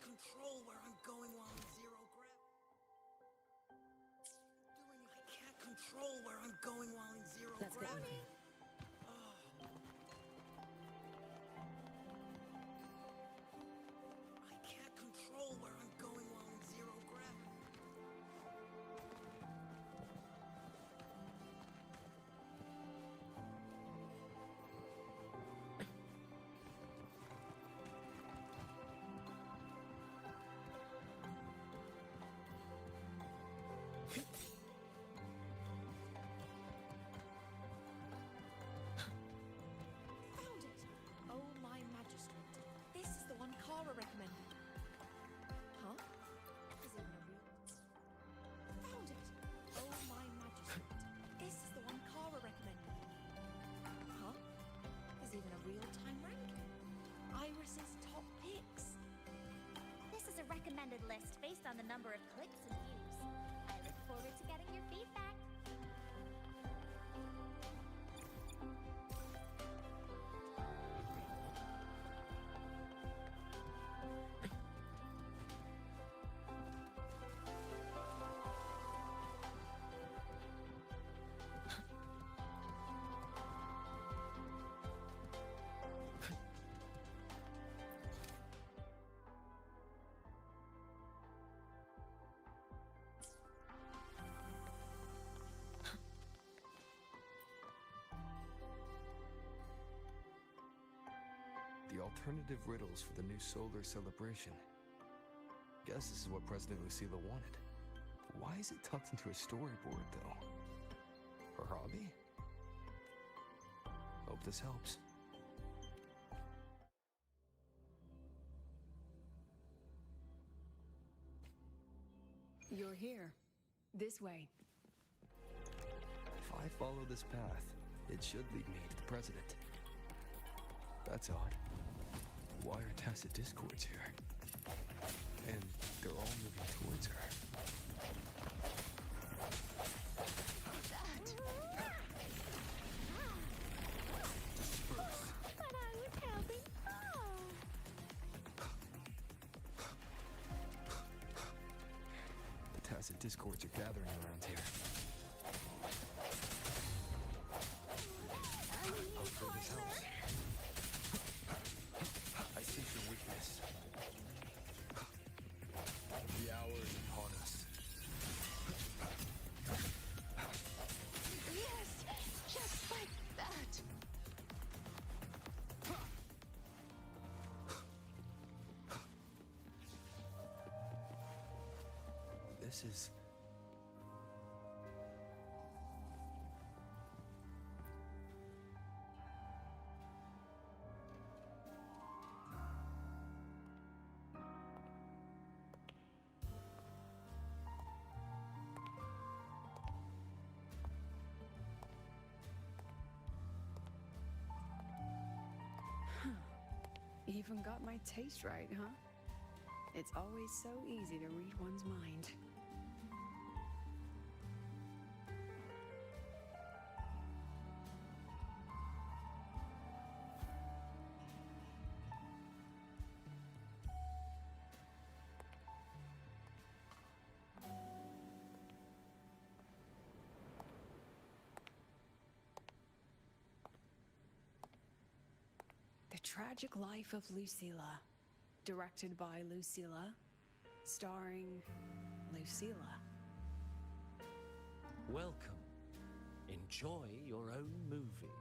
Control where I'm going while in zero I can't control where I'm going while in zero Let's get gravity. moving. I can't control where I'm going while in zero gravity. Found it! Oh, my magistrate. This is the one Kara recommended. Huh? Is even a real... Found it! Oh, my magistrate. This is the one Kara recommended. Huh? Is even a real-time ranking. Iris's top picks. This is a recommended list based on the number of clicks and views. I look forward to getting your feedback. The alternative riddles for the new solar celebration. Guess this is what President Lucilla wanted. Why is it tucked into a storyboard, though? Her hobby? Hope this helps. here. This way. If I follow this path, it should lead me to the president. That's odd. Why are tacit discords here? And they're all moving towards her. But I was having fun. The tacit discords are gathering around here. Hopefully this helps. I sense your weakness. The hour is upon us. Yes, just like that. This is... Even got my taste right, huh? It's always so easy to read one's mind. The Tragic Life of Lucilla. Directed by Lucilla. Starring Lucilla. Welcome. Enjoy your own movie.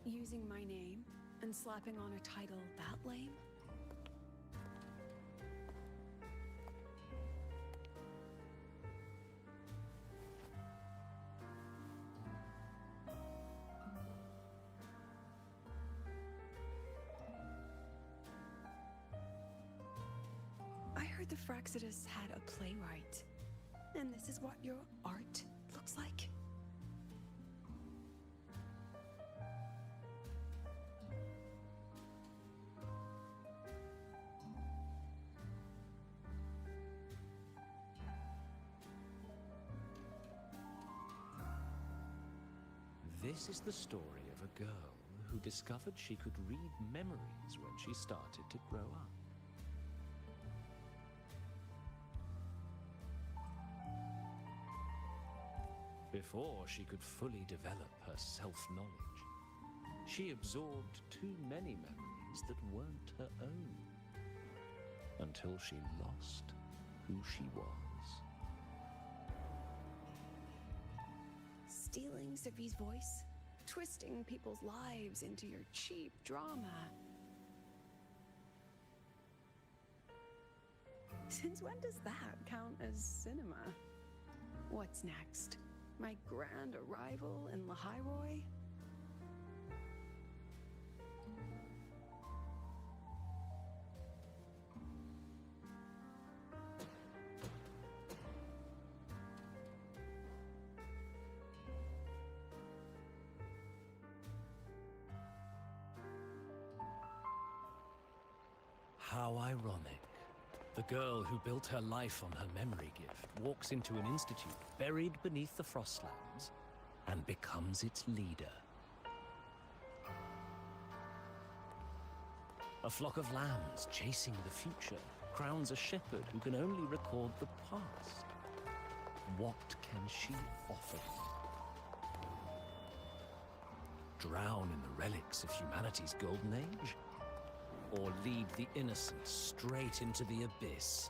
Using my name and slapping on a title that lame? I heard the Fraxidus had a playwright. And this is what your art looks like? This is the story of a girl who discovered she could read memories when she started to grow up. Before she could fully develop her self-knowledge, she absorbed too many memories that weren't her own, until she lost who she was. Stealing Sophie's voice? Twisting people's lives into your cheap drama? Since when does that count as cinema? What's next? My grand arrival in Lahiroy? How ironic. The girl who built her life on her memory gift walks into an institute buried beneath the Frostlands and becomes its leader. A flock of lambs chasing the future crowns a shepherd who can only record the past. What can she offer? Drown in the relics of humanity's golden age? Or lead the innocent straight into the abyss?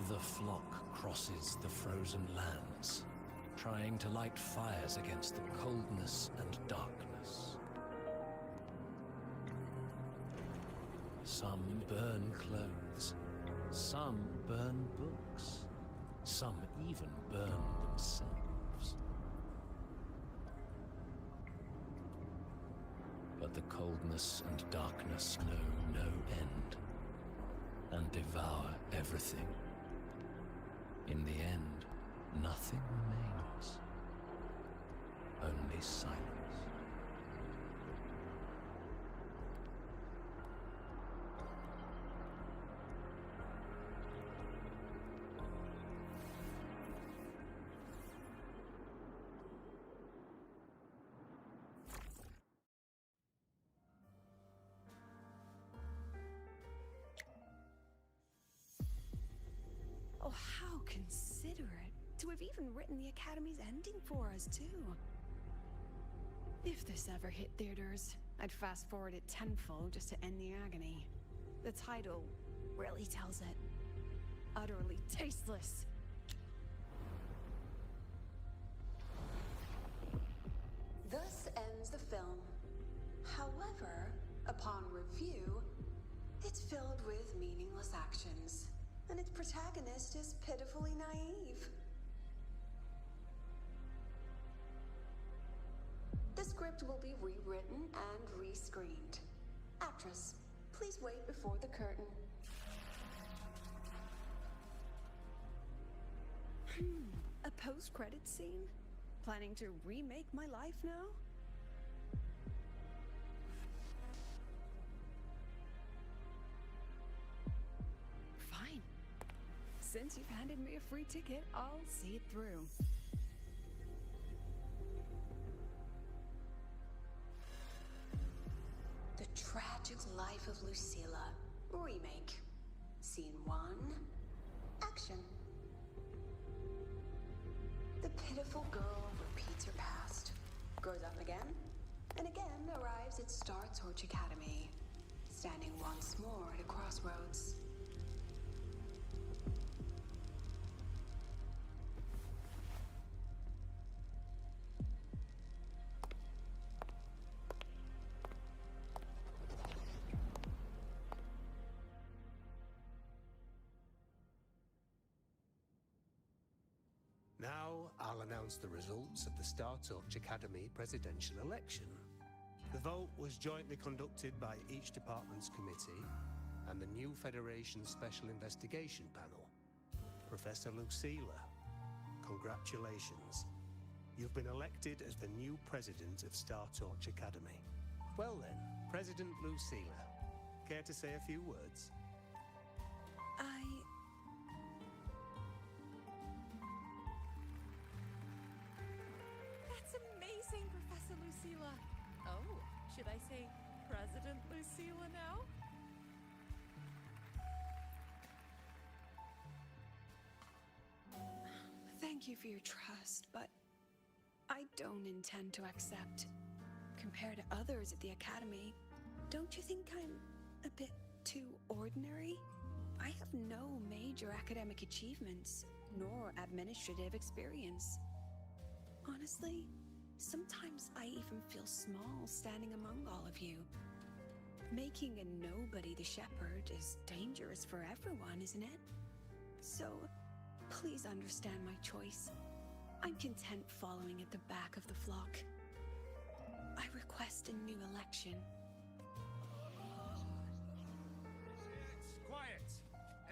The flock crosses the frozen lands, trying to light fires against the coldness and darkness. Some burn clothes, some burn books, some even burn themselves. but the coldness and darkness know no end, and devour everything. In the end, nothing remains, only silence. Oh, how considerate to have even written the Academy's ending for us, too. If this ever hit theaters, I'd fast forward it tenfold just to end the agony. The title really tells it. Utterly tasteless. Thus ends the film. However, upon review, it's filled with meaningless actions, and its protagonist is pitifully naive. The script will be rewritten and rescreened. Actress, please wait before the curtain. A post-credits scene? Planning to remake my life now? Fine. Since you've handed me a free ticket, I'll see it through. The Tragic Life of Lucilla. Remake. Scene 1. Action. The pitiful girl repeats her past, grows up again, and again arrives at Star Torch Academy, standing once more at a crossroads. Now, I'll announce the results of the Star Torch Academy presidential election. The vote was jointly conducted by each department's committee and the new Federation Special Investigation Panel. Professor Lucilla, congratulations. You've been elected as the new president of Star Torch Academy. Well then, President Lucilla, care to say a few words? That's amazing, Professor Lucilla. Oh, should I say President Lucilla now? Thank you for your trust, but I don't intend to accept. Compared to others at the Academy, don't you think I'm a bit too ordinary? I have no major academic achievements, nor administrative experience. Honestly, sometimes I even feel small standing among all of you. Making a nobody the shepherd is dangerous for everyone, isn't it? So, please understand my choice. I'm content following at the back of the flock. I request a new election. Quiet!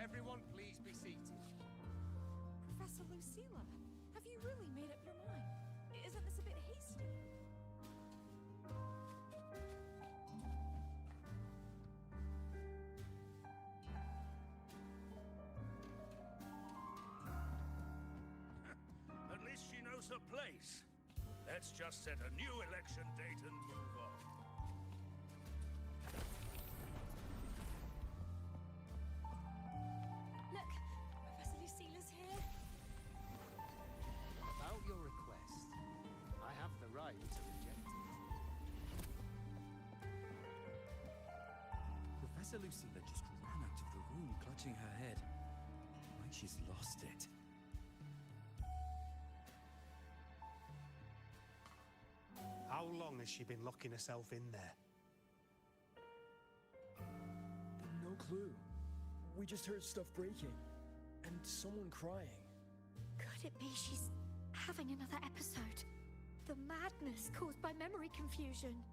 Everyone please be seated. Professor Lucilla, have you really made up your mind? Isn't this a bit hasty? At least she knows her place. Let's just set a new election date and move on. Look, Professor Lucilla's here. About your request, I have the right to reject it. Professor Lucilla just ran out of the room, clutching her head. Like she's lost it. How long has she been locking herself in there? No clue. We just heard stuff breaking. And someone crying. Could it be she's having another episode? The madness caused by memory confusion.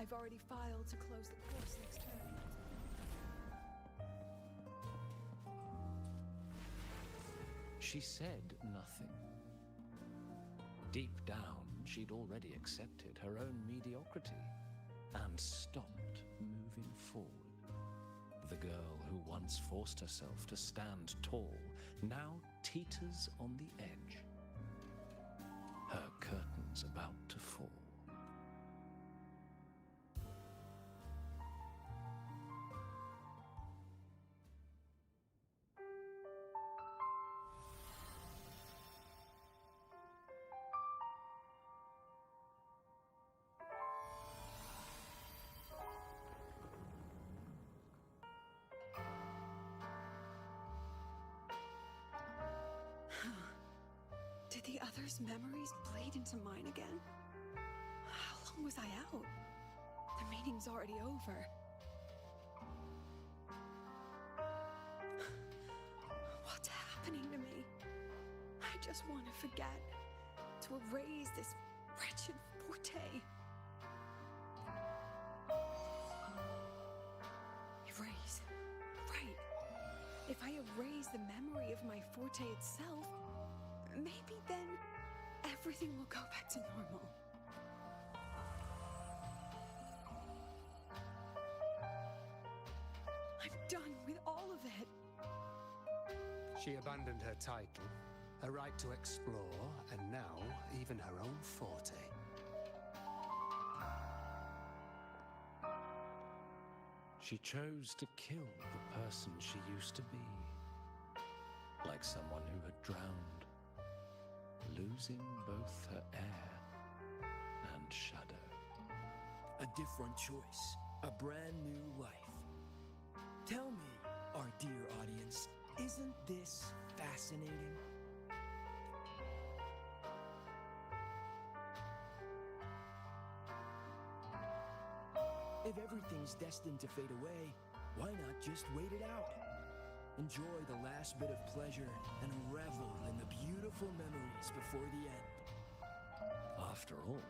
I've already filed to close the course next term. She said nothing. Deep down, she'd already accepted her own mediocrity and stopped moving forward. The girl who once forced herself to stand tall now teeters on the edge. Her curtain's about to fall. Did the others' memories bleed into mine again? How long was I out? The meeting's already over. What's happening to me? I just want to forget, to erase this wretched forte. Erase. Right. If I erase the memory of my forte itself, maybe then everything will go back to normal. I'm done with all of it. She abandoned her title, her right to explore, and now even her own forte. She chose to kill the person she used to be, like someone who had drowned, losing both her air and shadow. A different choice, a brand new life. Tell me, our dear audience, isn't this fascinating? If everything's destined to fade away, why not just wait it out? Enjoy the last bit of pleasure and revel in the beautiful memories before the end. After all,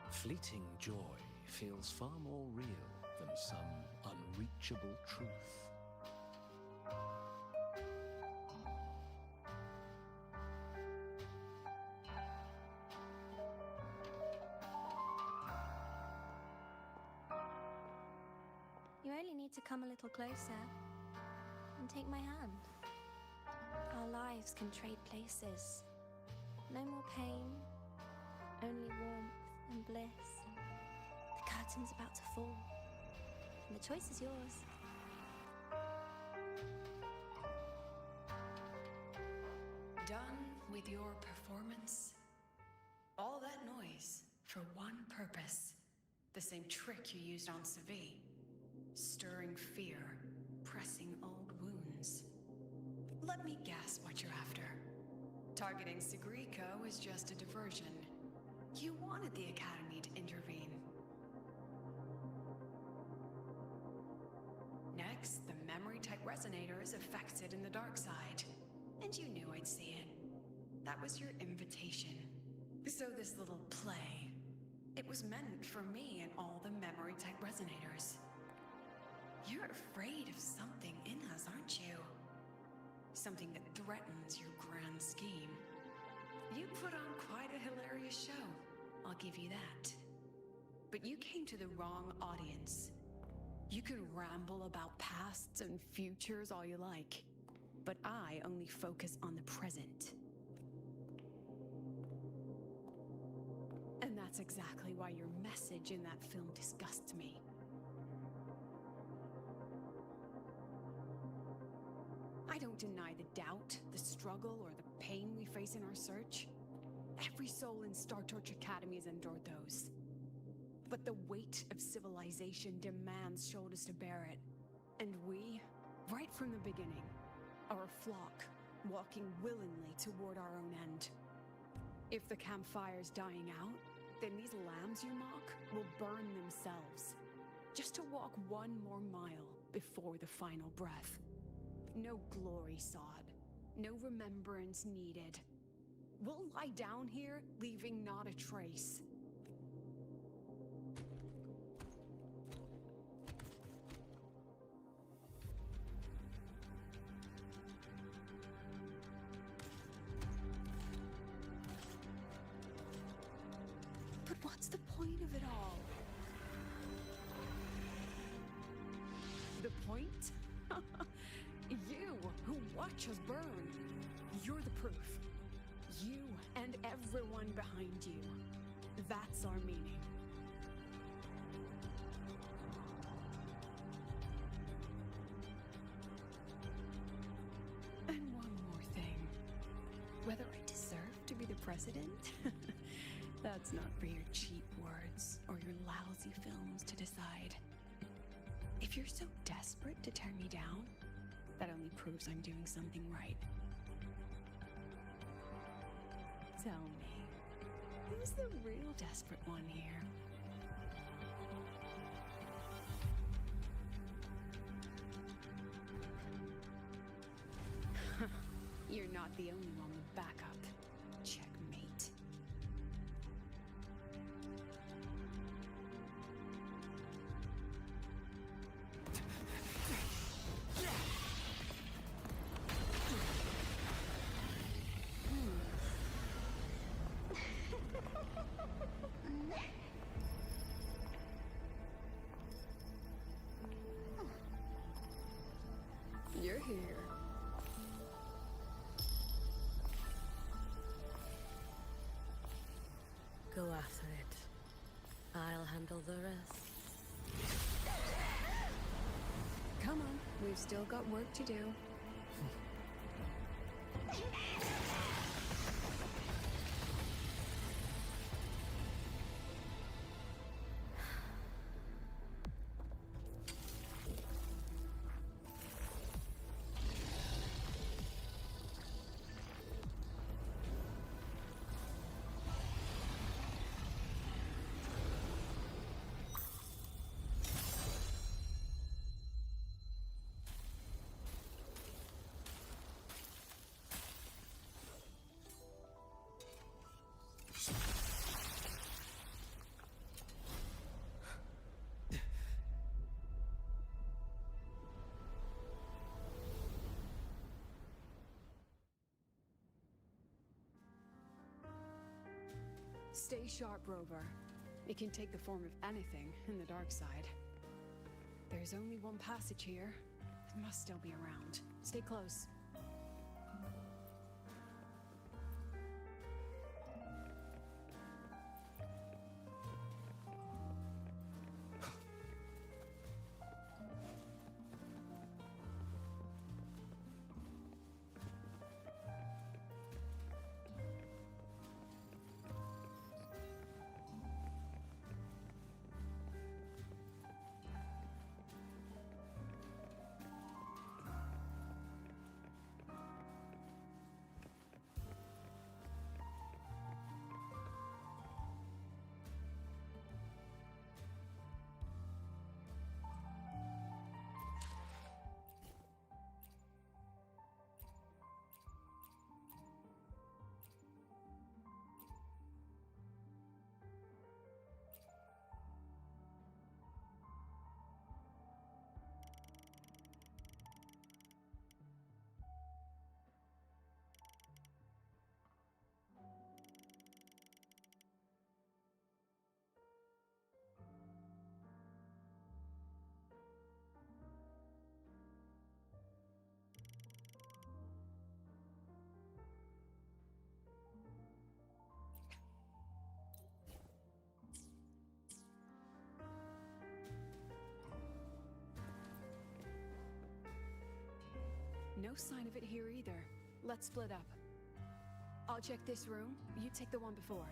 fleeting joy feels far more real than some unreachable truth. You only need to come a little closer and take my hand. Our lives can trade places. No more pain, only warmth and bliss. The curtain's about to fall, and the choice is yours. Done with your performance? All that noise for one purpose. The same trick you used on Segue. Stirring fear, pressing old wounds. Let me guess what you're after. Targeting Segue was just a diversion. You wanted the Academy to intervene. Next, the memory-type resonator is affected in the dark side. And you knew I'd see it. That was your invitation. So this little play, it was meant for me and all the memory-type resonators. You're afraid of something in us, aren't you? Something that threatens your grand scheme. You put on quite a hilarious show, I'll give you that. But you came to the wrong audience. You can ramble about pasts and futures all you like, but I only focus on the present. And that's exactly why your message in that film disgusts me. I don't deny the doubt, the struggle, or the pain we face in our search. Every soul in Star Torch Academy has endured those. But the weight of civilization demands shoulders to bear it. And we, right from the beginning, are a flock, walking willingly toward our own end. If the campfire's dying out, then these lambs you mock will burn themselves, just to walk one more mile before the final breath. No glory sought, no remembrance needed. We'll lie down here, leaving not a trace. point of it all? The point? You, who watch us burn. You're the proof. You and everyone behind you. That's our meaning. And one more thing. Whether I deserve to be the president? That's not for your cheap words or your lousy films to decide. If you're so desperate to tear me down, that only proves I'm doing something right. Tell me, who's the real desperate one here? You're not the only one with backup. Checkmate. You're here. Go after it. I'll handle the rest. Come on, we've still got work to do. Stay sharp, Rover. It can take the form of anything in the dark side. There's only one passage here. It must still be around. Stay close. No sign of it here either. Let's split up. I'll check this room, you take the one before.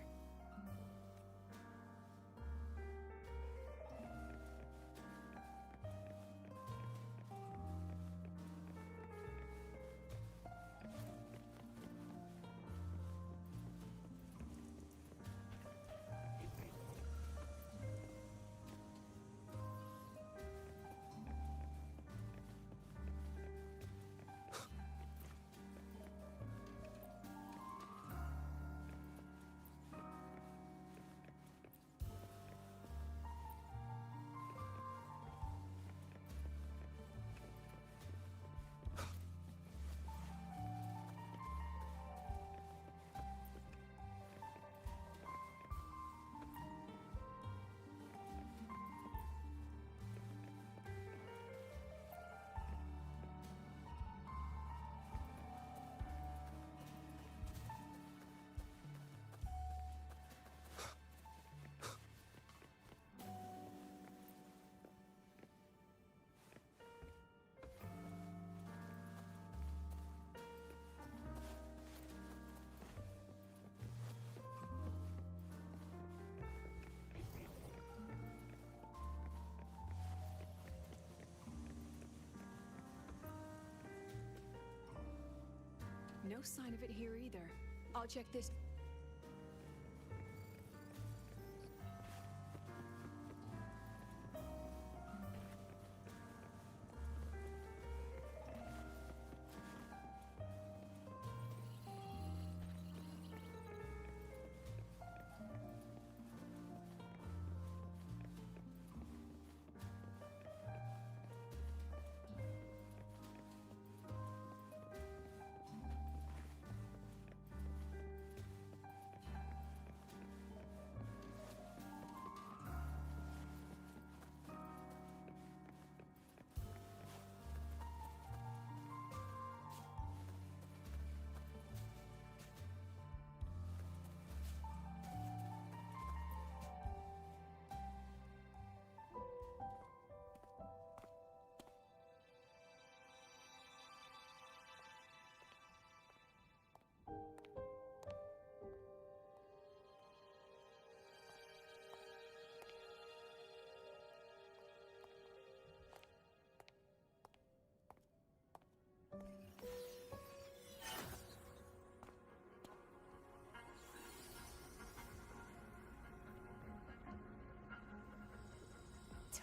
No sign of it here either. I'll check this.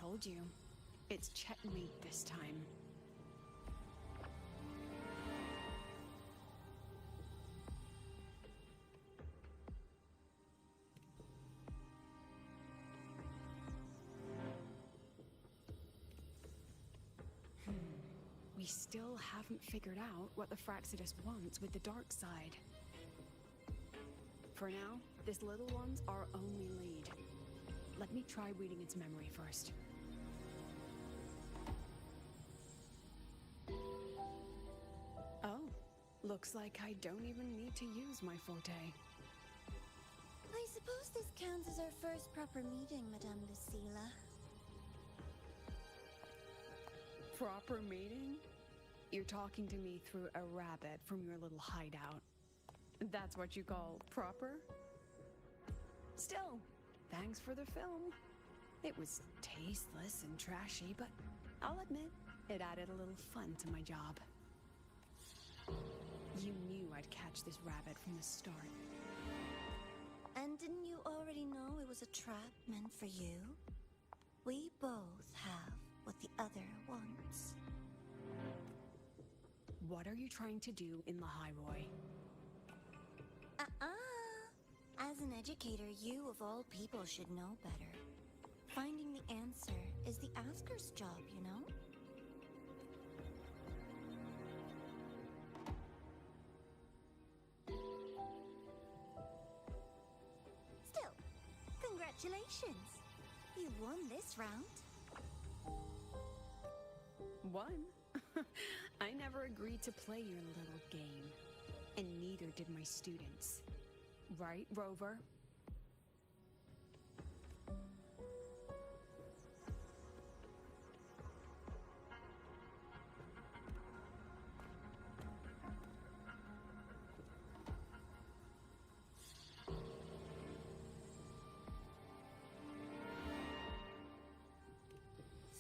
Told you. It's checkmate this time. We still haven't figured out what the Fraxidus wants with the dark side. For now, this little one's our only lead. Let me try reading its memory first. Oh, looks like I don't even need to use my forte. I suppose this counts as our first proper meeting, Madame Lucilla. Proper meeting? You're talking to me through a rabbit from your little hideout. That's what you call proper? Still, thanks for the film. It was tasteless and trashy, but I'll admit, it added a little fun to my job. You knew I'd catch this rabbit from the start. And didn't you already know it was a trap meant for you? We both have what the other wants. What are you trying to do in the Highroy? As an educator, you of all people should know better. Finding the answer is the asker's job, you know? Still, congratulations! You won this round. Won? I never agreed to play your little game. And neither did my students. Right, Rover?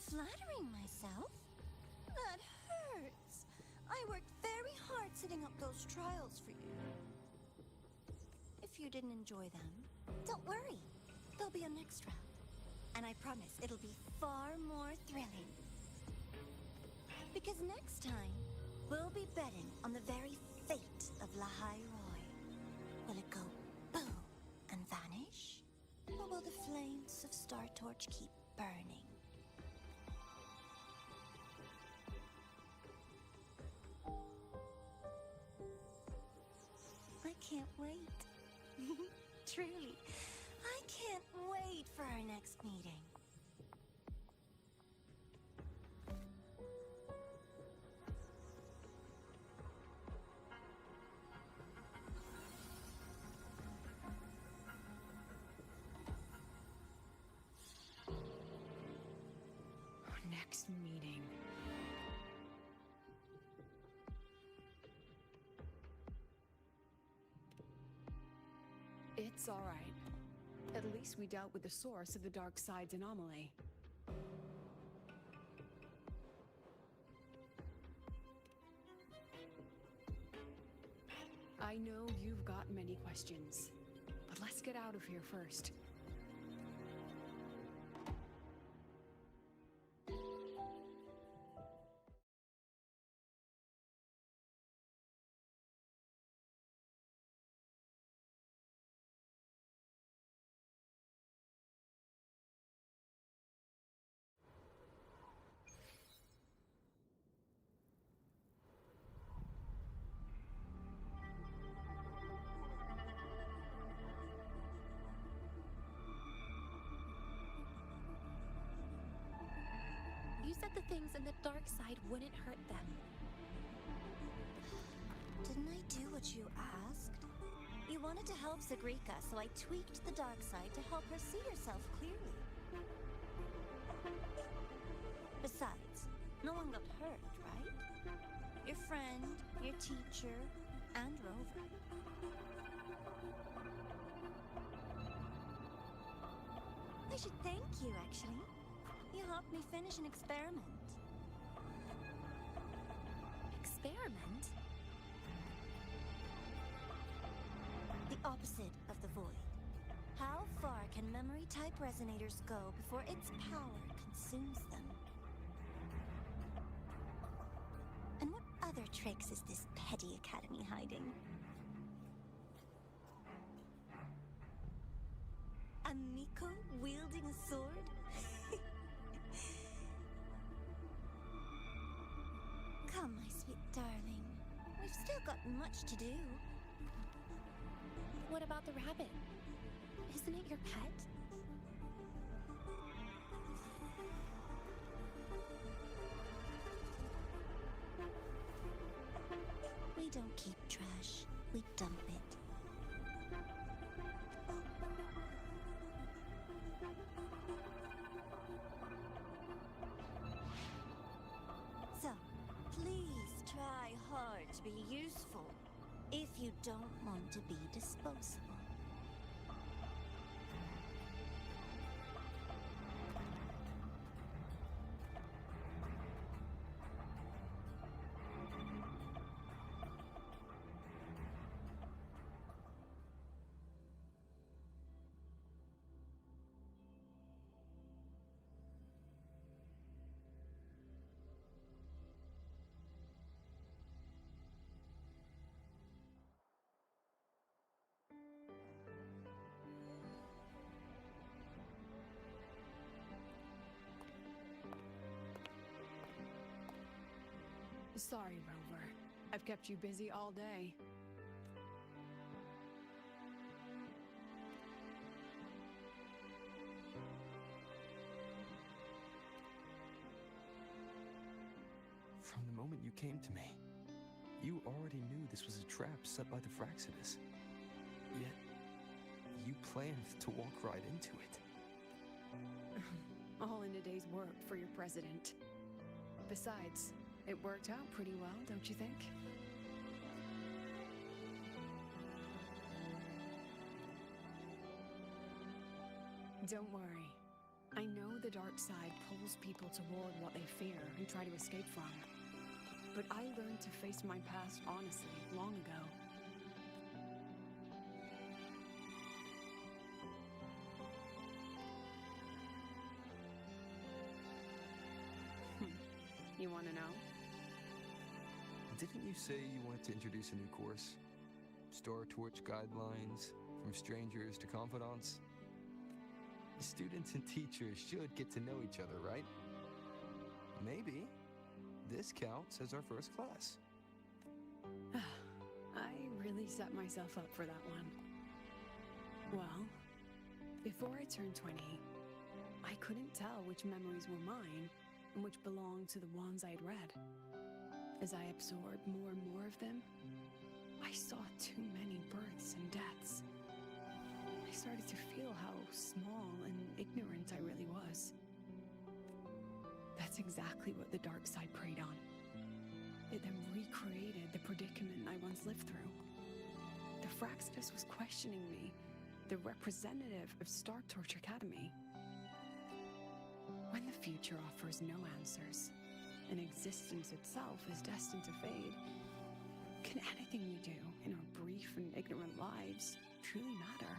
Flattering myself? That hurts. I worked very hard setting up those trials for you. If you didn't enjoy them, don't worry. There'll be a next round. And I promise it'll be far more thrilling. Because next time, we'll be betting on the very fate of La Roy. Will it go boom and vanish? Or will the flames of Star Torch keep burning? I can't wait. Truly, I can't wait for our next meeting. Our next meeting. It's all right. At least we dealt with the source of the dark side's anomaly. I know you've got many questions, but let's get out of here first. You said the things in the dark side wouldn't hurt them. Didn't I do what you asked? You wanted to help Segrika, so I tweaked the dark side to help her see herself clearly. Besides, no one got hurt, right? Your friend, your teacher, and Rover. I should thank you, actually. You helped me finish an experiment. Experiment? The opposite of the void. How far can memory-type resonators go before its power consumes them? And what other tricks is this petty academy hiding? A Miko wielding a sword? Come, my sweet darling. We've still got much to do. What about the rabbit? Isn't it your pet? We don't keep trash. We dump it. So, please try hard to be useful if you don't want to be disposable. Sorry, Rover. I've kept you busy all day. From the moment you came to me, you already knew this was a trap set by the Fraxidus. Yet, you planned to walk right into it. All in a day's work for your president. Besides, it worked out pretty well, don't you think? Don't worry. I know the dark side pulls people toward what they fear and try to escape from. But I learned to face my past honestly long ago. You want to know? Didn't you say you wanted to introduce a new course? Star Torch guidelines, from strangers to confidants? Students and teachers should get to know each other, right? Maybe this counts as our first class. I really set myself up for that one. Well, before I turned 20, I couldn't tell which memories were mine and which belonged to the ones I'd read. As I absorbed more and more of them, I saw too many births and deaths. I started to feel how small and ignorant I really was. That's exactly what the dark side preyed on. It then recreated the predicament I once lived through. The Fraxidus was questioning me, the representative of Star Torch Academy. When the future offers no answers, and existence itself is destined to fade, can anything we do in our brief and ignorant lives truly matter?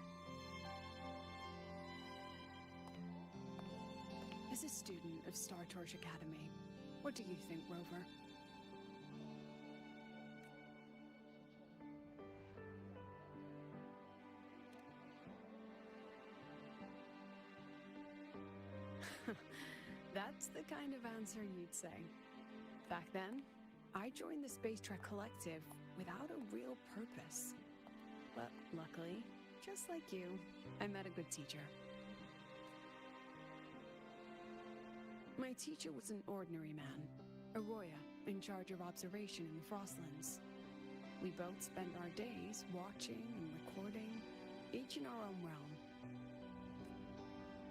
As a student of Star Torch Academy, what do you think, Rover? That's the kind of answer you'd say. Back then, I joined the Space Trek Collective without a real purpose. But luckily, just like you, I met a good teacher. My teacher was an ordinary man, Arroya, in charge of observation in the Frostlands. We both spent our days watching and recording, each in our own realm.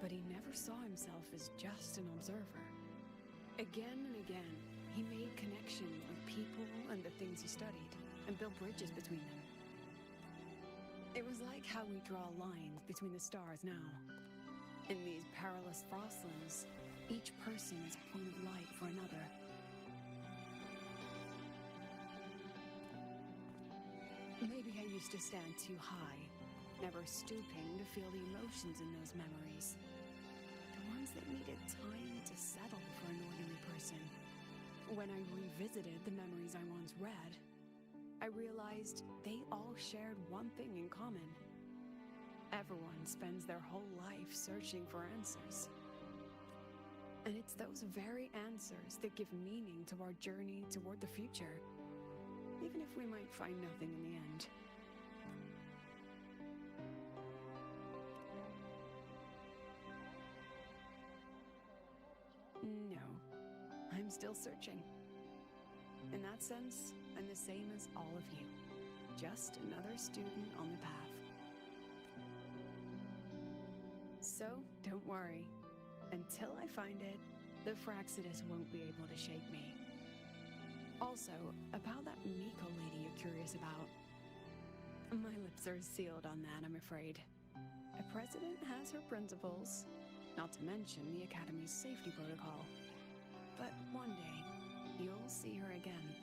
But he never saw himself as just an observer. Again and again, he made connections with people and the things he studied, and built bridges between them. It was like how we draw lines between the stars now. In these perilous Frostlands, each person is a point of light for another. Maybe I used to stand too high, never stooping to feel the emotions in those memories. The ones that needed time to settle for an ordinary person. When I revisited the memories I once read, I realized they all shared one thing in common. Everyone spends their whole life searching for answers. And it's those very answers that give meaning to our journey toward the future, even if we might find nothing in the end. No, I'm still searching. In that sense, I'm the same as all of you. Just another student on the path. So, don't worry. Until I find it, the Fraxidus won't be able to shake me. Also, about that Miko lady you're curious about. My lips are sealed on that, I'm afraid. A president has her principles, not to mention the Academy's safety protocol. But one day, you'll see her again.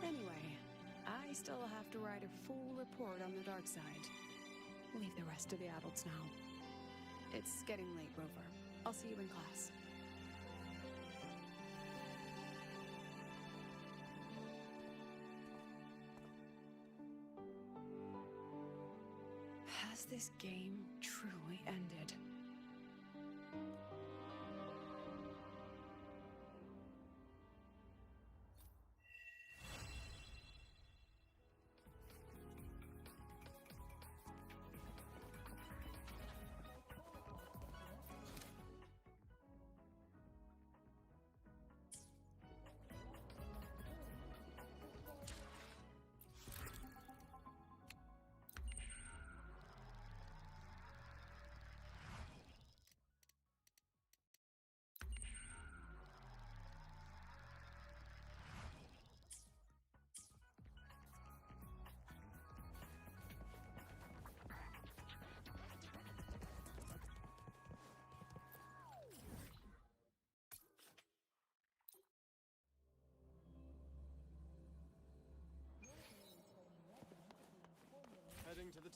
Anyway, I still have to write a full report on the dark side. Leave the rest to the adults now. It's getting late, Rover. I'll see you in class. Has this game truly ended?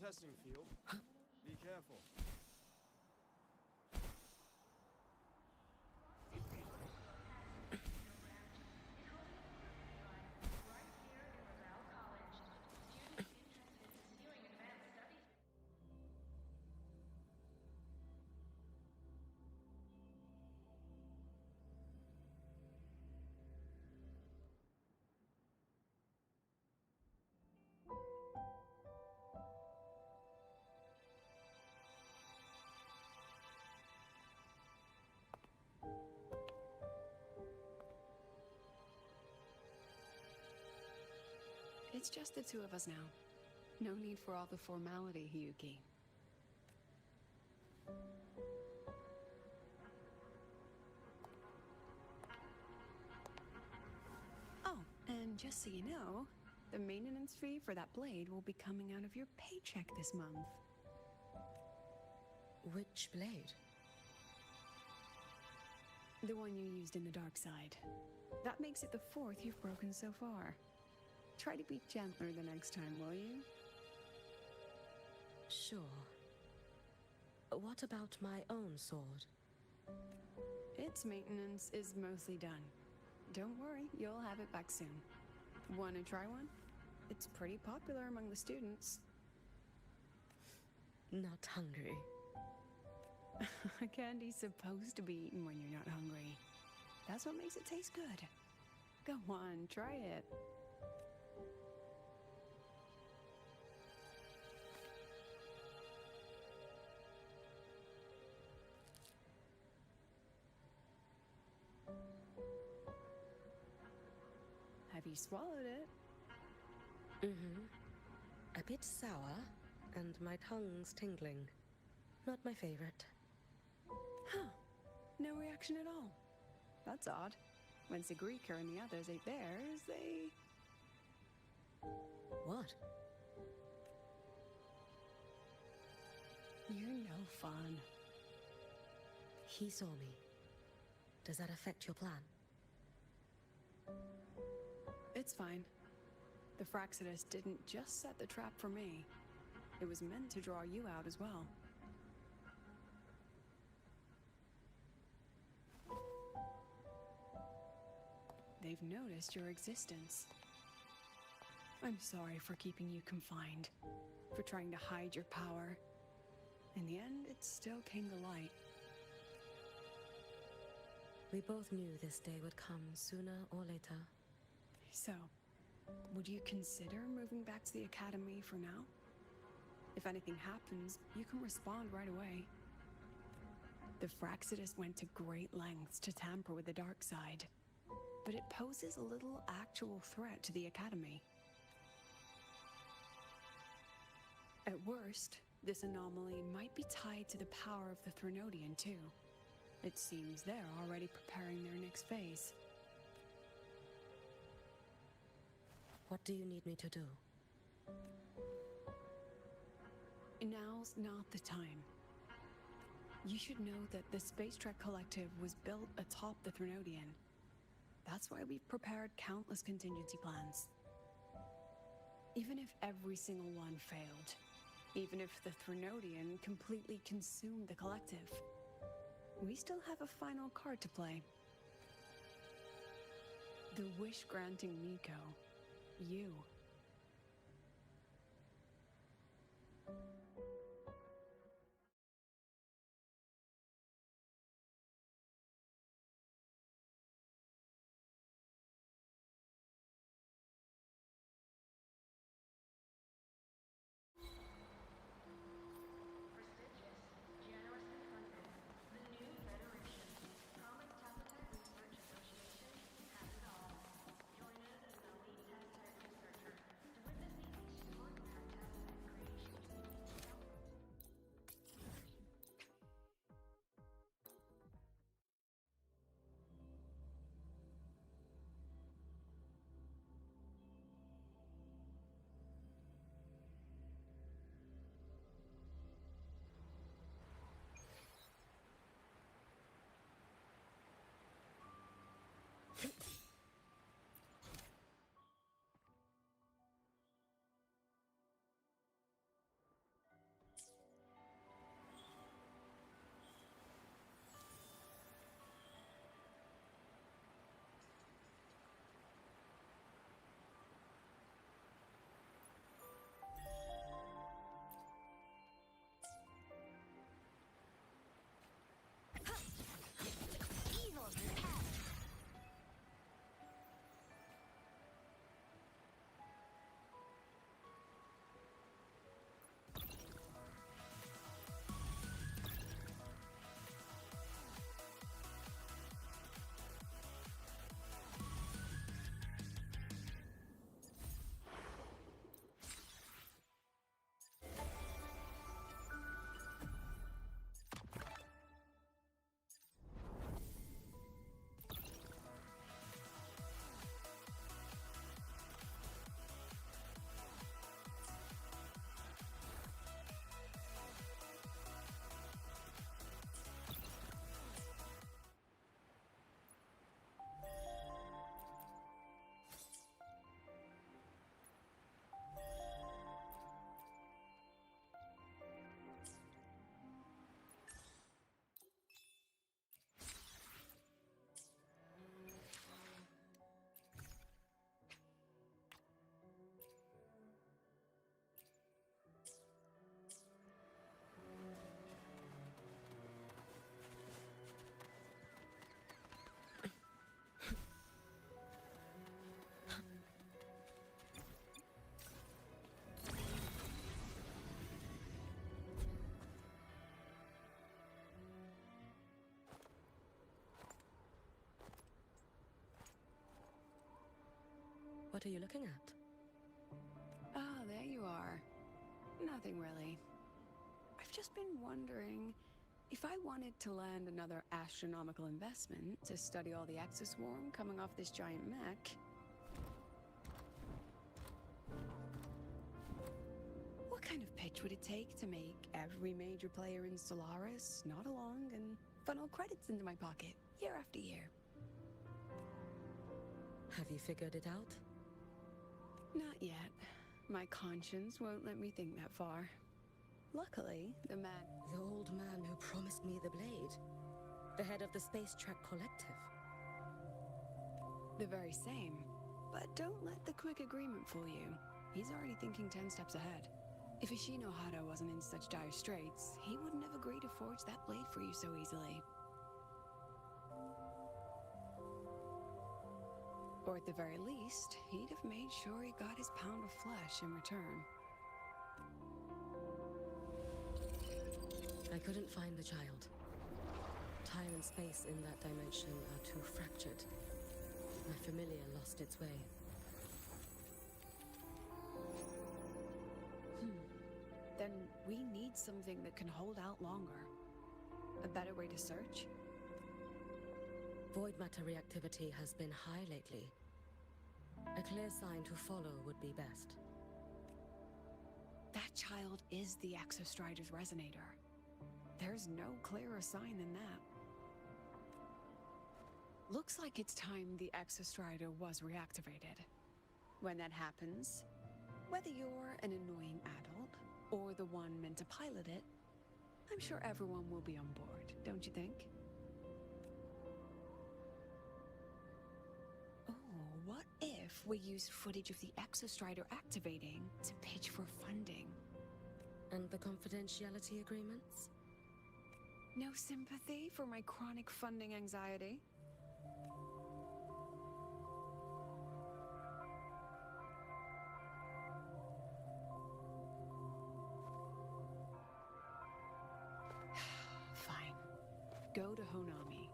testing field. Be careful. It's just the two of us now. No need for all the formality, Hyuki. Oh, and just so you know, the maintenance fee for that blade will be coming out of your paycheck this month. Which blade? The one you used in the dark side. That makes it the fourth you've broken so far. Try to be gentler the next time, will you? Sure. What about my own sword? Its maintenance is mostly done. Don't worry, you'll have it back soon. Want to try one? It's pretty popular among the students. Not hungry. Candy's supposed to be eaten when you're not hungry. That's what makes it taste good. Go on, try it. Have you swallowed it? Mm-hmm. A bit sour, and my tongue's tingling. Not my favorite. Huh. No reaction at all. That's odd. When Sigrika and the others ate theirs, they... What? You're no fun. He saw me. Does that affect your plan? It's fine. The Fraxidus didn't just set the trap for me. It was meant to draw you out as well. They've noticed your existence. I'm sorry for keeping you confined, for trying to hide your power. In the end, it still came to light. We both knew this day would come sooner or later. So, would you consider moving back to the academy for now? If anything happens, you can respond right away. The Fraxidus went to great lengths to tamper with the dark side, but it poses a little actual threat to the academy. At worst, this anomaly might be tied to the power of the Threnodian too. It seems they're already preparing their next phase. What do you need me to do? Now's not the time. You should know that the Space Trek Collective was built atop the Threnodian. That's why we've prepared countless contingency plans. Even if every single one failed, even if the Threnodian completely consumed the Collective, we still have a final card to play. The wish-granting Miko. You. What are you looking at? Ah, there you are. Nothing really. I've just been wondering if I wanted to land another astronomical investment to study all the exoswarm coming off this giant mech. What kind of pitch would it take to make every major player in Solaris nod along and funnel credits into my pocket year after year? Have you figured it out? Not yet. My conscience won't let me think that far. Luckily, the old man who promised me the blade. The head of the Space Trek Collective. The very same. But don't let the quick agreement fool you. He's already thinking 10 steps ahead. If Ishino Hado wasn't in such dire straits, he wouldn't have agreed to forge that blade for you so easily. Or at the very least, he'd have made sure he got his pound of flesh in return. I couldn't find the child. Time and space in that dimension are too fractured. My familiar lost its way. Then we need something that can hold out longer. A better way to search? Void matter reactivity has been high lately. A clear sign to follow would be best. That child is the Exostrider's resonator. There's no clearer sign than that. Looks like it's time the Exostrider was reactivated. When that happens, whether you're an annoying adult or the one meant to pilot it, I'm sure everyone will be on board, don't you think? Oh, what if we used footage of the Exostrider activating to pitch for funding? And the confidentiality agreements? No sympathy for my chronic funding anxiety? Fine. Go to Honami.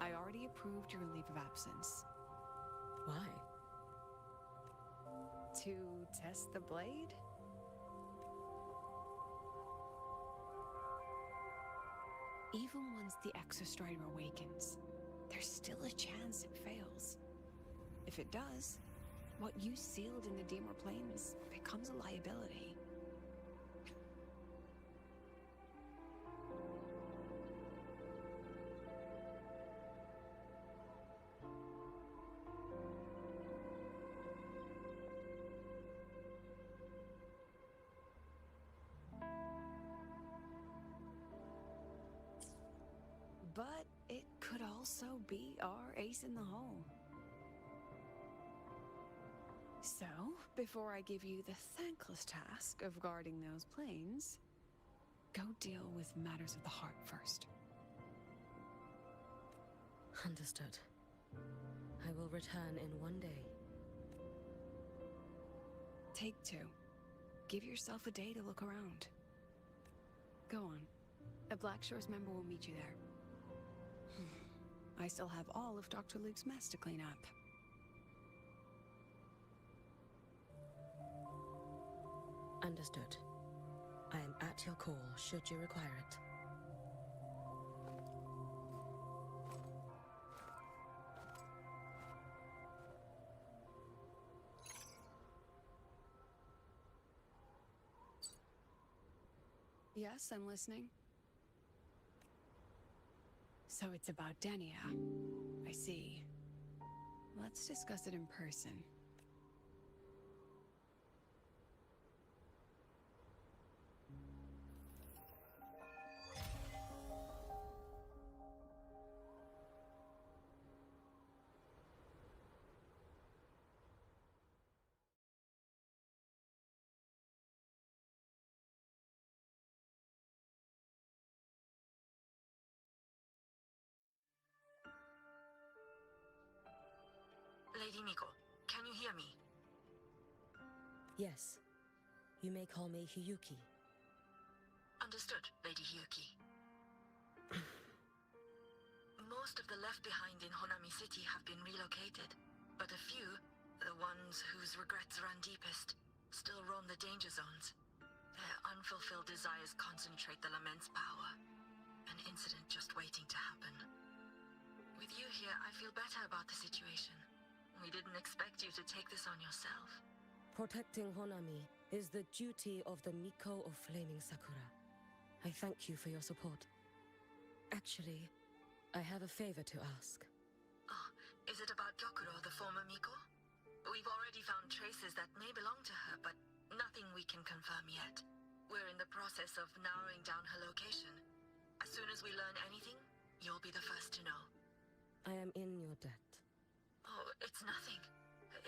I already approved your leave of absence. Why? To test the blade? Even once the Exostrider awakens, there's still a chance it fails. If it does, what you sealed in the Deemer Plains becomes a liability. But it could also be our ace in the hole. So, before I give you the thankless task of guarding those planes, go deal with matters of the heart first. Understood. I will return in one day. Take 2. Give yourself a day to look around. Go on. A Black Shores member will meet you there. I still have all of Dr. Luke's mess to clean up. Understood. I am at your call, should you require it. Yes, I'm listening. So it's about Denia. I see. Let's discuss it in person. Lady Miko, can you hear me? Yes. You may call me Hiyuki. Understood, Lady Hiyuki. Most of the left behind in Honami City have been relocated, but a few, the ones whose regrets run deepest still roam the danger zones. Their unfulfilled desires concentrate the lament's power. An incident just waiting to happen. With you here, I feel better about the situation. We didn't expect you to take this on yourself. Protecting Honami is the duty of the Miko of Flaming Sakura. I thank you for your support. Actually, I have a favor to ask. Oh, is it about Gyokuro, the former Miko? We've already found traces that may belong to her, but nothing we can confirm yet. We're in the process of narrowing down her location. As soon as we learn anything, you'll be the first to know. I am in your debt. Oh, it's nothing.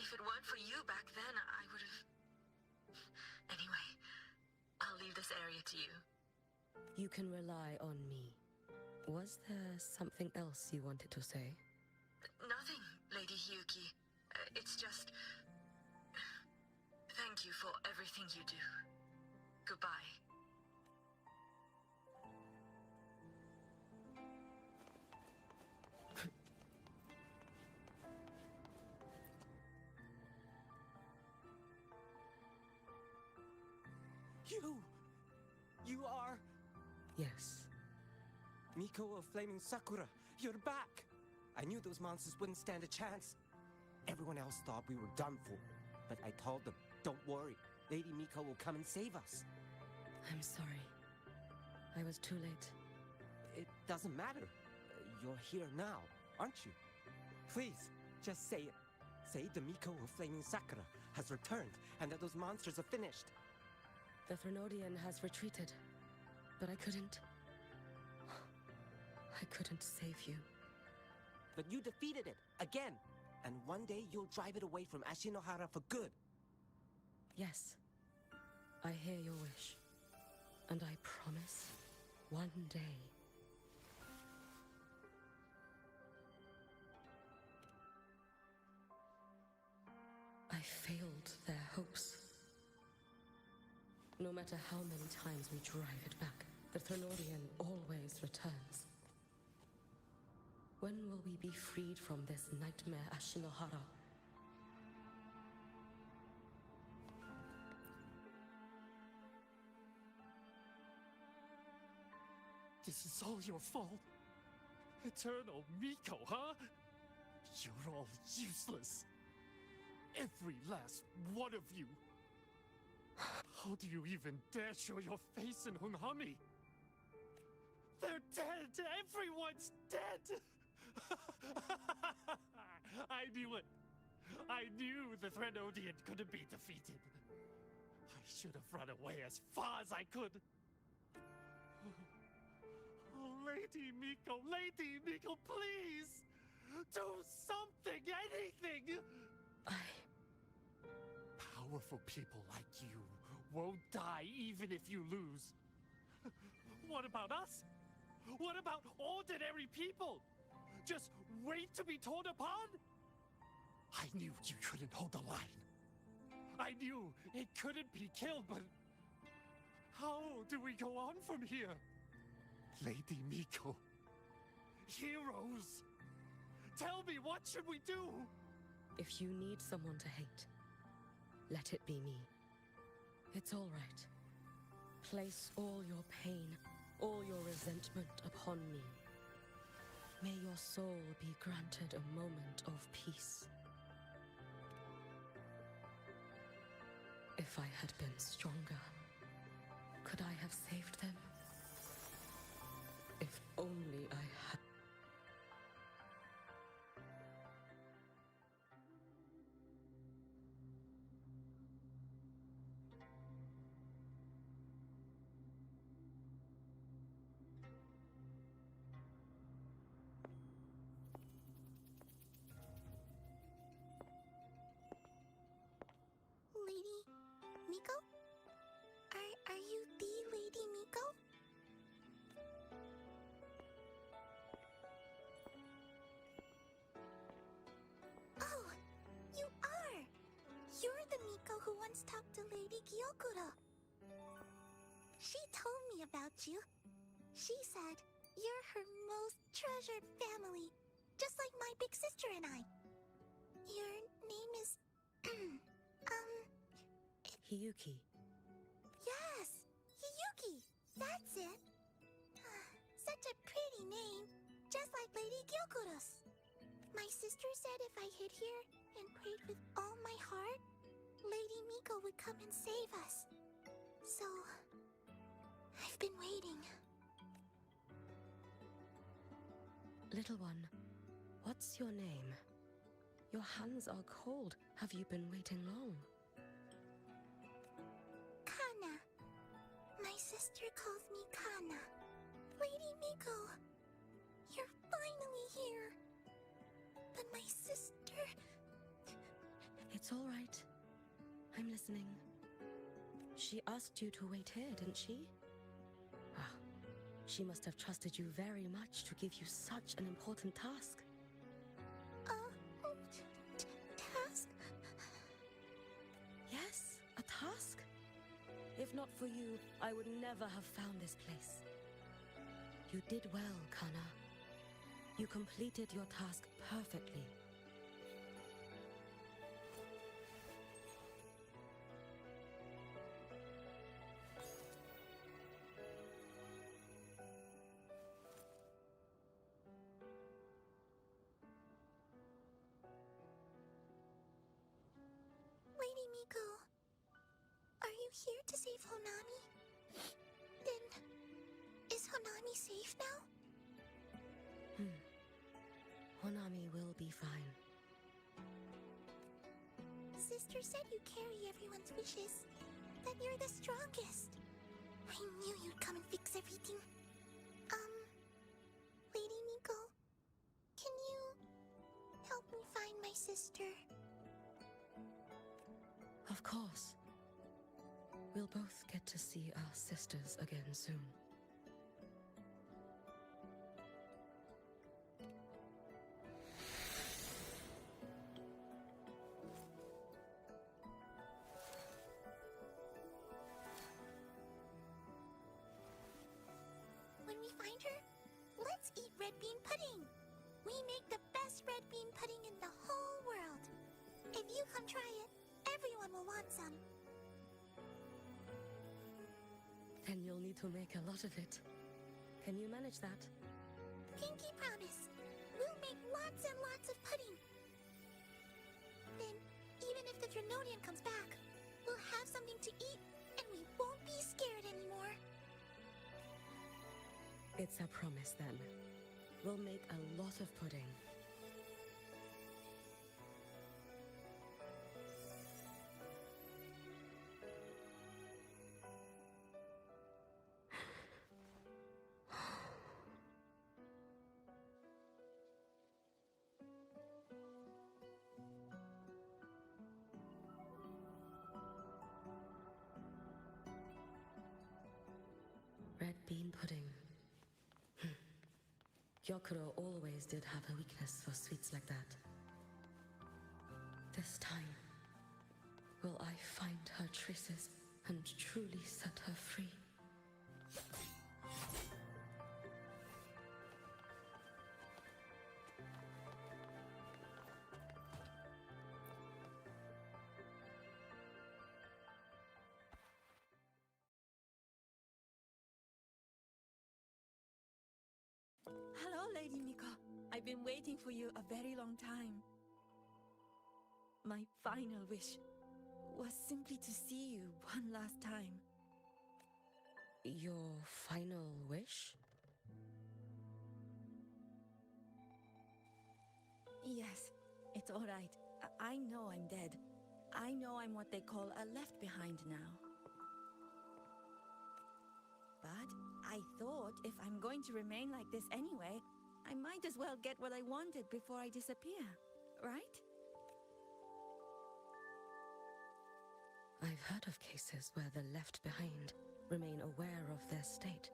If it weren't for you back then, I would have... Anyway, I'll leave this area to you. You can rely on me. Was there something else you wanted to say? Nothing, Lady Hiyuki. It's just... Thank you for everything you do. Goodbye. You are... Yes. Miko of Flaming Sakura, you're back! I knew those monsters wouldn't stand a chance. Everyone else thought we were done for, but I told them, don't worry, Lady Miko will come and save us. I'm sorry. I was too late. It doesn't matter. You're here now, aren't you? Please, just say it. Say the Miko of Flaming Sakura has returned and that those monsters are finished. The Thrunodian has retreated, but I couldn't save you. But you defeated it, again! And one day you'll drive it away from Ashinohara for good. Yes. I hear your wish. And I promise, one day... I failed their hopes. No matter how many times we drive it back, the Thrunodian always returns. When will we be freed from this nightmare Ashinohara? This is all your fault. Eternal Miko, huh? You're all useless. Every last one of you. How do you even dare show your face in Hunhami? They're dead! Everyone's dead! I knew it! I knew the Thrunodian couldn't be defeated. I should have run away as far as I could. Oh, Lady Miko, please! Do something, anything! Powerful people like you won't die even if you lose. What about us? What about ordinary people? Just wait to be torn apart? I knew you couldn't hold the line. I knew it couldn't be killed, but how do we go on from here? Lady Miko, heroes, tell me, what should we do? If you need someone to hate, let it be me. It's all right. Place all your pain, all your resentment upon me. May your soul be granted a moment of peace. If I had been stronger, could I have saved them? If only I had... Lady Miko? Are you the Lady Miko? Oh, you are! You're the Miko who once talked to Lady Gyokuro. She told me about you. She said you're her most treasured family, just like my big sister and I. Your name is Hiyuki. Yes! Hiyuki! That's it! Such a pretty name, just like Lady Gyokura's. My sister said if I hid here and prayed with all my heart, Lady Miko would come and save us. So, I've been waiting. Little one, what's your name? Your hands are cold. Have you been waiting long? Kana. My sister calls me Kana. Lady Miko, you're finally here. But my sister... It's all right. I'm listening. She asked you to wait here, didn't she? Ah, she must have trusted you very much to give you such an important task. Task? Yes, a task. If not for you, I would never have found this place. You did well, Kana. You completed your task perfectly. Lady Miko, are you here to save Honami? Then, is Honami safe now? Honami will be fine. Sister said you carry everyone's wishes, that you're the strongest. I knew you'd come and fix everything. Lady Miko, can you help me find my sister? Of course. We'll both get to see our sisters again soon. When we find her, let's eat red bean pudding. We make the best red bean pudding in the whole world. If you come try it, everyone will want some. Then you'll need to make a lot of it. Can you manage that? Pinky promise. We'll make lots and lots of pudding. Then, even if the Drenodian comes back, we'll have something to eat and we won't be scared anymore. It's a promise then. We'll make a lot of pudding. Red bean pudding. Gyokuro always did have a weakness for sweets like that. This time, will I find her traces and truly set her free? Hello, Lady Miko. I've been waiting for you a very long time. My final wish was simply to see you one last time. Your final wish? Yes, it's all right. I know I'm dead. I know I'm what they call a left behind now. But I thought if I'm going to remain like this anyway, I might as well get what I wanted before I disappear, right? I've heard of cases where the left behind remain aware of their state,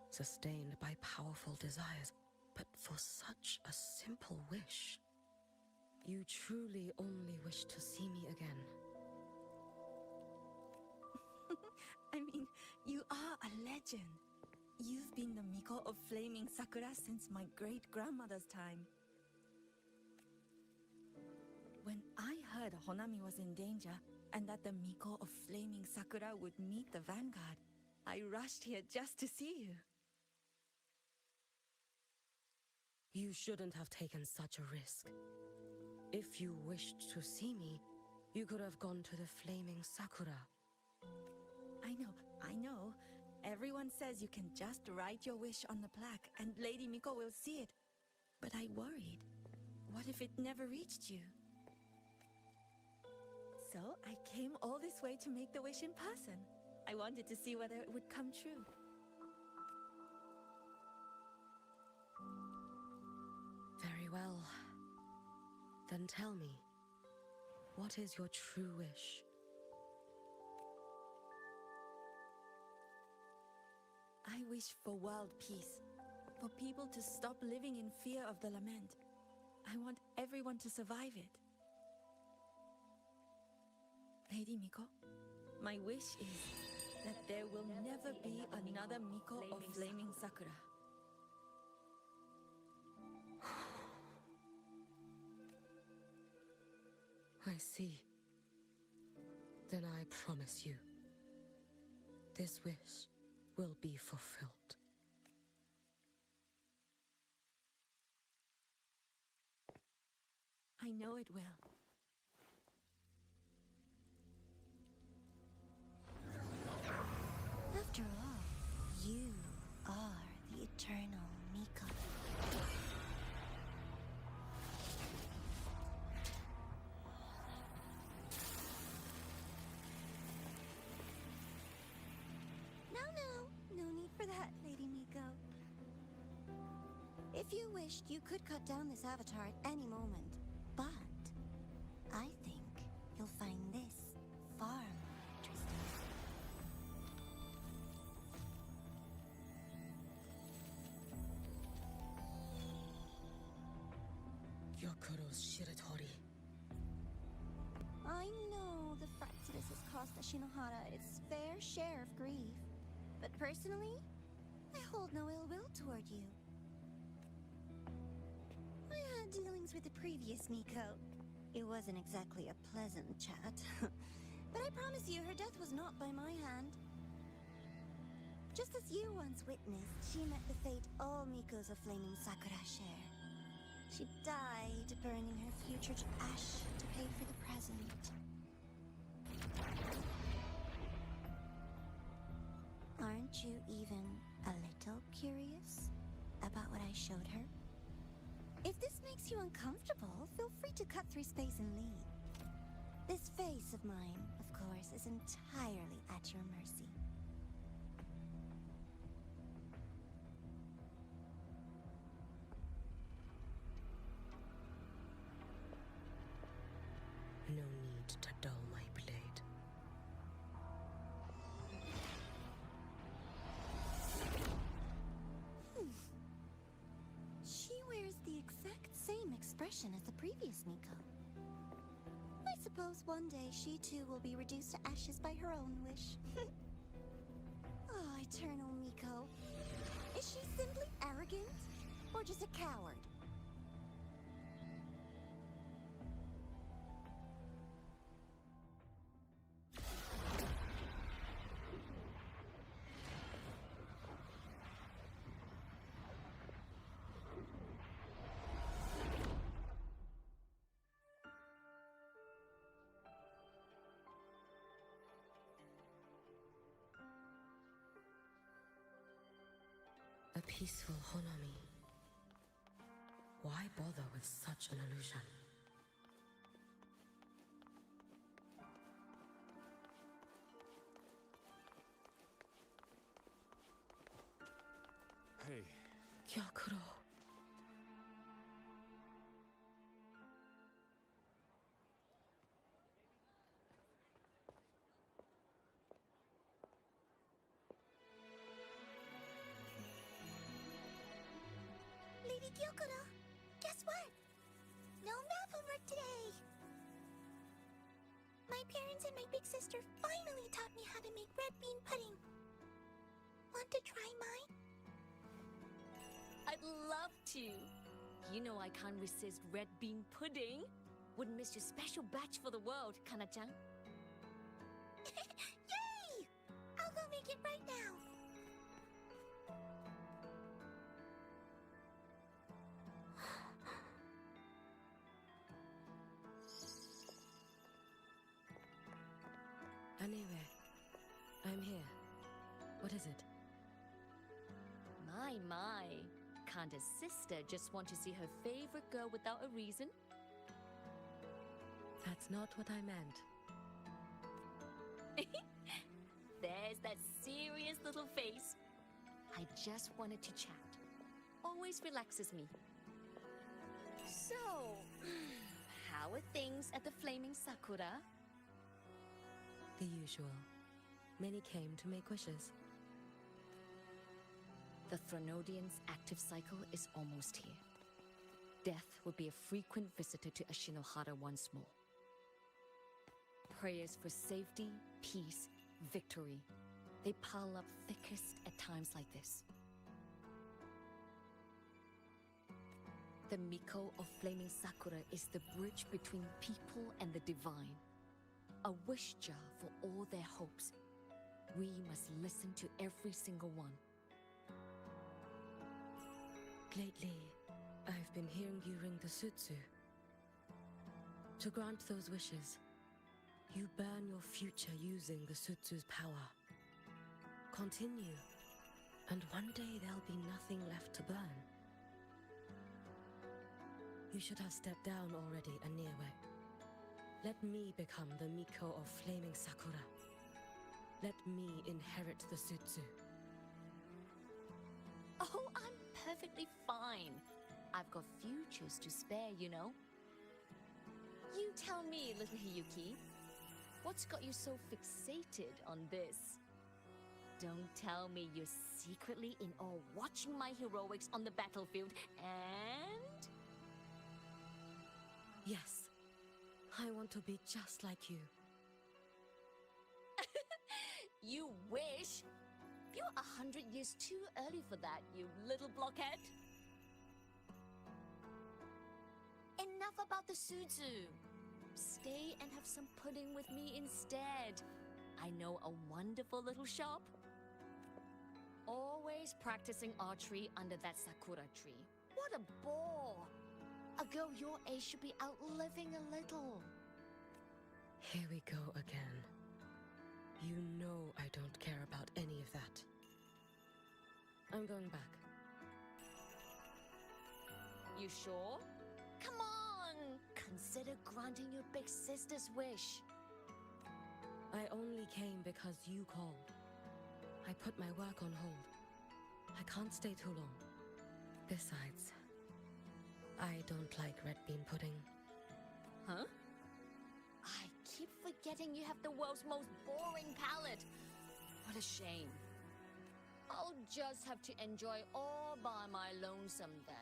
sustained by powerful desires, but for such a simple wish. You truly only wish to see me again. I mean, you are a legend. You've been the Miko of Flaming Sakura since my great-grandmother's time. When I heard said Honami was in danger, and that the Miko of Flaming Sakura would meet the vanguard, I rushed here just to see you. You shouldn't have taken such a risk. If you wished to see me, you could have gone to the Flaming Sakura. I know. Everyone says you can just write your wish on the plaque and Lady Miko will see it. But I worried. What if it never reached you? So I came all this way to make the wish in person. I wanted to see whether it would come true. Very well. Then tell me, what is your true wish? I wish for world peace. For people to stop living in fear of the lament. I want everyone to survive it. Lady Miko, my wish is that there will never be another Miko of Flaming Sakura. I see. Then I promise you, this wish will be fulfilled. I know it will. After all, you are the eternal Miko. No need for that, Lady Miko. If you wished, you could cut down this avatar at any moment. But I think you'll find this far more interesting. Yokoro Shiratori. I know the Fraxidus has cost the Shinohara its fair share of grief. But personally, I hold no ill will toward you. I had dealings with the previous Miko. It wasn't exactly a pleasant chat. But I promise you, her death was not by my hand. Just as you once witnessed, she met the fate all Mikos of Flaming Sakura share. She died, burning her future to ash to pay for the present. Aren't you even a little curious about what I showed her? If this makes you uncomfortable, feel free to cut through space and leave. This face of mine, of course, is entirely at your mercy. No need to dull my blade. She wears the exact same expression as the previous Miko. I suppose one day she too will be reduced to ashes by her own wish. Oh, eternal Miko. Is she simply arrogant? Or just a coward? A peaceful Honami. Why bother with such an illusion? Hey. Gyakuro. Lady Gyokuro, guess what? No math homework today! My parents and my big sister finally taught me how to make red bean pudding. Want to try mine? I'd love to. You know I can't resist red bean pudding. Wouldn't miss your special batch for the world, Kana-chan. Yay! I'll go make it right now. Anyway, I'm here. What is it? My. Can't a sister just want to see her favorite girl without a reason? That's not what I meant. There's that serious little face. I just wanted to chat. Always relaxes me. So, how are things at the Flaming Sakura? The usual. Many came to make wishes. The Thronodian's active cycle is almost here. Death will be a frequent visitor to Ashinohara once more. Prayers for safety, peace, victory. They pile up thickest at times like this. The Miko of Flaming Sakura is the bridge between people and the divine. A wish jar for all their hopes. We must listen to every single one. Lately, I've been hearing you ring the sutsu. To grant those wishes, you burn your future using the sutsu's power. Continue, and one day there'll be nothing left to burn. You should have stepped down already, Aniwe. Let me become the Miko of Flaming Sakura. Let me inherit the sutsu. Oh, I'm perfectly fine. I've got futures to spare, you know. You tell me, little Hiyuki, what's got you so fixated on this? Don't tell me you're secretly in awe watching my heroics on the battlefield and... Yes, I want to be just like you. You wish? You're 100 years too early for that, you little blockhead. Enough about the sutsu. Stay and have some pudding with me instead. I know a wonderful little shop. Always practicing archery under that sakura tree. What a bore! A girl your age should be out living a little. Here we go again. You know I don't care about any of that. I'm going back. You sure? Come on! Consider granting your big sister's wish. I only came because you called. I put my work on hold. I can't stay too long. Besides, I don't like red bean pudding. Huh? I keep forgetting you have the world's most boring palate. What a shame. I'll just have to enjoy all by my lonesome then.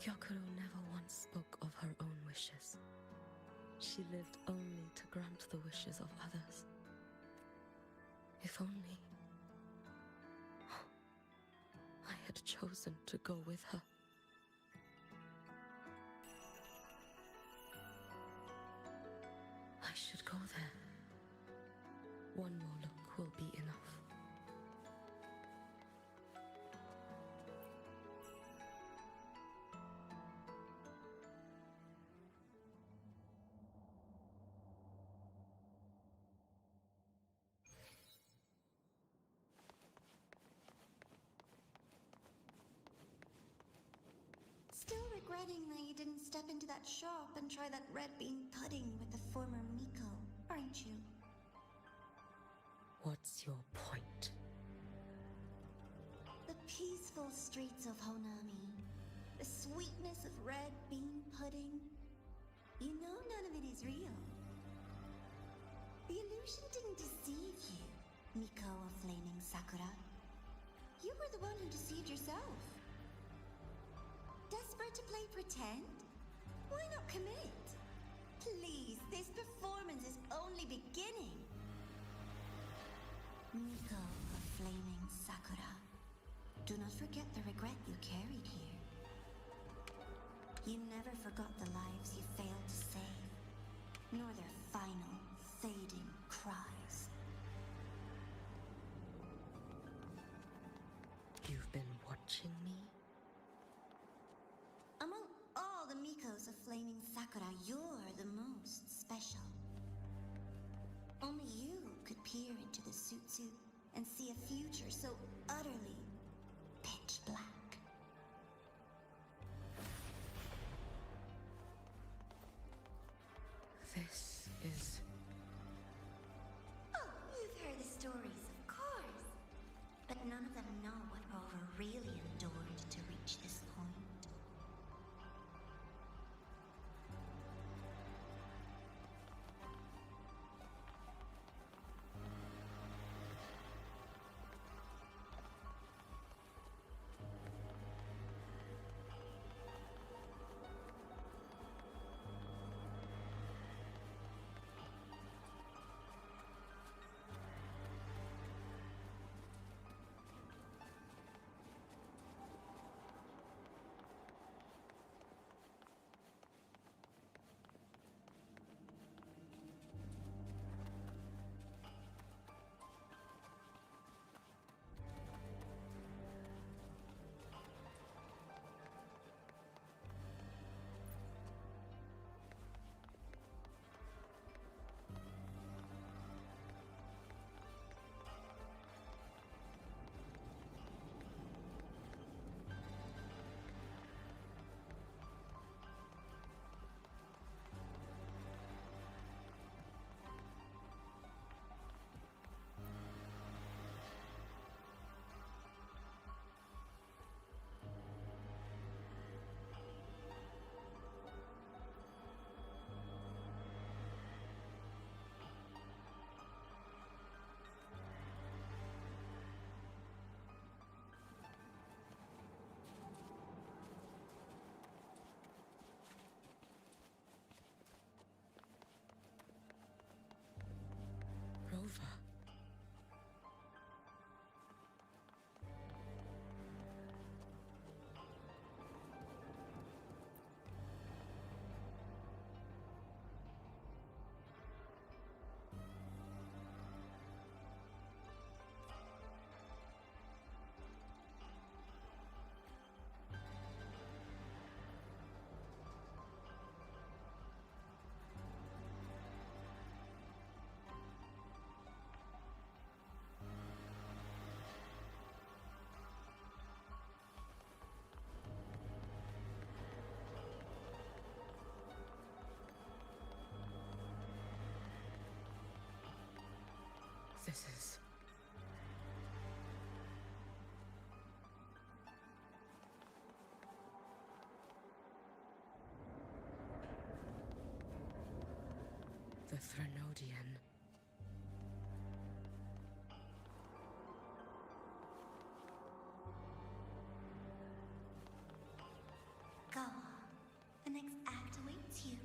Gyokuro never once spoke of her own wishes. She lived only to grant the wishes of others. If only I had chosen to go with her. I should go there. One more look will be enough. Still regretting that you didn't step into that shop and try that red bean pudding with the former Miko, aren't you? What's your point? The peaceful streets of Honami, the sweetness of red bean pudding. You know none of it is real. The illusion didn't deceive you, Miko of Flaming Sakura. You were the one who deceived yourself. Desperate to play pretend? Why not commit? Please, this performance is only beginning. Miko of Flaming Sakura, do not forget the regret you carried here. You never forgot the lives you failed to save, nor their final, fading cries. You've been watching me? Among all the Mikos of Flaming Sakura, you're the most special. Only you could peer into the Sutsu and see a future so utterly pitch black. This is... Oh, you've heard the stories, of course. But none of them know what Rover really endured to reach this point. Rover. This is... the Threnodian. Go on. The next act awaits you.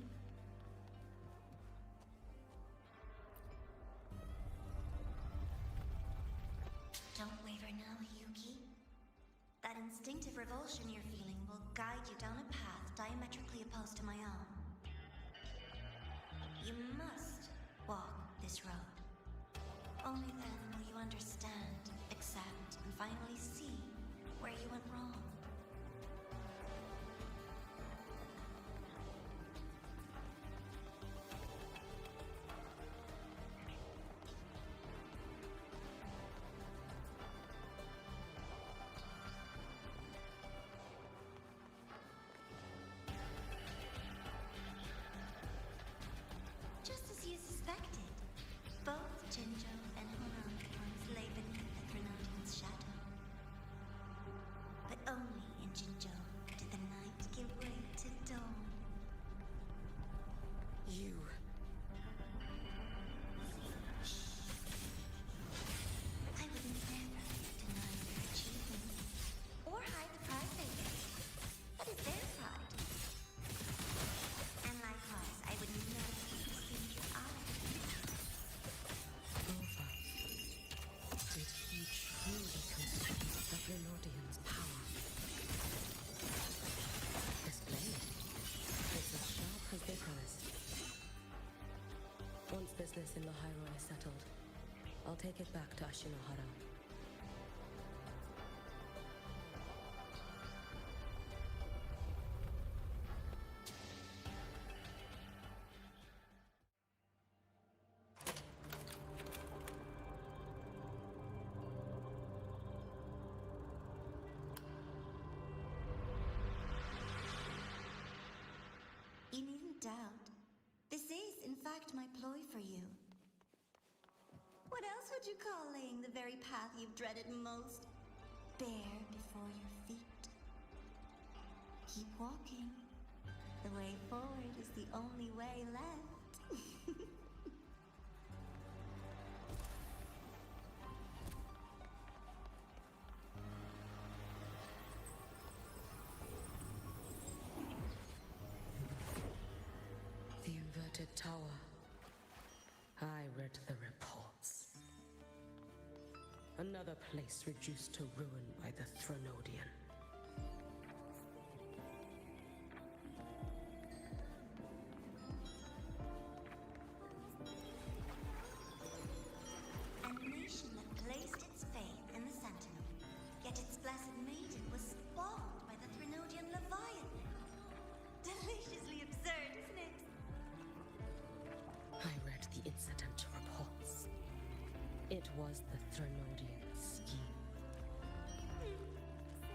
Don't waver now, Yuki. That instinctive revulsion you're feeling will guide you down a path diametrically opposed to my own. You must walk this road. Only then will you understand, accept, and finally see where you went wrong. Just as you suspected, both Jinjo and Honan once lay beneath the Threnodian's shadow. But only in Jinjo did the night give way to dawn. business in Lahairoi is settled, I'll take it back to Ashinohara. You needn't doubt. This is, in fact, my ploy for you. What else would you call laying the very path you've dreaded most bare before your feet? Keep walking. The way forward is the only way left. The inverted tower. I read the reports. Another place reduced to ruin by the Threnodian. A nation that placed its faith in the Sentinel, yet its blessed maiden was spawned by the Threnodian Leviathan. Deliciously absurd, isn't it? I read the incident reports. It was the Threnodian scheme.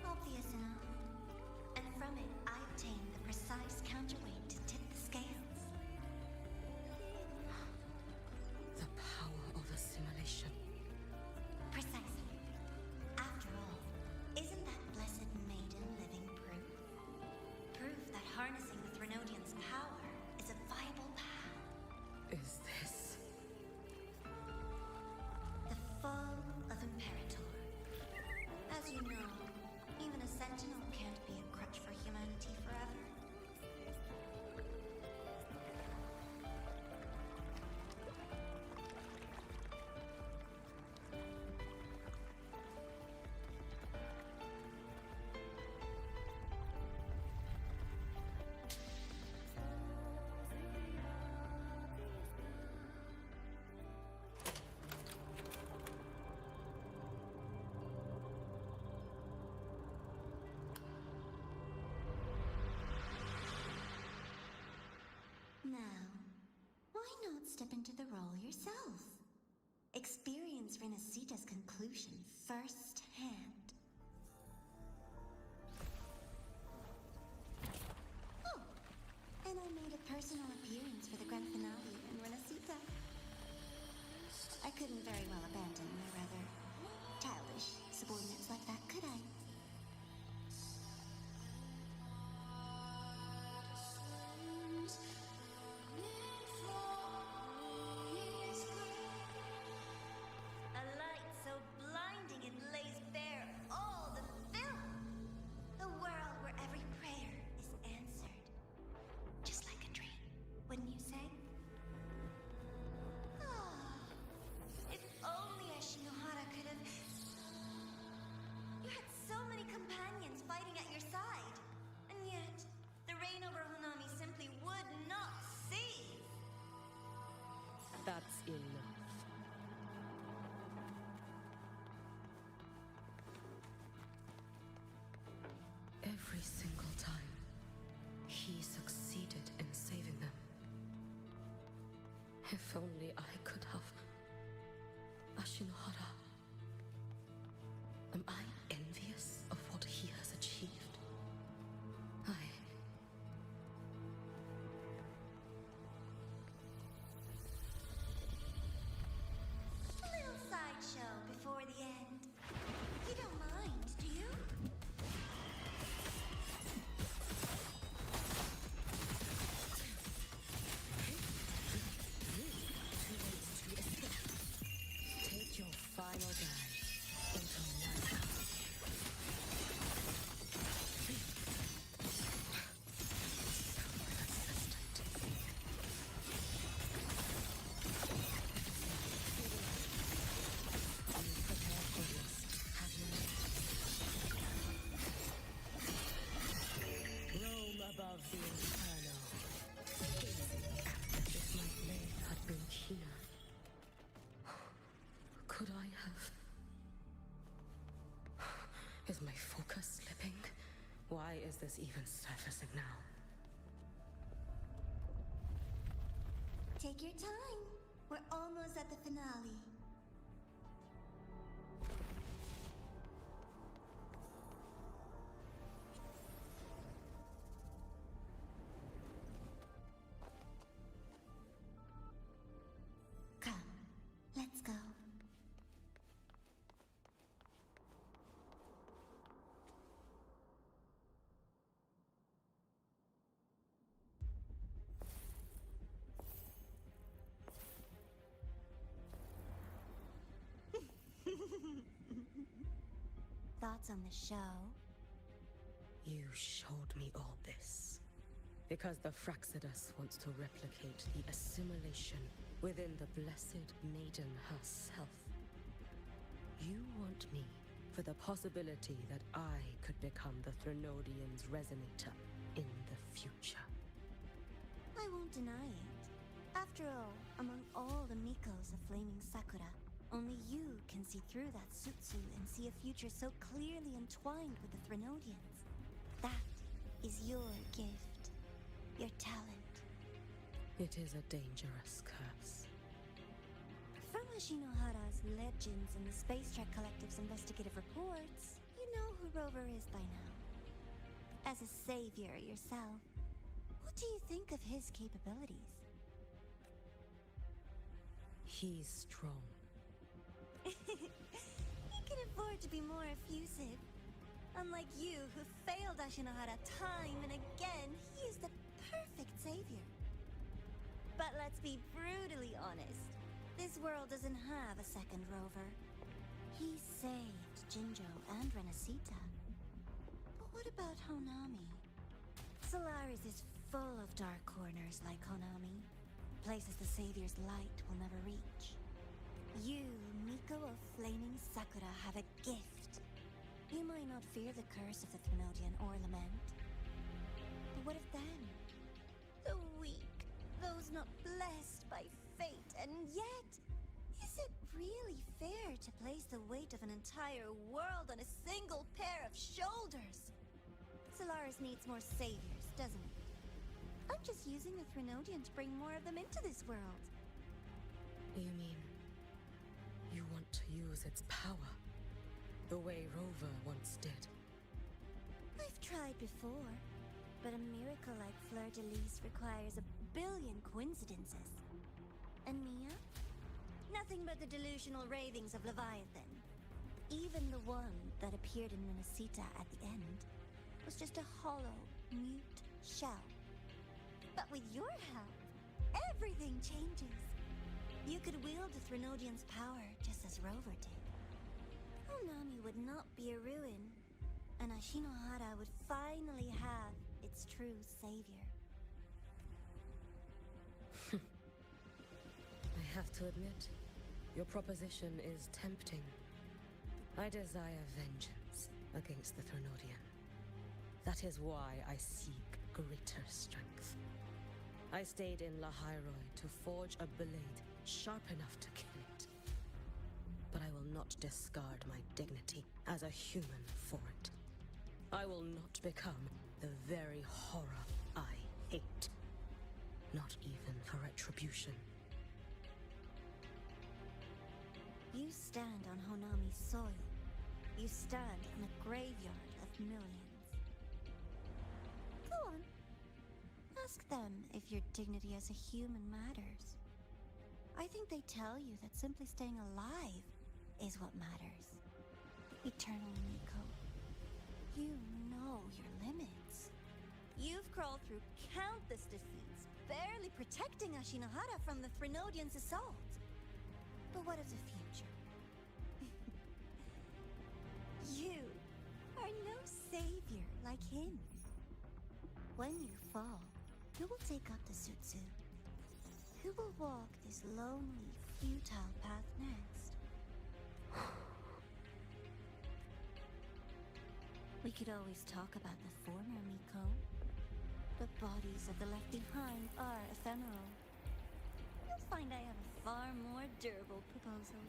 Obvious enough. And from it, I obtained the precise counterweight to tip the scales. The power of assimilation. Precisely. After all, isn't that blessed maiden living proof? Proof that harnessing the Threnodian's power is a viable path. Is this The fall of Imperator. As you know, even a sentinel can't be a crutch for humanity forever. Now, why not step into the role yourself? Experience Renacita's conclusion firsthand. Oh, and I made a personal appearance for the grand finale in Renacita. I couldn't very well abandon my rather childish subordinates like that, could I? A light so blinding it lays bare all the filth. A world where every prayer is answered. Just like a dream, wouldn't you say? Ah, if only Ashinohara could have... You had so many companions fighting at your side. And yet, the reign over Hunami simply would not cease. That's enough. Every single time, he succeeded in saving them. If only I could have. Ashinohara. Am I envious of what he has achieved? A little sideshow before the end. You don't mind, do you? Two ways to escape. could I have? Is my focus slipping? Why is this even surfacing now? Take your time. We're almost at the finale. Come, let's go. Thoughts on the show? You showed me all this because the Fraxidus wants to replicate the assimilation within the blessed maiden herself. You want me for the possibility that I could become the Threnodian's resonator in the future. I won't deny it. After all, among all the Mikos of Flaming Sakura, only you can see through that Sutsu and see a future so clearly entwined with the Threnodians. That is your gift. Your talent. It is a dangerous curse. From Ashinohara's legends and the Space Trek Collective's investigative reports, you know who Rover is by now. As a savior yourself, what do you think of his capabilities? He's strong. He can afford to be more effusive. Unlike you, who failed Ashinohara time and again, he is the perfect savior. But let's be brutally honest. This world doesn't have a second Rover. He saved Jinjo and Renacita. But what about Honami? Solaris is full of dark corners like Honami. Places the Savior's light will never reach. You, Miko of Flaming Sakura, have a gift. You might not fear the curse of the Threnodian or lament. But what of them? The weak, those not blessed by fate, and yet, is it really fair to place the weight of an entire world on a single pair of shoulders? Solaris needs more saviors, doesn't it? I'm just using the Threnodian to bring more of them into this world. You mean you want to use its power the way Rover once did? I've tried before, but a miracle like Fleur-de-Lis requires a billion coincidences. And Mia? Nothing but the delusional ravings of Leviathan. Even the one that appeared in Renacita at the end was just a hollow, mute shell. But with your help, everything changes. You could wield the Threnodian's power just as Rover did. Honami would not be a ruin, and Ashinohara would finally have its true savior. I have to admit, your proposition is tempting. I desire vengeance against the Threnodian. That is why I seek greater strength. I stayed in Lahairoi to forge a blade sharp enough to kill it. But I will not discard my dignity as a human for it. I will not become the very horror I hate. Not even for retribution. You stand on Honami's soil. You stand on a graveyard of millions. Go on. Ask them if your dignity as a human matters. I think they tell you that simply staying alive is what matters. Eternal Miko, you know your limits. You've crawled through countless defeats, barely protecting Ashinohara from the Threnodian's assault. But what of the future? You are no savior like him. When you fall, who will take up the Sutsu? Who will walk this lonely, futile path next? We could always talk about the former, Miko. The bodies of the left behind are ephemeral. You'll find I have a far more durable proposal.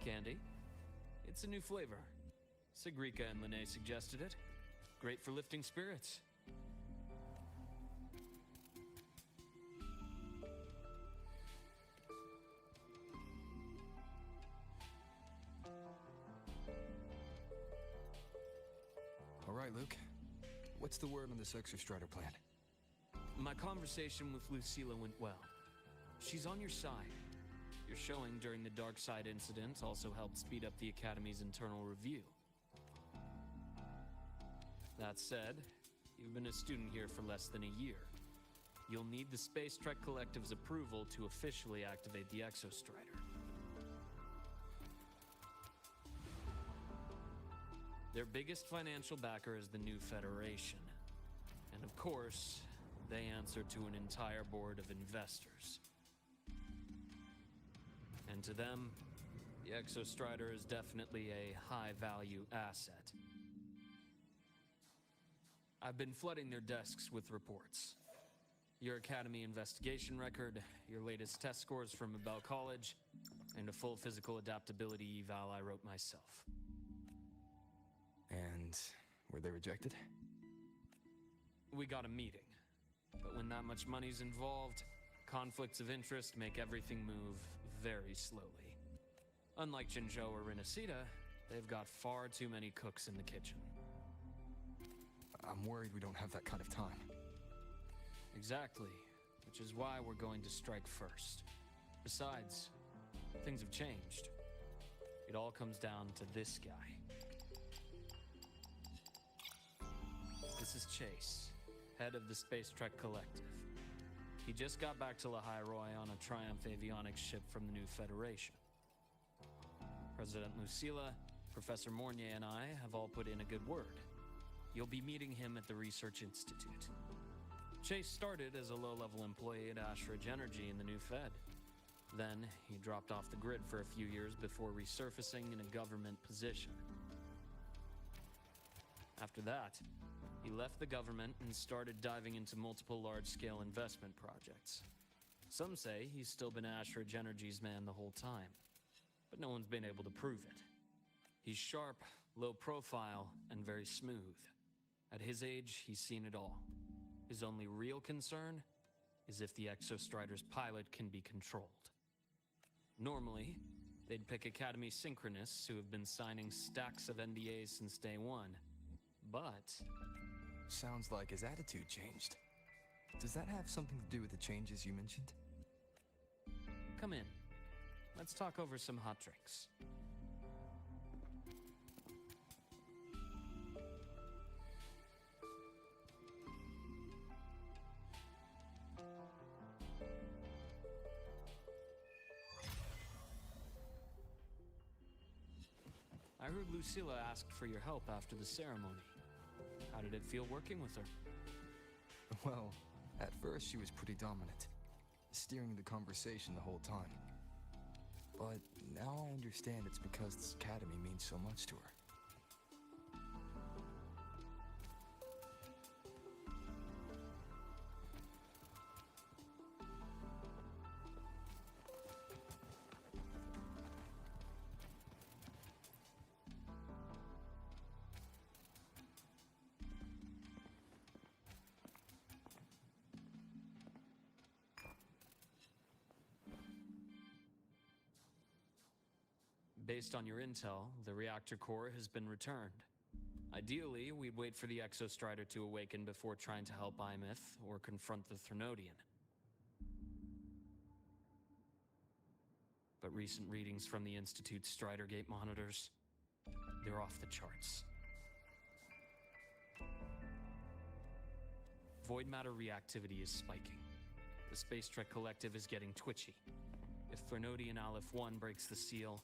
candy. It's a new flavor. Sigrika and Lene suggested it. Great for lifting spirits. All right, Luke. What's the word on this Exostrider plan? My conversation with Lucilla went well. She's on your side. Your showing during the Dark Side incident also helped speed up the Academy's internal review. That said, you've been a student here for less than a year. You'll need the Space Trek Collective's approval to officially activate the Exostrider. Their biggest financial backer is the new Federation. And of course, they answer to an entire board of investors. And to them, the Exostrider is definitely a high-value asset. I've been flooding their desks with reports. Your Academy investigation record, your latest test scores from Abel College, and a full physical adaptability eval I wrote myself. And were they rejected? We got a meeting. But when that much money's involved, conflicts of interest make everything move very slowly. Unlike Jinzhou or Rinasita, they've got far too many cooks in the kitchen. I'm worried we don't have that kind of time. Exactly, which is why we're going to strike first. Besides, things have changed. It all comes down to this guy. This is Chase, head of the Space Trek Collective. He just got back to Lahai Roi on a Triumph avionics ship from the new Federation. President Lucilla, Professor Mornier, and I have all put in a good word. You'll be meeting him at the Research Institute. Chase started as a low-level employee at Ashridge Energy in the new Fed. Then, he dropped off the grid for a few years before resurfacing in a government position. After that, he left the government and started diving into multiple large-scale investment projects. Some say he's still been Ashridge Energy's man the whole time, but no one's been able to prove it. He's sharp, low profile, and very smooth. At his age, he's seen it all. His only real concern is if the Exostrider's pilot can be controlled. Normally, they'd pick Academy synchronists who have been signing stacks of NDAs since day one. But sounds like his attitude changed. Does that have something to do with the changes you mentioned? Come in. Let's talk over some hot drinks. I heard Lucilla asked for your help after the ceremony. How did it feel working with her? Well, at first she was pretty dominant, steering the conversation the whole time. But now I understand it's because this academy means so much to her. Based on your intel, the reactor core has been returned. Ideally, we'd wait for the Exostrider to awaken before trying to help Imith or confront the Threnodian. But recent readings from the Institute's Strider Gate monitors, they're off the charts. Void matter reactivity is spiking. The Space Trek Collective is getting twitchy. If Threnodian Aleph 1 breaks the seal,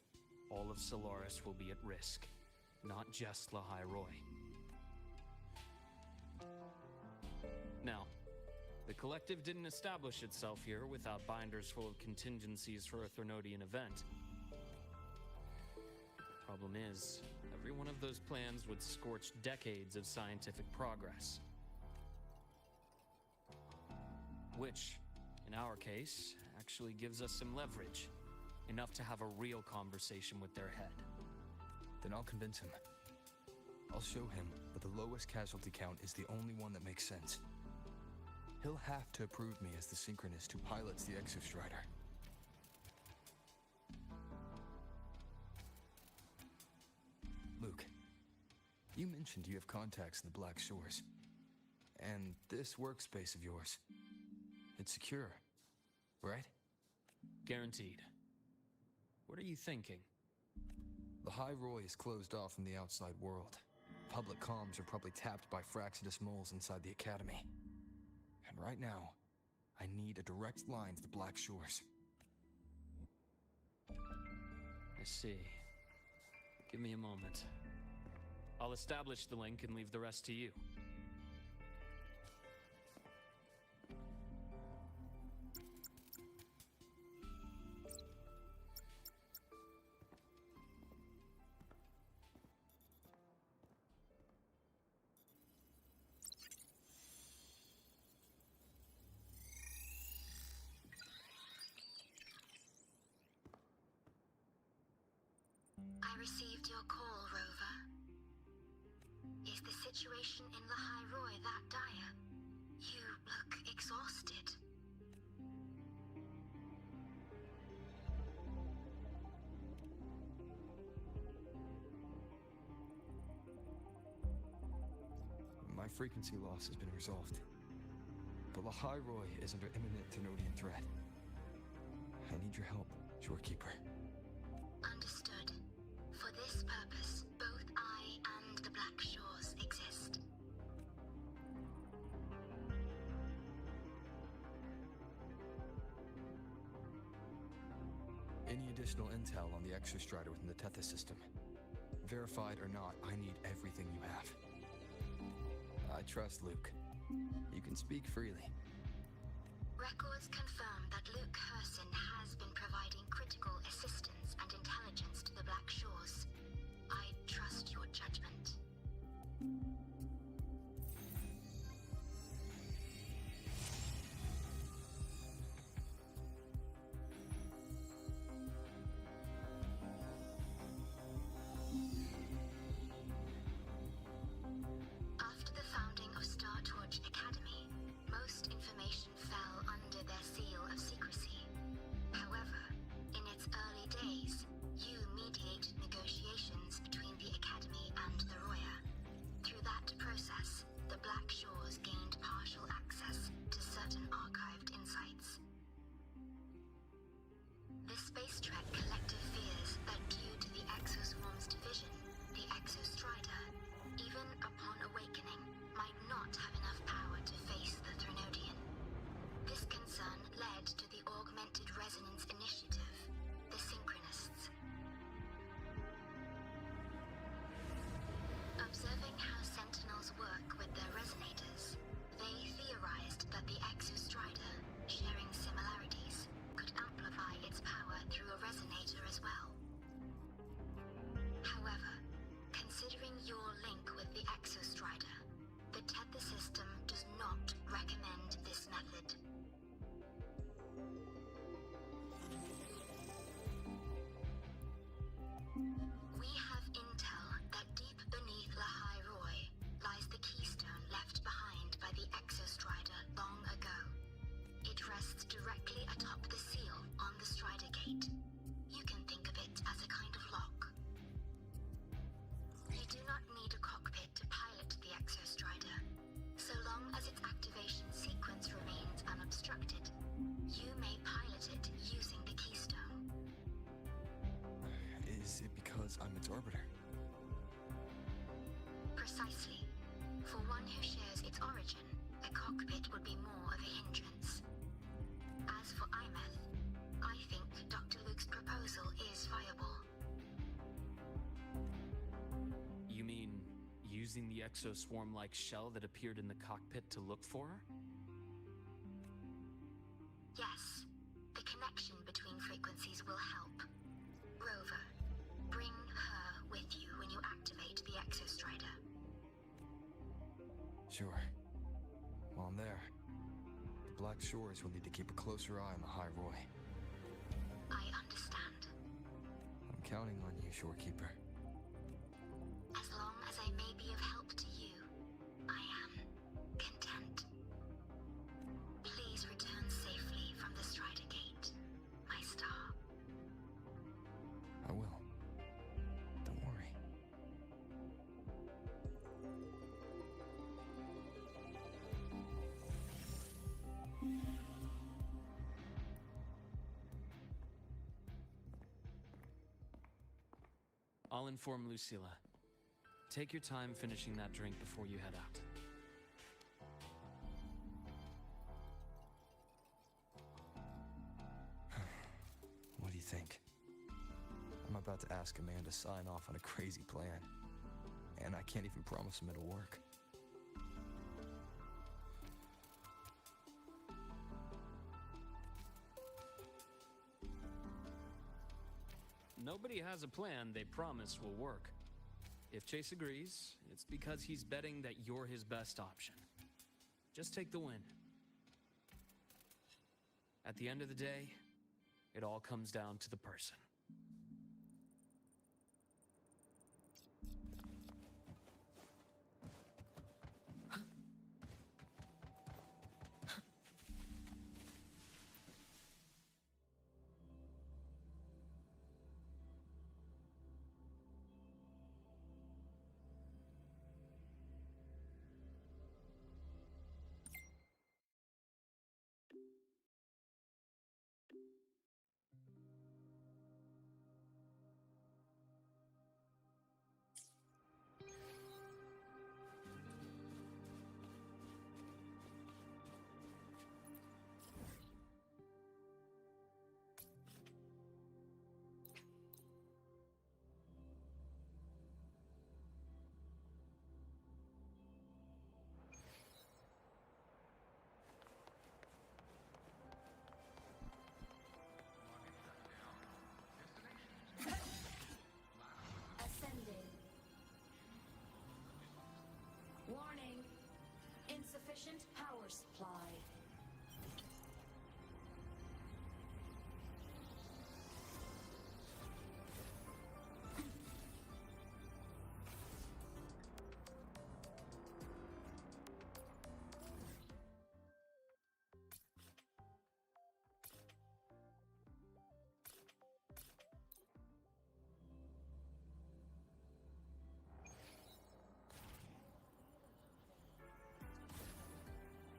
all of Solaris will be at risk, not just Lahai Roi. Now, the Collective didn't establish itself here without binders full of contingencies for a Threnodian event. Problem is, every one of those plans would scorch decades of scientific progress. Which, in our case, actually gives us some leverage. Enough to have a real conversation with their head. Then I'll convince him. I'll show him that the lowest casualty count is the only one that makes sense. He'll have to approve me as the synchronist who pilots the Exostrider. Luke, you mentioned you have contacts in the Black Shores. And this workspace of yours, it's secure, right? Guaranteed. What are you thinking? The High Roy is closed off from the outside world. Public comms are probably tapped by Fraxidus moles inside the Academy. And right now, I need a direct line to the Black Shores. I see. Give me a moment. I'll establish the link and leave the rest to you. I received your call, Rover. Is the situation in the High Roy that dire? You look exhausted. My frequency loss has been resolved. But the High Roy is under imminent Thenodian threat. I need your help, Shorekeeper. Understood. For this purpose, both I and the Black Shores exist. Any additional intel on the Exostrider within the Tethys system? Verified or not, I need everything you have. I trust Luke. You can speak freely. Records confirm that Luke Herson has been providing critical assistance and intelligence to the Black Shores. I trust your judgment. After the founding of Star Torch Academy, most information fell under their seal of secrecy. However, in its early days, you mediated negotiations between the Academy and the Roya. Through that process, the Black Shores gained partial access to certain archived insights. The Space Trek collective fears that due to the Exoswarm's division, the Exostrider, even upon awakening, might not have enough power to face the Thenodian. This concern led to the Augmented Resonance Initiative, the Synchronists. Observing how Sentinels work with their resonators, they theorized that the Exostrider, sharing similarities, could amplify its power through a resonator as well. However, considering your link with the Exostrider, the Tether system does not recommend this method. We have intel that deep beneath La High Roy lies the keystone left behind by the Exostrider long ago. It rests directly atop the seal on the Strider Gate. You can think of it as a kind of lock. You do not need a cockpit to pilot the Exostrider. So long as its activation sequence remains unobstructed, you may pilot it using the keystone. Is it because I'm its orbiter? Precisely. For one who shares its origin, a cockpit would be more of a hindrance. As for Imeth, I think Dr. Luke's proposal is viable. You mean using the exoswarm-like shell that appeared in the cockpit to look for her? Yes, the connection between frequencies will help. Rover, bring her with you when you activate the Exostrider. Sure. While I'm there, the Black Shores will need to keep a closer eye on the High Roy. I understand. counting on you, Shorekeeper. As long as I may be of help to you, I am content. Please return safely from the Strider Gate, my star. I will. Don't worry. I'll inform Lucilla. Take your time finishing that drink before you head out. What do you think? I'm about to ask a man to sign off on a crazy plan, and I can't even promise him it'll work. Nobody has a plan they promise will work. If Chase agrees, it's because he's betting that you're his best option. Just take the win. At the end of the day, it all comes down to the person. Ascending. Warning. Insufficient power supply.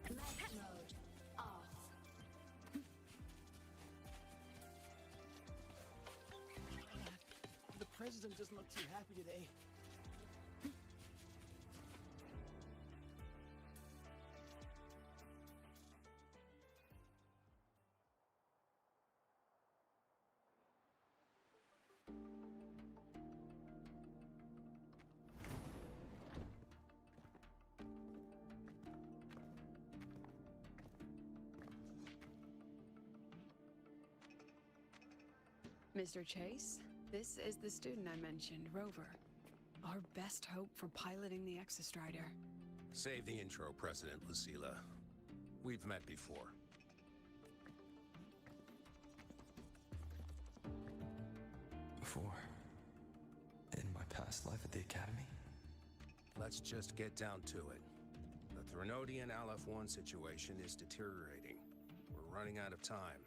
Mech mode off. The president doesn't look too happy today. Mr. Chase, this is the student I mentioned, Rover. Our best hope for piloting the Exostrider. Save the intro, President Lucilla. We've met before. Before. In my past life at the Academy? Let's just get down to it. The Threnodian LF-1 situation is deteriorating. We're running out of time.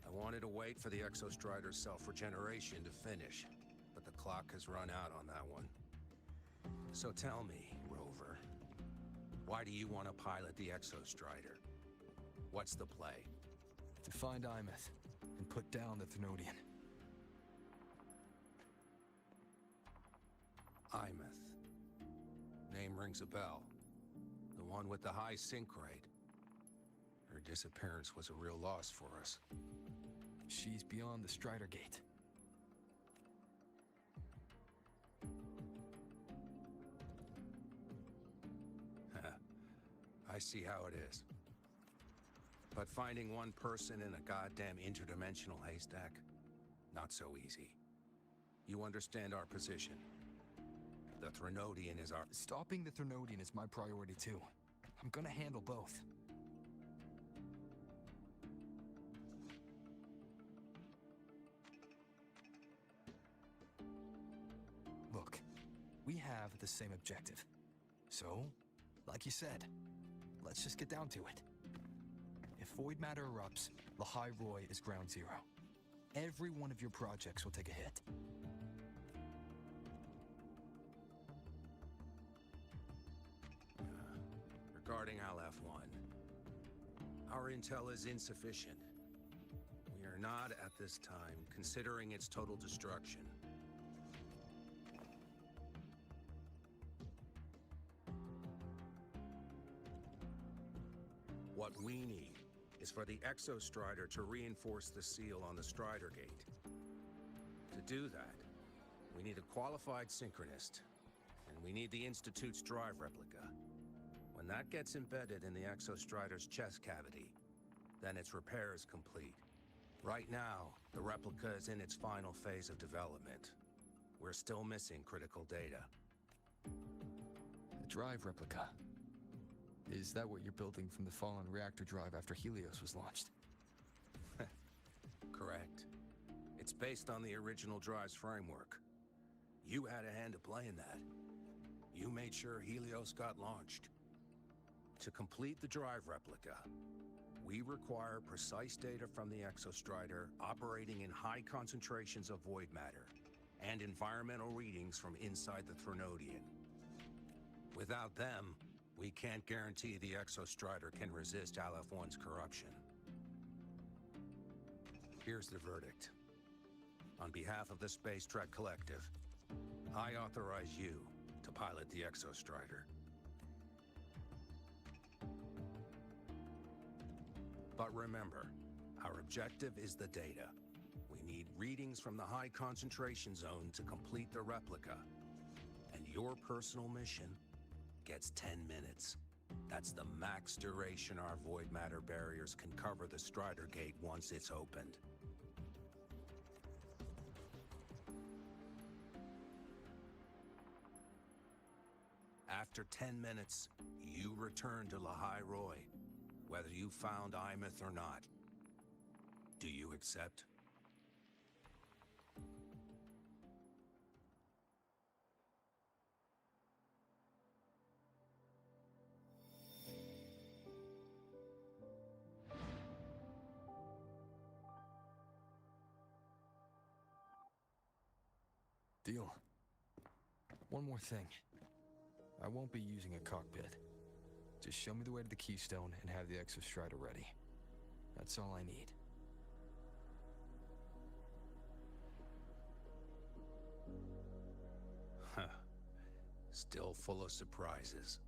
I wanted to wait for the Exostrider's self-regeneration to finish, but the clock has run out on that one. So tell me, Rover, why do you want to pilot the Exostrider? What's the play? To find Imeth and put down the Threnodian. Imeth. Name rings a bell. The one with the high sync rate. Her disappearance was a real loss for us. She's beyond the Strider Gate. I see how it is. But finding one person in a goddamn interdimensional haystack, not so easy. You understand our position. The Threnodian is our... Stopping the Threnodian is my priority too. I'm gonna handle both. We have the same objective. So, like you said, let's just get down to it. If void matter erupts, Lahai Roy is ground zero. Every one of your projects will take a hit. Regarding LF1, our intel is insufficient. We are not, at this time, considering its total destruction. What we need is for the Exostrider to reinforce the seal on the Strider Gate. To do that, we need a qualified synchronist, and we need the Institute's drive replica. When that gets embedded in the Exostrider's chest cavity, then its repair is complete. Right now, the replica is in its final phase of development. We're still missing critical data. The drive replica. Is that what you're building from the fallen reactor drive after Helios was launched? Correct. It's based on the original drive's framework. You had a hand to play in that. You made sure Helios got launched. To complete the drive replica, we require precise data from the Exostrider operating in high concentrations of void matter and environmental readings from inside the Threnodian. Without them, we can't guarantee the Exostrider can resist LF1's corruption. Here's the verdict. On behalf of the Space Trek Collective, I authorize you to pilot the Exostrider. But remember, our objective is the data. We need readings from the high concentration zone to complete the replica. And your personal mission gets 10 minutes. That's the max duration our void matter barriers can cover the Strider Gate once it's opened. After 10 minutes, you return to Lahai Roy, whether you found Imeth or not. Do you accept? Deal. One more thing. I won't be using a cockpit. Just show me the way to the Keystone and have the Exostrider ready. That's all I need. Huh. Still full of surprises.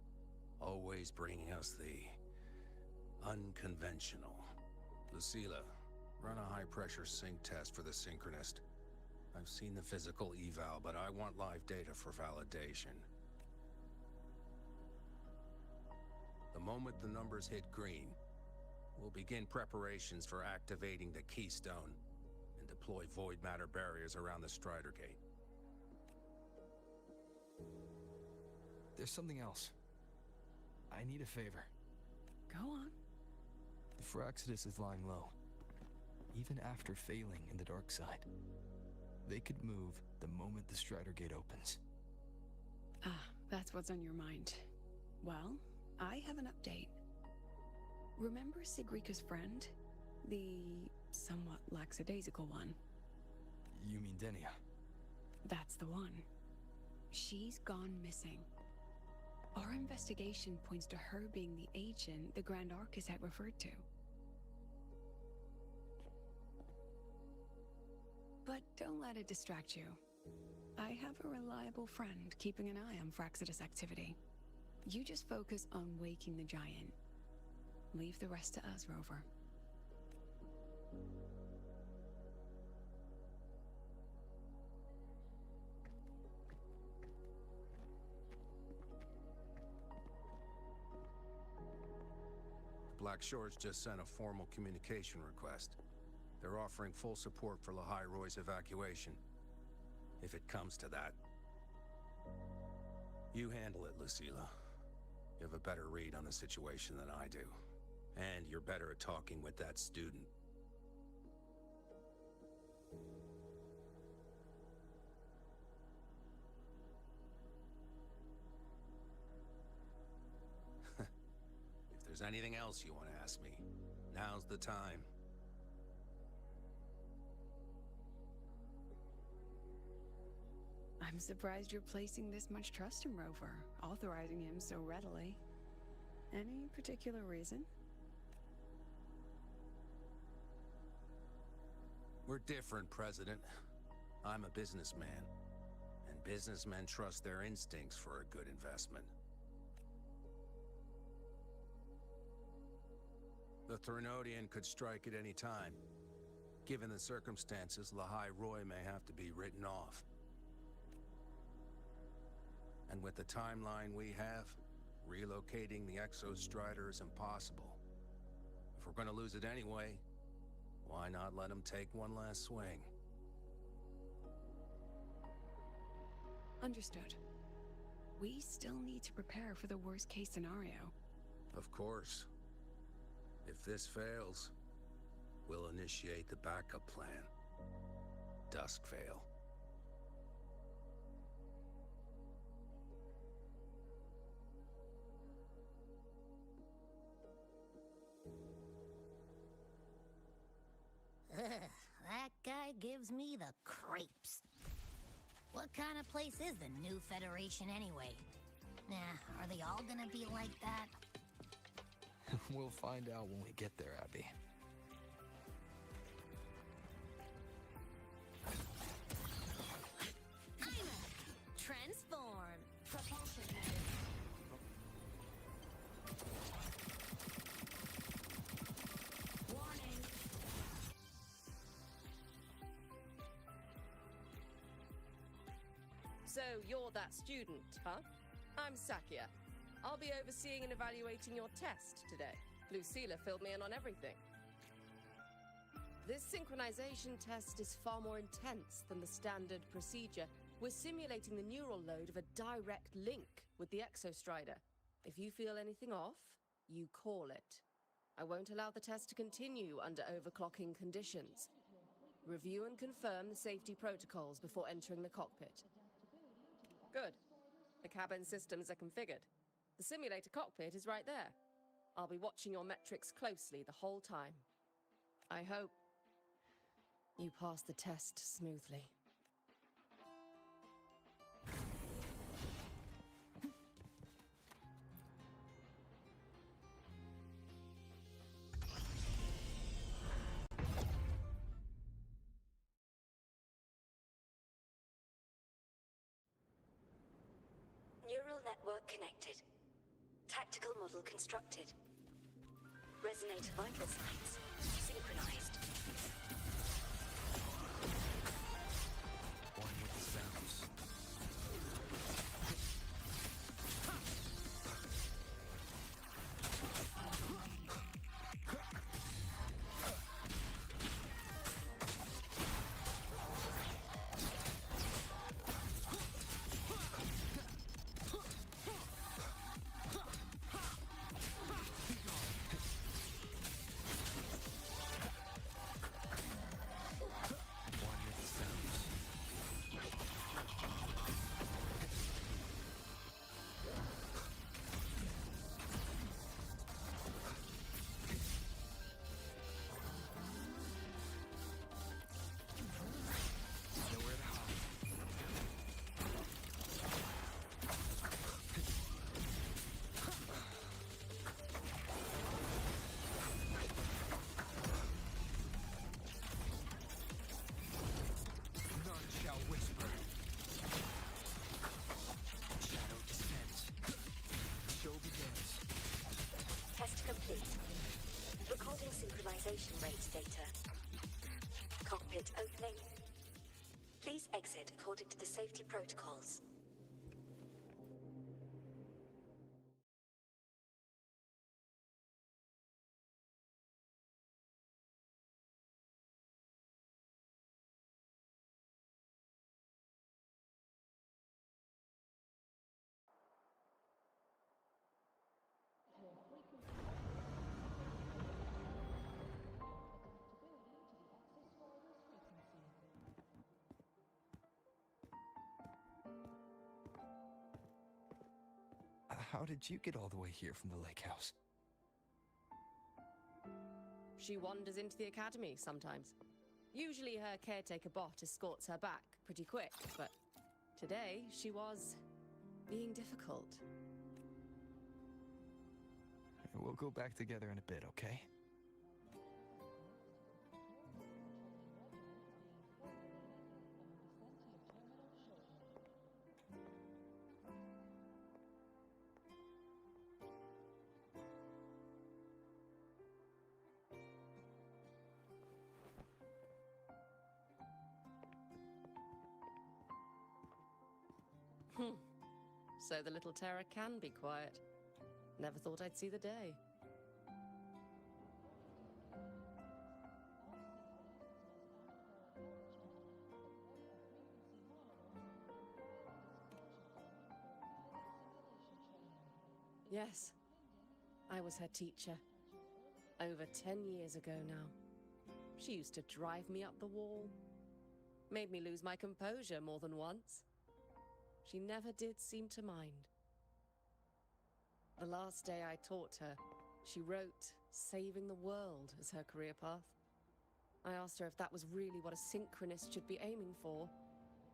Always bringing us the unconventional. Lucilla, run a high-pressure sync test for the Synchronist. I've seen the physical eval, but I want live data for validation. The moment the numbers hit green, we'll begin preparations for activating the Keystone and deploy void matter barriers around the Strider Gate. There's something else. I need a favor. Go on. The Firaxidus is lying low. Even after failing in the dark side, they could move the moment the Strider Gate opens. Ah, that's what's on your mind. Well, I have an update. Remember Sigrika's friend? The somewhat lackadaisical one? You mean Denia? That's the one. She's gone missing. Our investigation points to her being the agent the Grand Architect referred to. But don't let it distract you. I have a reliable friend keeping an eye on Firaxidus activity. You just focus on waking the giant. Leave the rest to us, Rover. Black Shore's just sent a formal communication request. They're offering full support for Lahai Roy's evacuation. If it comes to that. You handle it, Lucilla. You have a better read on the situation than I do. And you're better at talking with that student. there's anything else you want to ask me, now's the time. I'm surprised you're placing this much trust in Rover, authorizing him so readily. Any particular reason? We're different, President. I'm a businessman, and businessmen trust their instincts for a good investment. The Threnodian could strike at any time. Given the circumstances, Lahai Roy may have to be written off. And with the timeline we have, relocating the Exostrider is impossible. If we're gonna lose it anyway, why not let him take one last swing? Understood. We still need to prepare for the worst-case scenario. Of course. If this fails, we'll initiate the backup plan. Duskvale. That guy gives me the creeps. What kind of place is the new Federation anyway? Nah, are they all gonna be like that? We'll find out when we get there, Abby. Transform. Propulsion. Warning. So you're that student, huh? I'm Sakia. I'll be overseeing and evaluating your test today. Lucilla filled me in on everything. This synchronization test is far more intense than the standard procedure. We're simulating the neural load of a direct link with the Exostrider. If you feel anything off, you call it. I won't allow the test to continue under overclocking conditions. Review and confirm the safety protocols before entering the cockpit. Good. The cabin systems are configured. The simulator cockpit is right there. I'll be watching your metrics closely the whole time. I hope you pass the test smoothly. Neural network connected. Tactical model constructed. Resonator vital signs synchronized. One with the sounds. Test complete. Recording synchronization rate data. Cockpit opening. Please exit according to the safety protocols. How did you get all the way here from the lake house? She wanders into the academy sometimes. Usually her caretaker bot escorts her back pretty quick, but today she was being difficult. We'll go back together in a bit, okay? So the little terror can be quiet. Never thought I'd see the day. Yes, I was her teacher. Over 10 years ago now. She used to drive me up the wall. Made me lose my composure more than once. She never did seem to mind. The last day I taught her, she wrote saving the world as her career path. I asked her if that was really what a synchronist should be aiming for,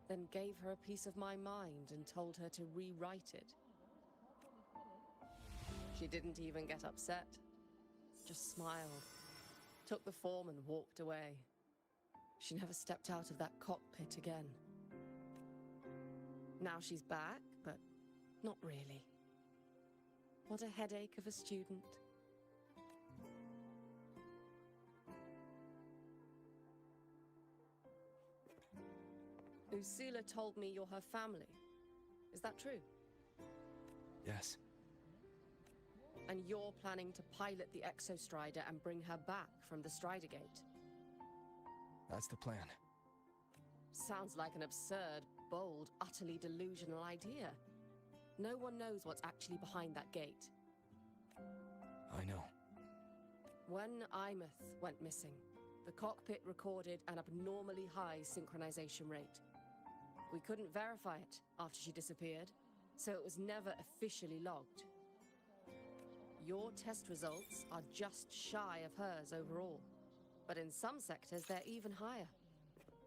then gave her a piece of my mind and told her to rewrite it. She didn't even get upset, just smiled, took the form and walked away. She never stepped out of that cockpit again. Now she's back, but not really. What a headache of a student. Usula told me you're her family. Is that true? Yes. And you're planning to pilot the Exostrider and bring her back from the Strider Gate? That's the plan. Sounds like an absurd, bold, utterly delusional idea. No one knows what's actually behind that gate. I know. When Imeth went missing, the cockpit recorded an abnormally high synchronization rate. We couldn't verify it after she disappeared, so it was never officially logged. Your test results are just shy of hers overall, but in some sectors they're even higher.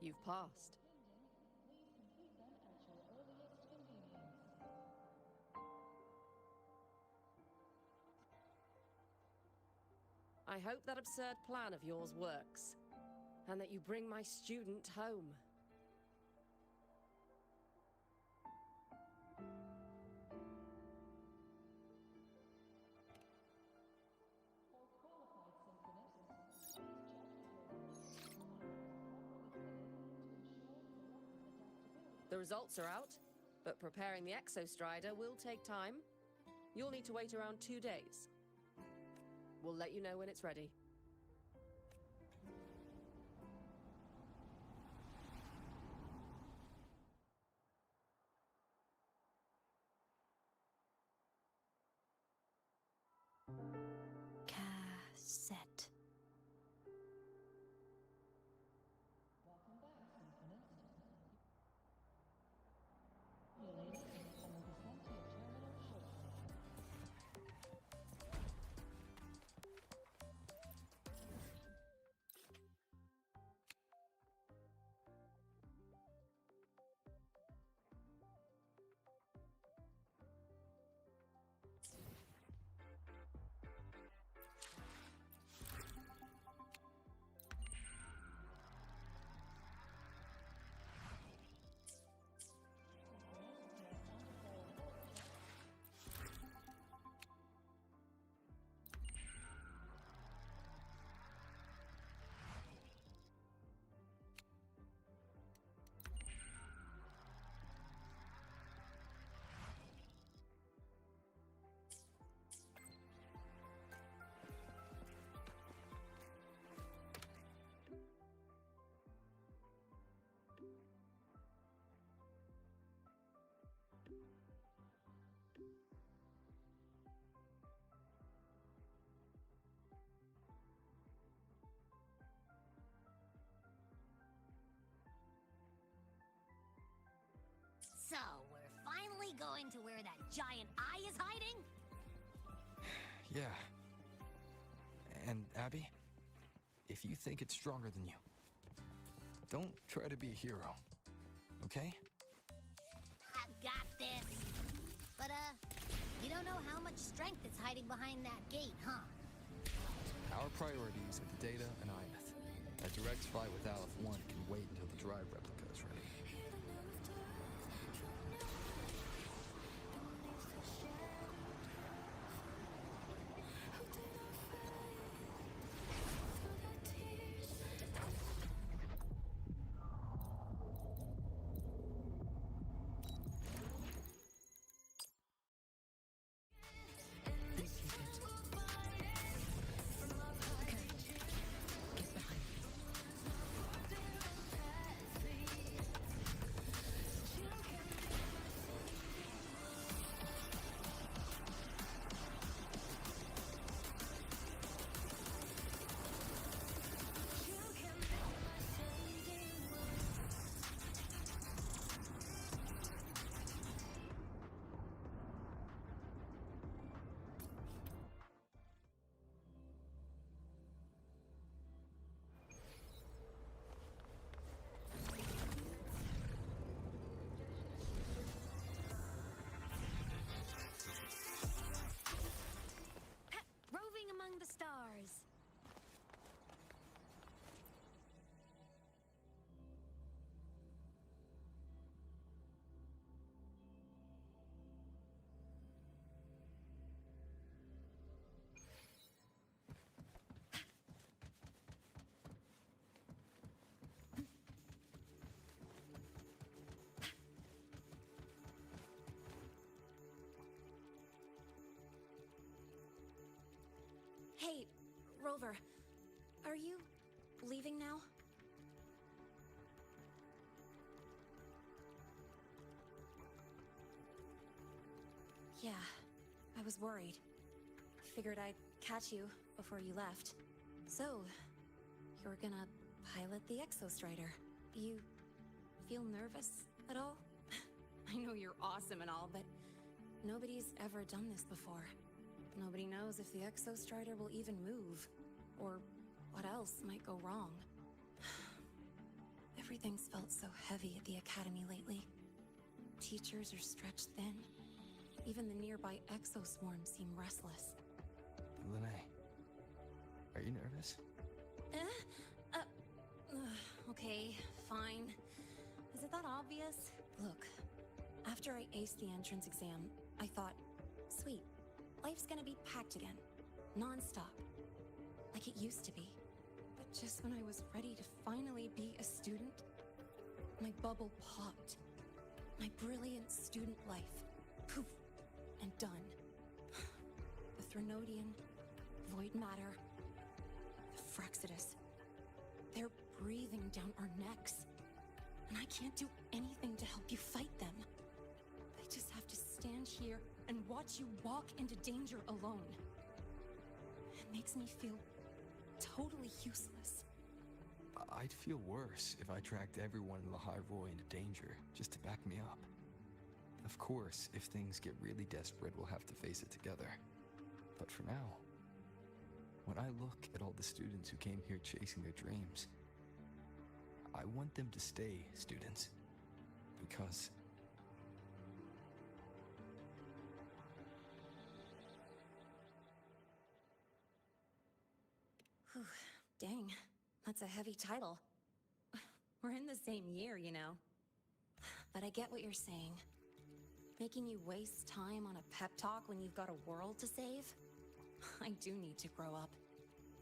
You've passed. I hope that absurd plan of yours works, and that you bring my student home. The results are out, but preparing the Exostrider will take time. You'll need to wait around 2 days. We'll let you know when it's ready. Cassette. So, we're finally going to where that giant eye is hiding? Yeah. And Abby? if you think it's stronger than you. Don't try to be a hero, okay? I got this. But, you don't know how much strength is hiding behind that gate, huh? Our priorities are the data and Imeth. A direct fight with Aleph 1 can wait until the drive replica is ready. Roving among the stars. Hey, Rover, are you leaving now? Yeah, I was worried. Figured I'd catch you before you left. So, you're gonna pilot the Exostrider. You feel nervous at all? I know you're awesome and all, but nobody's ever done this before. Nobody knows if the Exostrider will even move, or what else might go wrong. Everything's felt so heavy at the Academy lately. Teachers are stretched thin. Even the nearby exoswarms seem restless. Lene, are you nervous? Okay, fine. Is it that obvious? Look, after I aced the entrance exam, I thought, sweet. Life's gonna be packed again, non-stop, like it used to be. But just when I was ready to finally be a student, my bubble popped. My brilliant student life, poof, and done. The Threnodian, void matter, the Frexidus, they're breathing down our necks. And I can't do anything to help you fight them. I just have to stand here and watch you walk into danger alone. It makes me feel totally useless. I'd feel worse if I tracked everyone in the Highvoy into danger just to back me up. Of course, if things get really desperate, we'll have to face it together. But for now, when I look at all the students who came here chasing their dreams, I want them to stay students. Because Whew, dang, that's a heavy title. We're in the same year, you know. But I get what you're saying. Making you waste time on a pep talk when you've got a world to save? I do need to grow up.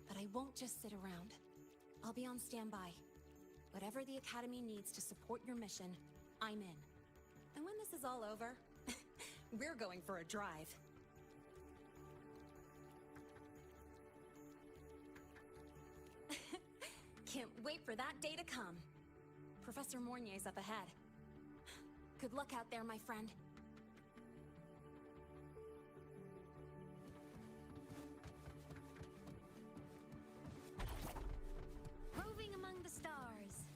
But I won't just sit around. I'll be on standby. Whatever the Academy needs to support your mission, I'm in. And when this is all over, we're going for a drive. Can't wait for that day to come. Professor Mornier's up ahead. Good luck out there, my friend. Roving among the stars.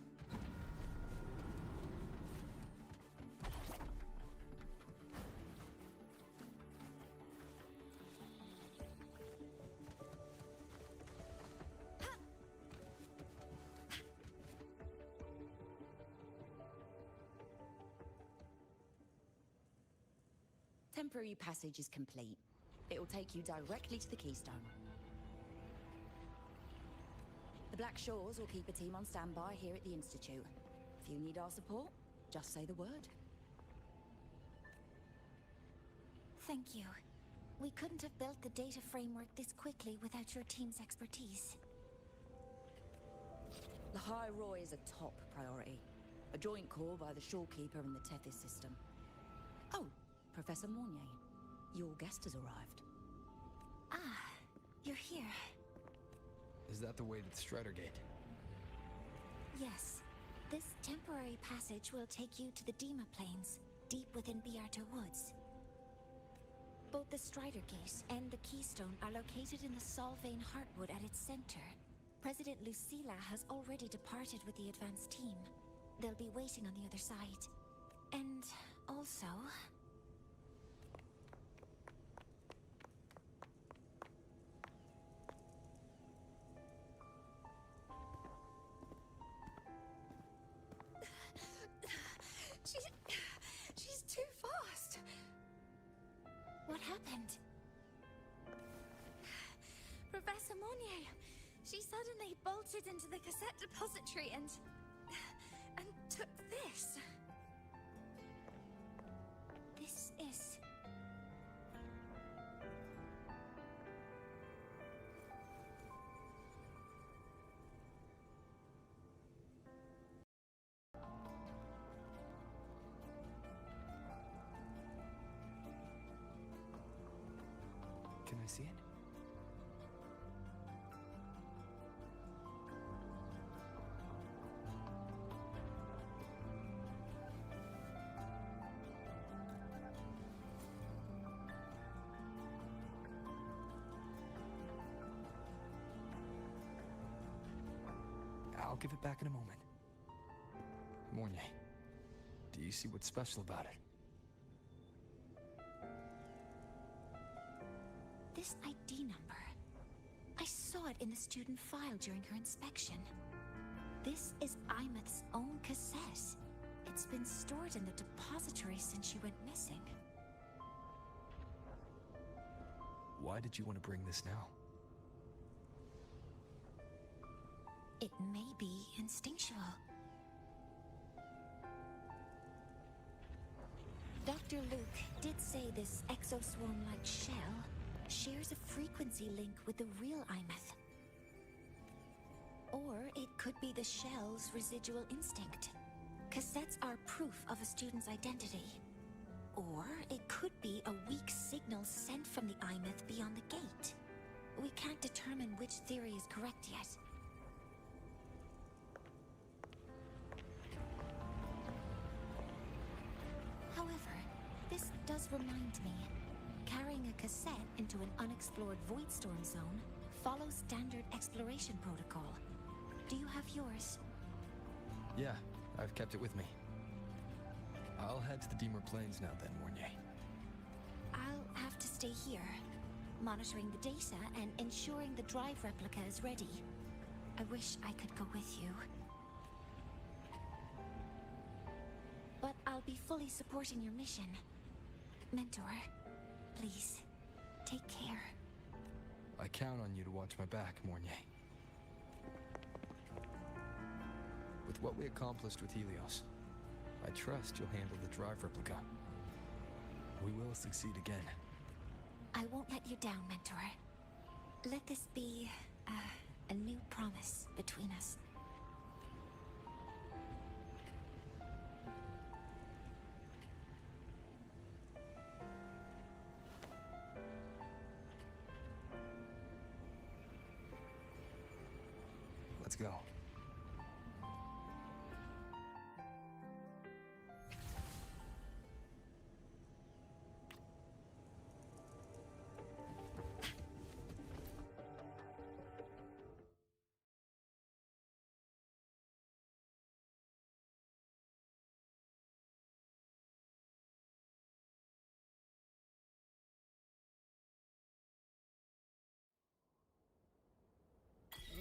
temporary passage is complete. It'll take you directly to the Keystone. The Black Shores will keep a team on standby here at the Institute. If you need our support, just say the word. Thank you. We couldn't have built the data framework this quickly without your team's expertise. The High Roy is a top priority. A joint call by the Shorekeeper and the Tethys system. Oh, Professor Mornier. Your guest has arrived. Ah, you're here. Is that the way to the Strider Gate? Yes. This temporary passage will take you to the Dima Plains, deep within Biarta Woods. Both the Strider Gate and the Keystone are located in the Solvane Heartwood at its center. President Lucilla has already departed with the advance team. They'll be waiting on the other side. And also... She's too fast. What happened? Professor Monnier, she suddenly bolted into the cassette depository and took this. This is... Can I see it? I'll give it back in a moment. Mornier, do you see what's special about it? This ID number. I saw it in the student file during her inspection. This is Imeth's own cassette. It's been stored in the depository since she went missing. Why did you want to bring this now? It may be instinctual. Dr. Luke did say this exoswarm-like shell shares a frequency link with the real Imeth. Or it could be the shell's residual instinct. Cassettes are proof of a student's identity. Or it could be a weak signal sent from the Imeth beyond the gate. We can't determine which theory is correct yet. However, this does remind me. Carrying a cassette into an unexplored Voidstorm zone follows standard exploration protocol. Do you have yours? Yeah, I've kept it with me. I'll head to the Deemer Plains now then, Mornier. I'll have to stay here, monitoring the data and ensuring the drive replica is ready. I wish I could go with you. But I'll be fully supporting your mission. Mentor, please, take care. I count on you to watch my back, Mornier. With what we accomplished with Helios, I trust you'll handle the drive replica. We will succeed again. I won't let you down, Mentor. Let this be a new promise between us. Let's go.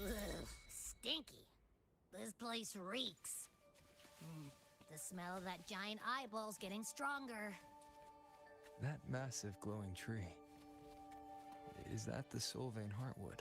Ugh, stinky. This place reeks. The smell of that giant eyeball's getting stronger. That massive glowing tree. Is that the Sylvain Heartwood?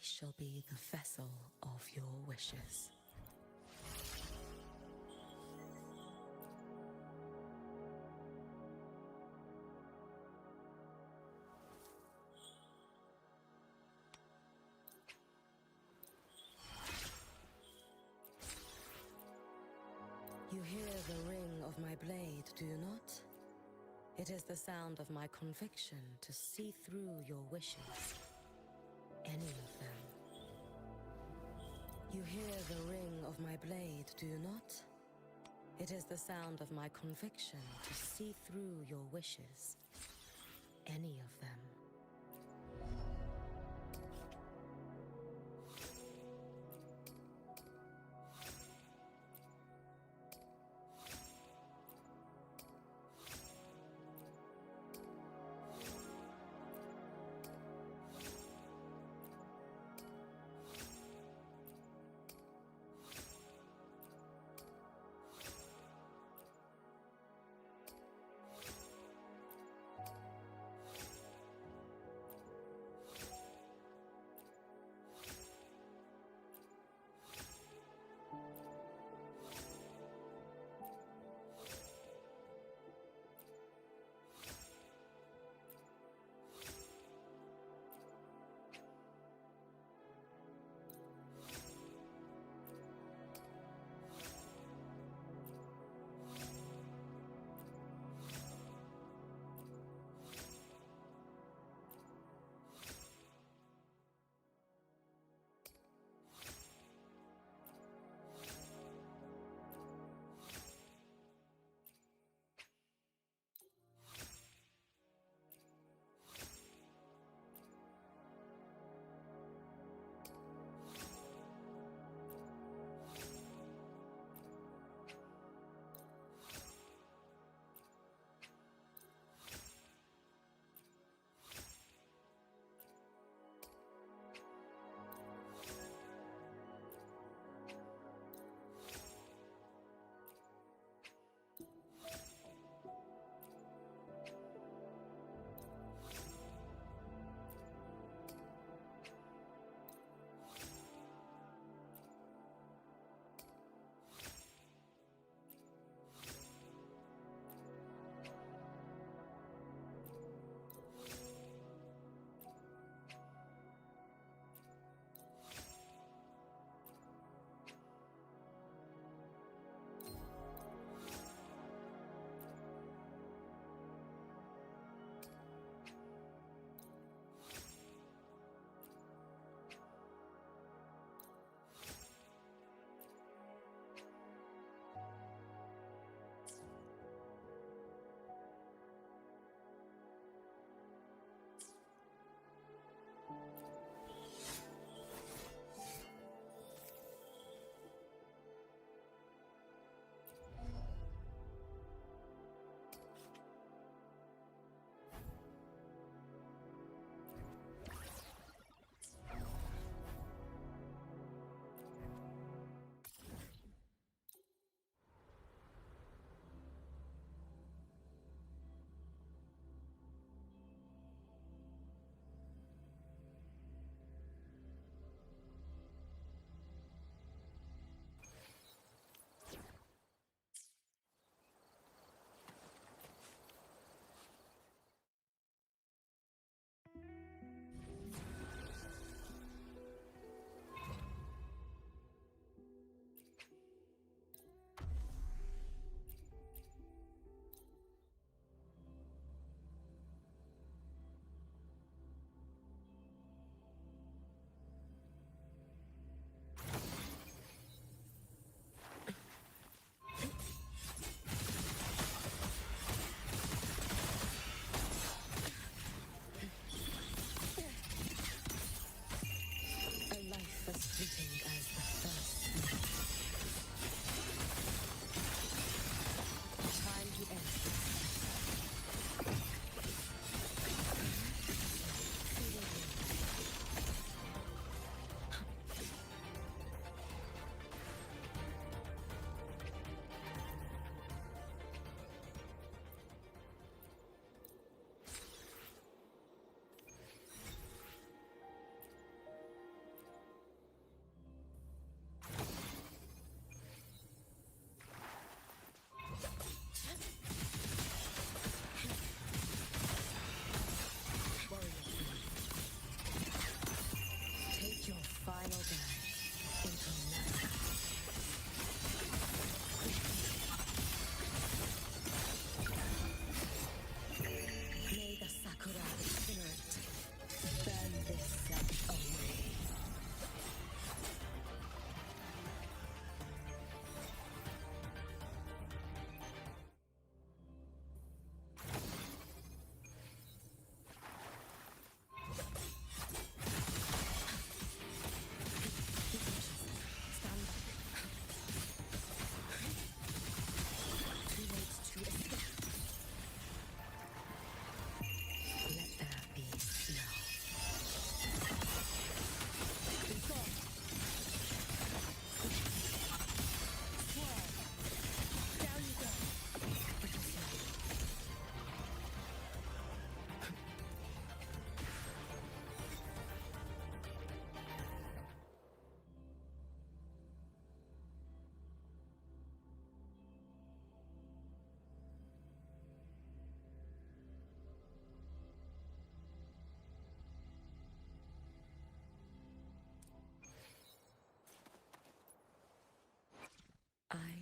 shall be the vessel of your wishes. You hear the ring of my blade, do you not? It is the sound of my conviction to see through your wishes. Any of them. You hear the ring of my blade, do you not? It is the sound of my conviction to see through your wishes. Any of them.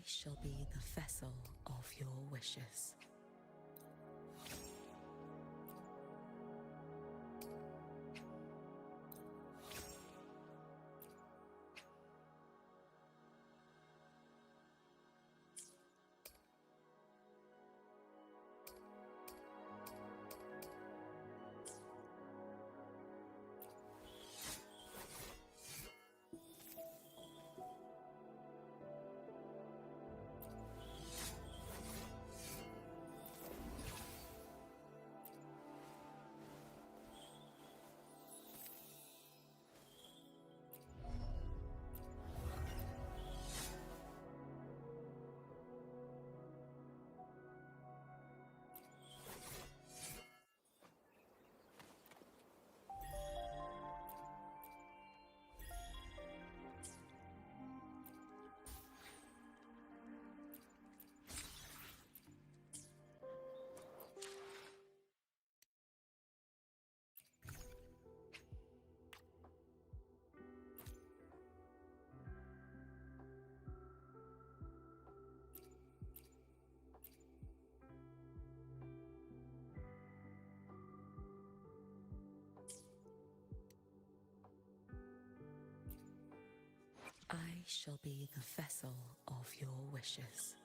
shall be the vessel of your wishes. I shall be the vessel of your wishes.